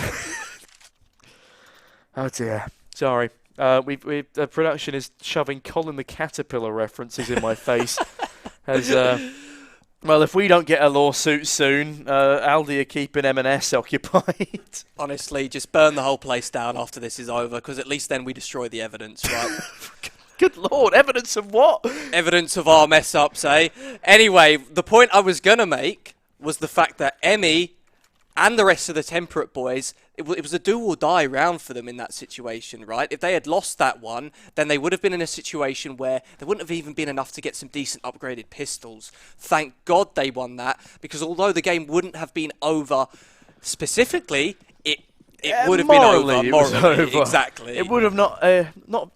Speaker 1: Oh dear. Sorry. The production is shoving Colin the Caterpillar references in my face. As well, if we don't get a lawsuit soon, Aldi are keeping M&S occupied.
Speaker 2: Honestly, just burn the whole place down after this is over, because at least then we destroy the evidence, right?
Speaker 1: Good lord, evidence of what?
Speaker 2: Evidence of our mess ups, eh? Anyway, the point I was going to make was the fact that Emmy and the rest of the Temperate boys, it was a do-or-die round for them in that situation, right? If they had lost that one, then they would have been in a situation where there wouldn't have even been enough to get some decent upgraded pistols. Thank God they won that, because although the game wouldn't have been over specifically, it would have been over. Morally, exactly.
Speaker 1: It would have not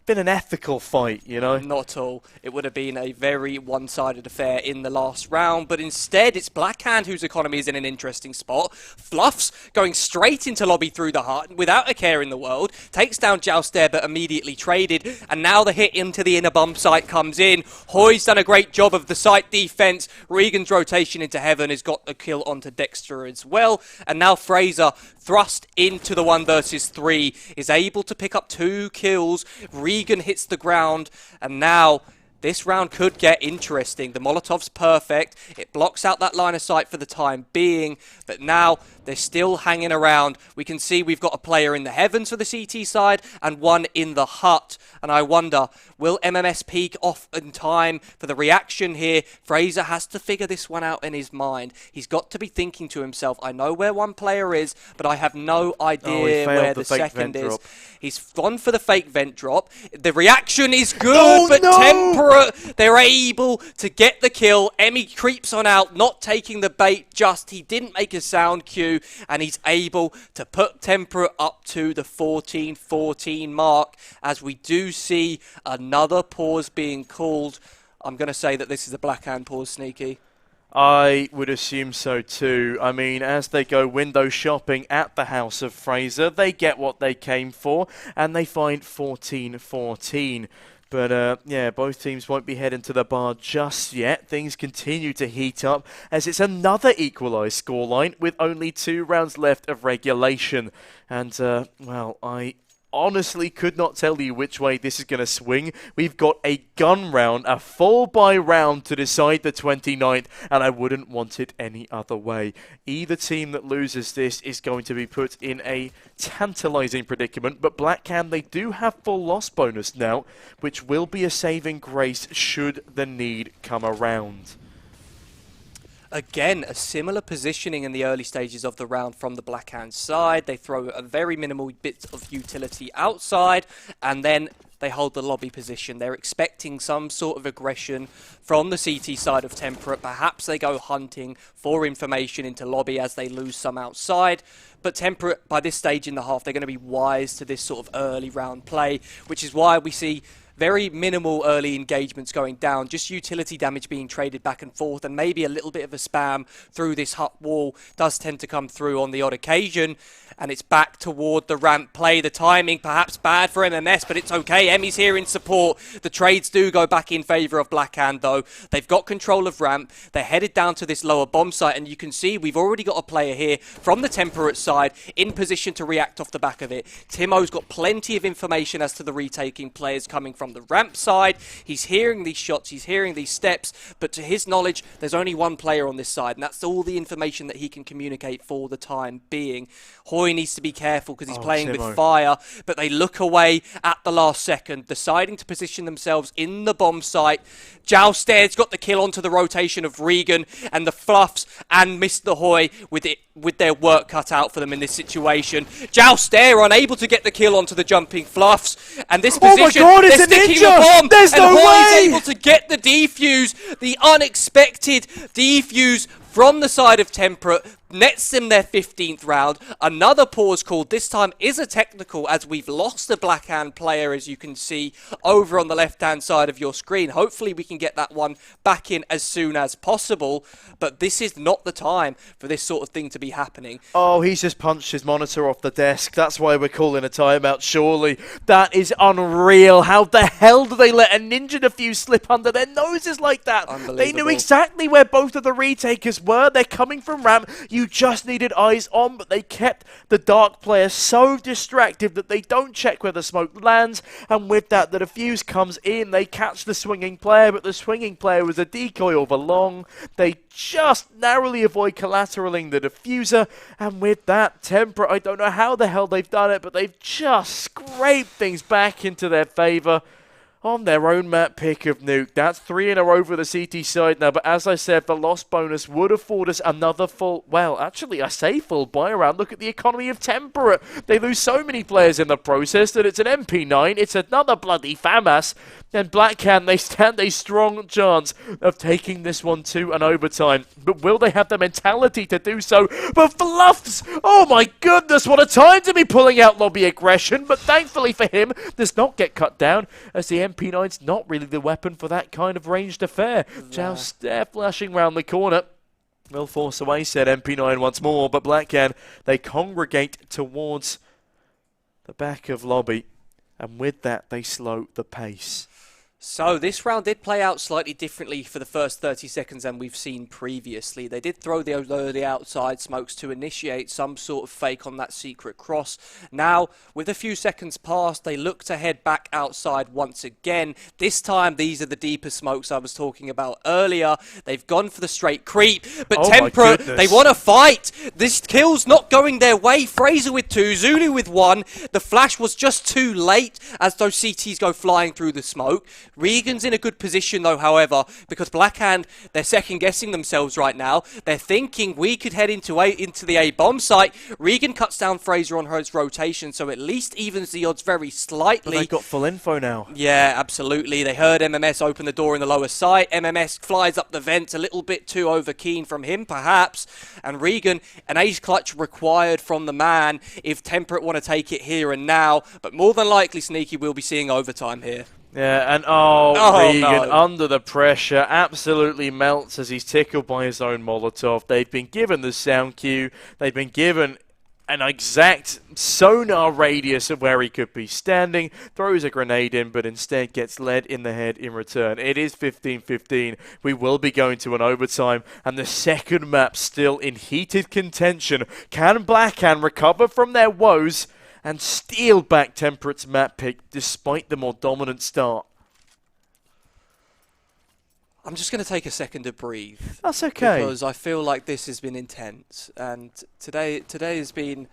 Speaker 1: been an ethical fight, you know?
Speaker 2: Not at all. It would have been a very one-sided affair in the last round, but instead it's Blackhand whose economy is in an interesting spot. Fluffs going straight into lobby through the heart without a care in the world, takes down Joust there but immediately traded, and now the hit into the inner bomb site comes in. Hoy's done a great job of the site defense. Regan's rotation into heaven has got a kill onto Dexter as well, and now Fraser thrust into the 1 versus 3, is able to pick up 2 kills. Regan hits the ground, and now this round could get interesting. The Molotov's perfect. It blocks out that line of sight for the time being, but now they're still hanging around. We can see we've got a player in the heavens for the CT side and one in the hut. And I wonder, will MMS peak off in time for the reaction here? Fraser has to figure this one out in his mind. He's got to be thinking to himself, I know where one player is, but I have no idea where the second is. He's gone for the fake vent drop. The reaction is good, but Temperate, they're able to get the kill. Emmy creeps on out, not taking the bait, he didn't make a sound cue, and he's able to put Temperate up to the 14-14 mark, as we do see another pause being called. I'm going to say that this is a Blackhand pause, Sneaky.
Speaker 1: I would assume so too. I mean, as they go window shopping at the house of Fraser, they get what they came for, and they find 14-14. But, yeah, both teams won't be heading to the bar just yet. Things continue to heat up as it's another equalised scoreline with only 2 rounds left of regulation. And, well, I honestly could not tell you which way this is going to swing. We've got a gun round, a full buy round to decide the 29th, and I wouldn't want it any other way. Either team that loses this is going to be put in a tantalizing predicament, but Blackhand, they do have full loss bonus now, which will be a saving grace should the need come around.
Speaker 2: Again, a similar positioning in the early stages of the round from the Blackhand side. They throw a very minimal bit of utility outside, and then they hold the lobby position. They're expecting some sort of aggression from the CT side of Temperate. Perhaps they go hunting for information into lobby as they lose some outside. But Temperate, by this stage in the half, they're going to be wise to this sort of early round play, which is why we see very minimal early engagements going down, just utility damage being traded back and forth, and maybe a little bit of a spam through this hut wall does tend to come through on the odd occasion. And it's back toward the ramp play. The timing perhaps bad for MMS, but it's okay. Emmy's here in support. The trades do go back in favour of Blackhand, though. They've got control of ramp. They're headed down to this lower bomb site, and you can see we've already got a player here from the Temperate side in position to react off the back of it. Timo's got plenty of information as to the retaking players coming from the ramp side. He's hearing these shots, he's hearing these steps, but to his knowledge, there's only one player on this side, and that's all the information that he can communicate for the time being. Hoy needs to be careful because he's playing
Speaker 1: Timo
Speaker 2: with fire, but they look away at the last second, deciding to position themselves in the bomb site. Jouster's got the kill onto the rotation of Regan, and the Fluffs and Mr. Hoy with their work cut out for them in this situation. Jouster unable to get the kill onto the jumping Fluffs, and this position,
Speaker 1: God,
Speaker 2: they're sticking the bomb,
Speaker 1: There's
Speaker 2: and
Speaker 1: no
Speaker 2: Hoy's
Speaker 1: way!
Speaker 2: able to get the defuse, the unexpected defuse from the side of Temperate, nets them their 15th round. Another pause called. This time is a technical, as we've lost a Blackhand player, as you can see over on the left-hand side of your screen. Hopefully we can get that one back in as soon as possible, but this is not the time for this sort of thing to be happening.
Speaker 1: Oh, he's just punched his monitor off the desk. That's why we're calling a timeout, surely. That is unreal. How the hell do they let a Ninja defuse slip under their noses like that?
Speaker 2: Unbelievable.
Speaker 1: They knew exactly where both of the retakers players were. They're coming from ramp. You just needed eyes on, but they kept the Dark player so distracted that they don't check where the smoke lands, and with that, the defuse comes in. They catch the swinging player, but the swinging player was a decoy over long. They just narrowly avoid collateraling the diffuser, and with that, Temperate, I don't know how the hell they've done it, but they've just scraped things back into their favor on their own map pick of Nuke. That's 3 in a row for the CT side now, but as I said, the loss bonus would afford us another full, well, actually, I say full buy round. Look at the economy of Temperate. They lose so many players in the process that it's an MP9, it's another bloody FAMAS, and Blackhand, they stand a strong chance of taking this one to an overtime. But will they have the mentality to do so? But Fluffs, oh my goodness, what a time to be pulling out lobby aggression. But thankfully for him, does not get cut down, as the MP9's not really the weapon for that kind of ranged affair. Joust there flashing round the corner. Will force away, said MP9 once more, but Blackhand, they congregate towards the back of lobby. And with that, they slow the pace.
Speaker 2: So this round did play out slightly differently for the first 30 seconds than we've seen previously. They did throw the outside smokes to initiate some sort of fake on that secret cross. Now, with a few seconds past, they look to head back outside once again. This time, these are the deeper smokes I was talking about earlier. They've gone for the straight creep, but Temperate, they want to fight. This kill's not going their way. Fraser with 2, Zulu with 1. The flash was just too late as those CTs go flying through the smoke. Regan's in a good position though, however, because Blackhand, they're second-guessing themselves right now. They're thinking we could head into the A bomb site. Regan cuts down Fraser on his rotation, so at least evens the odds very slightly.
Speaker 1: But they've got full info now.
Speaker 2: Yeah, absolutely. They heard MMS open the door in the lower site. MMS flies up the vent, a little bit too over-keen from him, perhaps. And Regan, an ace clutch required from the man if Temperate want to take it here and now. But more than likely, Sneaky will be seeing overtime here.
Speaker 1: Yeah, and Regan,
Speaker 2: no.
Speaker 1: under the pressure, absolutely melts as he's tickled by his own Molotov. They've been given the sound cue. They've been given an exact sonar radius of where he could be standing. Throws a grenade in, but instead gets led in the head in return. It is 15-15. We will be going to an overtime, and the second map still in heated contention. Can Blackhand recover from their woes and steal back Temperate's map pick despite the more dominant start?
Speaker 2: I'm just going to take a second to breathe.
Speaker 1: That's okay.
Speaker 2: Because I feel like this has been intense, and today has been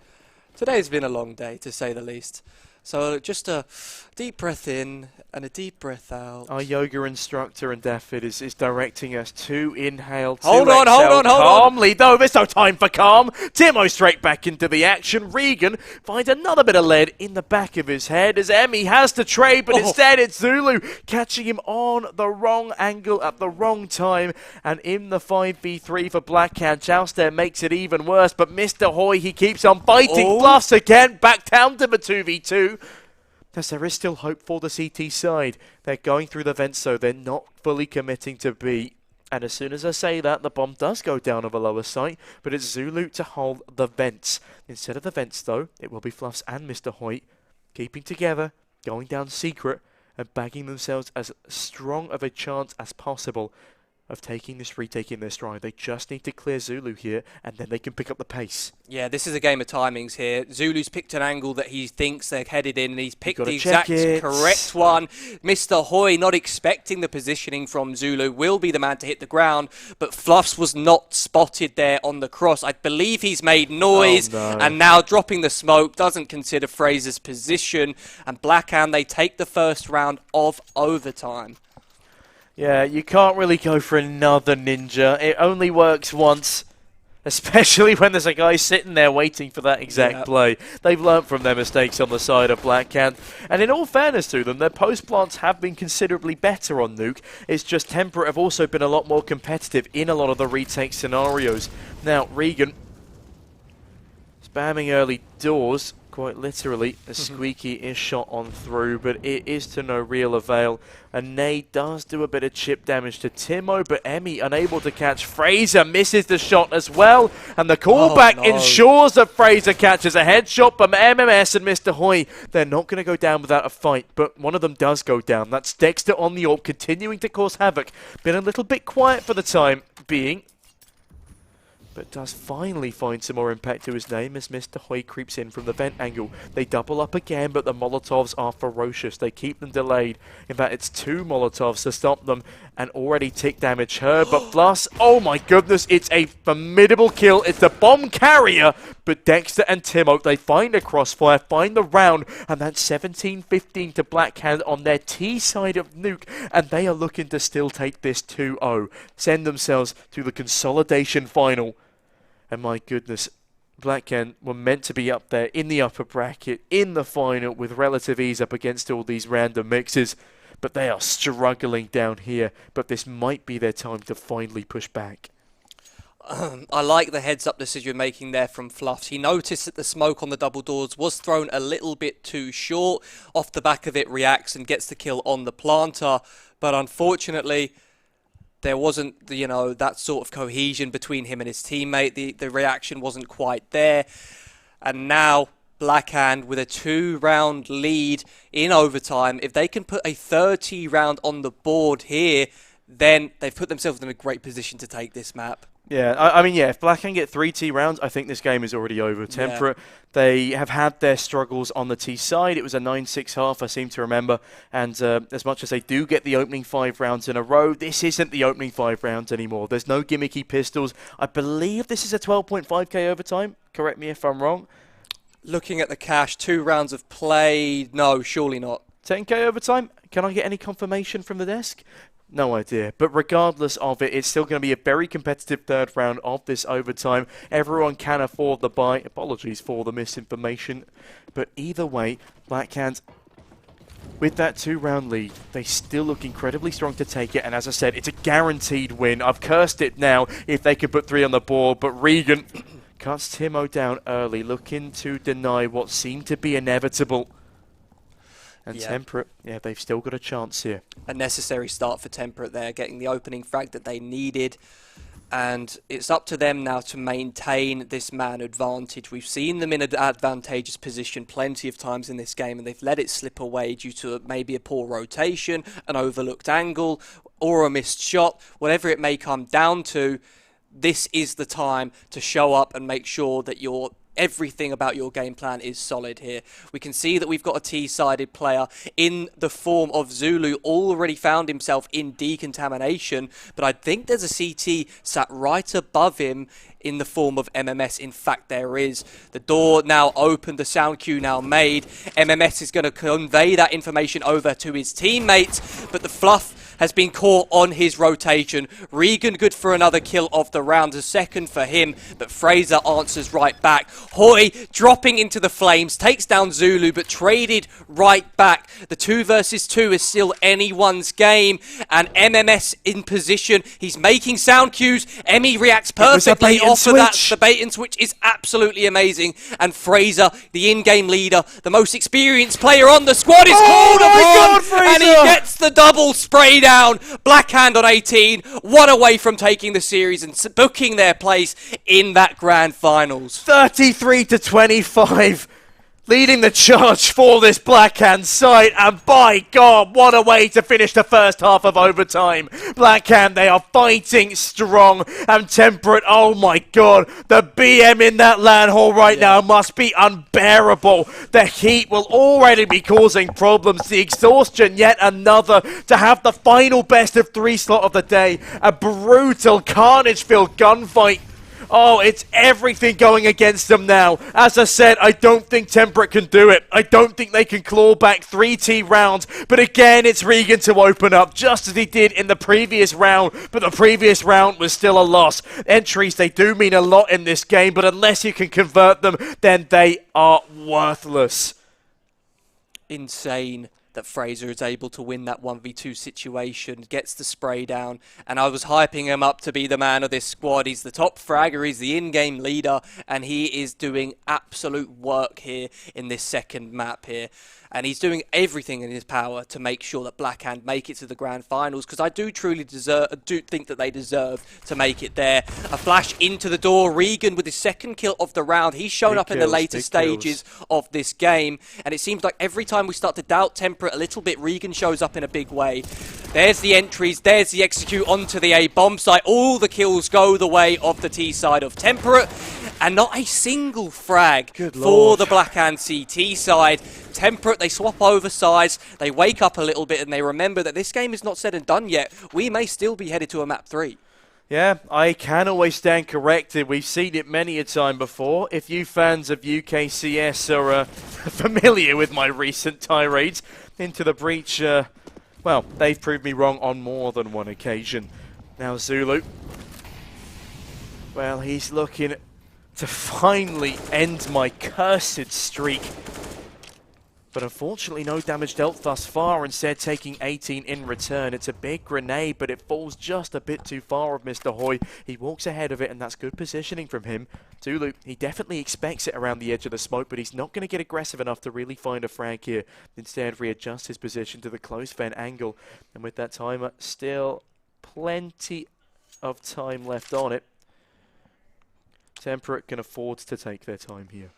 Speaker 2: a long day, to say the least. So just a deep breath in and a deep breath out.
Speaker 1: Our yoga instructor and Daffyd is directing us to inhale, to
Speaker 2: Hold on.
Speaker 1: calmly. No, there's no time for calm. Timo straight back into the action. Regan finds another bit of lead in the back of his head as Emmy has to trade, but instead it's Zulu catching him on the wrong angle at the wrong time. And in the 5v3 for Blackhand, Joust there makes it even worse, but Mr. Hoy, he keeps on biting. Bluffs again, back down to the 2v2. As there is still hope for the CT side. They're going through the vents, so they're not fully committing to B. And as soon as I say that, the bomb does go down on the lower site, but it's Zulu to hold the vents. Instead of the vents, though, it will be Fluffs and Mr. Hoyt keeping together, going down secret, and bagging themselves as strong of a chance as possible of retaking their stride. They just need to clear Zulu here, and then they can pick up the pace.
Speaker 2: Yeah, this is a game of timings here. Zulu's picked an angle that he thinks they're headed in, and he's picked the exact correct one. Mr. Hoy, not expecting the positioning from Zulu, will be the man to hit the ground, but Fluffs was not spotted there on the cross. I believe he's made noise, and now dropping the smoke, doesn't consider Fraser's position, and Blackhand, they take the first round of overtime.
Speaker 1: Yeah, you can't really go for another ninja. It only works once, especially when there's a guy sitting there waiting for that exact play. They've learnt from their mistakes on the side of Blackhand. And in all fairness to them, their post-plants have been considerably better on Nuke. It's just Temperate have also been a lot more competitive in a lot of the retake scenarios. Now, Regan spamming early doors. Quite literally, a squeaky is shot on through, but it is to no real avail. And Nade does do a bit of chip damage to Timo, but Emmy unable to catch. Fraser misses the shot as well, and the callback ensures that Fraser catches a headshot, but MMS and Mr. Hoy, they're not going to go down without a fight, but one of them does go down. That's Dexter on the AWP, continuing to cause havoc. Been a little bit quiet for the time being. but does finally find some more impact to his name as Mr. Hoy creeps in from the vent angle. They double up again, but the Molotovs are ferocious. They keep them delayed. In fact, it's 2 Molotovs to stop them, and already tick damage heard. But plus, oh my goodness, it's a formidable kill. It's the bomb carrier, but Dexter and Timo, they find a crossfire, find the round, and that's 17-15 to Blackhand on their T side of Nuke, and they are looking to still take this 2-0, send themselves to the consolidation final. And my goodness, Blackhand were meant to be up there in the upper bracket, in the final, with relative ease up against all these random mixes. But they are struggling down here. But this might be their time to finally push back.
Speaker 2: I like the heads-up decision making there from Fluffs. He noticed that the smoke on the double doors was thrown a little bit too short. Off the back of it, reacts and gets the kill on the planter. But unfortunately, there wasn't, you know, that sort of cohesion between him and his teammate. The reaction wasn't quite there. And now, Blackhand with a 2-round lead in overtime. If they can put a 30 round on the board here, then they've put themselves in a great position to take this map.
Speaker 1: Yeah, I mean, yeah, if Blackhand get 3 T rounds, I think this game is already over. Temperate, they have had their struggles on the T side. It was a 9-6 half, I seem to remember. And as much as they do get the opening 5 rounds in a row, this isn't the opening 5 rounds anymore. There's no gimmicky pistols. I believe this is a 12.5k overtime. Correct me if I'm wrong.
Speaker 2: Looking at the cash, 2 rounds of play. No, surely not.
Speaker 1: 10k overtime? Can I get any confirmation from the desk? No idea. But regardless of it, it's still going to be a very competitive 3rd round of this overtime. Everyone can afford the buy. Apologies for the misinformation. But either way, Blackhand, with that 2-round lead, they still look incredibly strong to take it. And as I said, it's a guaranteed win. I've cursed it now if they could put 3 on the board. But Regan cuts Timo down early, looking to deny what seemed to be inevitable. And Temperate, yeah, they've still got a chance here.
Speaker 2: A necessary start for Temperate there, getting the opening frag that they needed. And it's up to them now to maintain this man advantage. We've seen them in an advantageous position plenty of times in this game, and they've let it slip away due to maybe a poor rotation, an overlooked angle, or a missed shot. Whatever it may come down to, this is the time to show up and make sure that everything about your game plan is solid here. We can see that we've got a T-sided player in the form of Zulu, already found himself in decontamination, but I think there's a CT sat right above him in the form of MMS. In fact, there is. The door now open, the sound cue now made. MMS is going to convey that information over to his teammates, but the Fluff has been caught on his rotation. Regan good for another kill of the round, a second for him, but Fraser answers right back. Hoy dropping into the flames, takes down Zulu, but traded right back. The 2 versus 2 is still anyone's game, and MMS in position. He's making sound cues. Emmy reacts perfectly off of that. The bait and switch is absolutely amazing, and Fraser, the in-game leader, the most experienced player on the squad, is called upon, and he gets the double spray down. Blackhand on 18, 1 away from taking the series and booking their place in that grand finals.
Speaker 1: 33-25, leading the charge for this Blackhand side, and by God, what a way to finish the first half of overtime. Blackhand, they are fighting strong, and Temperate, oh my God, the BM in that LAN hall right now must be unbearable. The heat will already be causing problems, the exhaustion yet another, to have the final best of 3 slot of the day, a brutal carnage-filled gunfight. Oh, it's everything going against them now. As I said, I don't think Temperate can do it. I don't think they can claw back 3 T rounds. But again, it's Regan to open up, just as he did in the previous round. But the previous round was still a loss. Entries, they do mean a lot in this game, but unless you can convert them, then they are worthless.
Speaker 2: Insane that Fraser is able to win that 1v2 situation, gets the spray down, and I was hyping him up to be the man of this squad. He's the top fragger, he's the in-game leader, and he is doing absolute work here in this second map here. and he's doing everything in his power to make sure that Blackhand make it to the grand finals, because I do truly think that they deserve to make it there. A flash into the door, Regan with his second kill of the round. He's shown up in the later stages of this game, and it seems like every time we start to doubt Temperate a little bit, Regan shows up in a big way. There's the entries, there's the execute onto the A bomb site. All the kills go the way of the T side of Temperate, and not a single frag for the Blackhand CT side. Temperate, they swap over sides, they wake up a little bit, and they remember that this game is not said and done yet. We may still be headed to a map 3.
Speaker 1: Yeah, I can always stand corrected. We've seen it many a time before. If you fans of UKCS are familiar with my recent tirades into the breach, well, they've proved me wrong on more than one occasion. Now Zulu, well, he's looking to finally end my cursed streak. But unfortunately, no damage dealt thus far, instead taking 18 in return. It's a big grenade, but it falls just a bit too far of Mr. Hoy. He walks ahead of it, and that's good positioning from him. Zulu, he definitely expects it around the edge of the smoke, but he's not going to get aggressive enough to really find a frag here. Instead, readjust his position to the close vent angle. And with that timer, still plenty of time left on it. Temperate can afford to take their time here.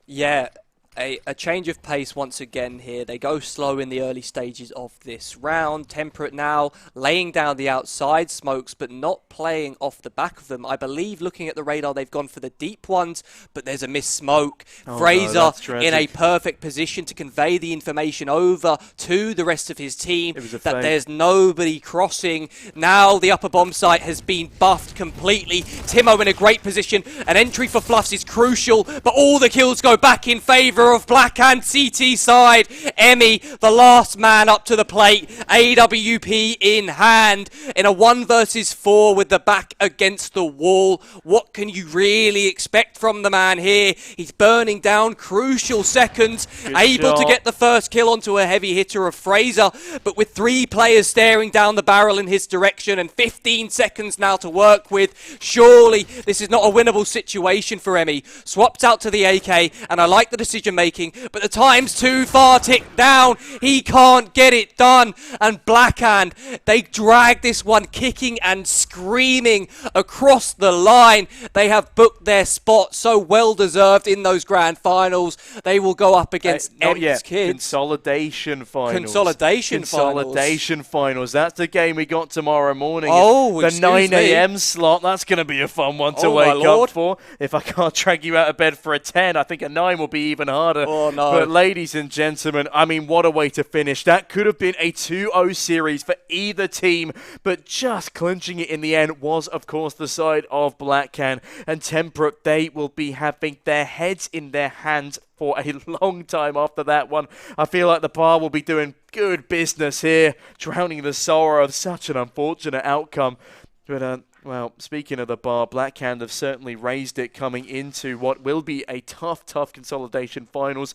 Speaker 2: Yeah. A change of pace once again here. They go slow in the early stages of this round. Temperate now laying down the outside smokes, but not playing off the back of them. I believe, looking at the radar, they've gone for the deep ones, but there's a missed smoke. Fraser in a perfect position to convey the information over to the rest of his team that there's nobody crossing. Now the upper bomb site has been buffed completely. Timo in a great position. An entry for Fluffs is crucial, but all the kills go back in favour of Blackhand CT side. Emmy, the last man up to the plate. AWP in hand in a 1 versus 4 with the back against the wall. What can you really expect from the man here? He's burning down crucial seconds. Able to get the first kill onto a heavy hitter of Fraser, but with 3 players staring down the barrel in his direction and 15 seconds now to work with, surely this is not a winnable situation for Emmy. Swapped out to the AK, and I like the decision making, but the time's too far ticked down. He can't get it done, and Blackhand, they drag this one kicking and screaming across the line. They have booked their spot, so well deserved in those grand finals. They will go up against Emmy's kids.
Speaker 1: Consolidation finals.
Speaker 2: Consolidation
Speaker 1: finals. That's the game we got tomorrow morning.
Speaker 2: Oh,
Speaker 1: the 9 AM slot. That's going to be a fun one to wake up for. If I can't drag you out of bed for a 10, I think a 9 will be even harder.
Speaker 2: Oh, no.
Speaker 1: But ladies and gentlemen, I mean, what a way to finish. That could have been a 2-0 series for either team, but just clinching it in the end was, of course, the side of Blackhand. And Temperate, they will be having their heads in their hands for a long time after that one. I feel like the bar will be doing good business here, drowning the sorrow of such an unfortunate outcome. But, well, speaking of the bar, Blackhand have certainly raised it coming into what will be a tough consolidation finals.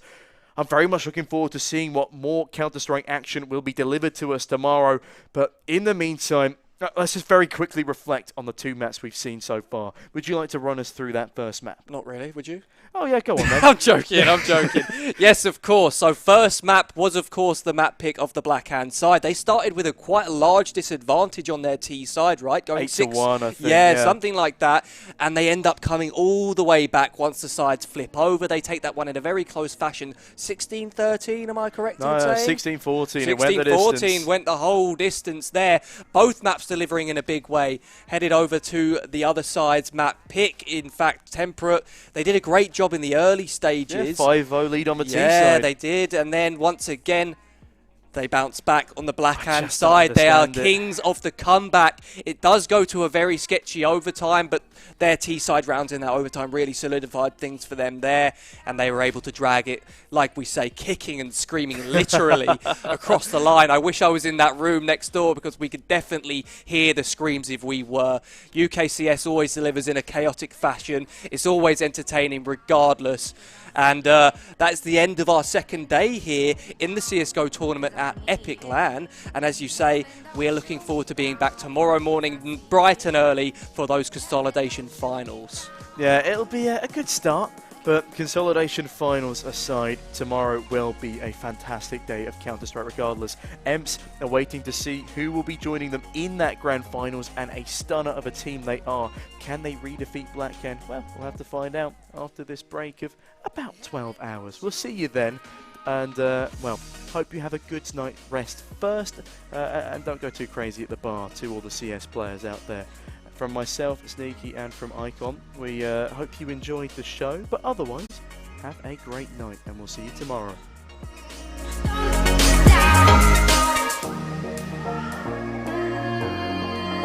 Speaker 1: I'm very much looking forward to seeing what more Counter-Strike action will be delivered to us tomorrow. But in the meantime, let's just very quickly reflect on the 2 maps we've seen so far. Would you like to run us through that first map?
Speaker 2: Not really, would you?
Speaker 1: Oh, yeah, go on then.
Speaker 2: I'm joking. Yes, of course. So first map was, of course, the map pick of the Blackhand side. They started with a quite large disadvantage on their T side, right? Going
Speaker 1: 8-1, I think.
Speaker 2: Yeah, something like that. And they end up coming all the way back once the sides flip over. They take that one in a very close fashion. 16-13, am I correct in saying?
Speaker 1: 16-14. It went the distance.
Speaker 2: 16-14 went the whole distance there. Both maps delivering in a big way. Headed over to the other side's map pick. In fact, Temperate, they did a great job in the early stages.
Speaker 1: Yeah, 5-0 lead on the T side.
Speaker 2: Yeah, they did. And then once again, they bounce back on the Blackhand side. They are kings of the comeback. It does go to a very sketchy overtime, but their T-side rounds in that overtime really solidified things for them there, and they were able to drag it, like we say, kicking and screaming literally across the line. I wish I was in that room next door because we could definitely hear the screams if we were. UKCS always delivers in a chaotic fashion. It's always entertaining regardless. And that's the end of our second day here in the CSGO tournament at EPIC LAN. And as you say, we're looking forward to being back tomorrow morning, bright and early, for those consolidation finals.
Speaker 1: Yeah, it'll be a good start. But consolidation finals aside, tomorrow will be a fantastic day of Counter-Strike regardless. EMPS are waiting to see who will be joining them in that grand finals, and a stunner of a team they are. Can they redefeat BlackCan? Well, we'll have to find out after this break of about 12 hours. We'll see you then. And, well, hope you have a good night rest first, and don't go too crazy at the bar to all the CS players out there. From myself, Sneaky, and from Icon, we hope you enjoyed the show, but otherwise, have a great night, and we'll see you tomorrow.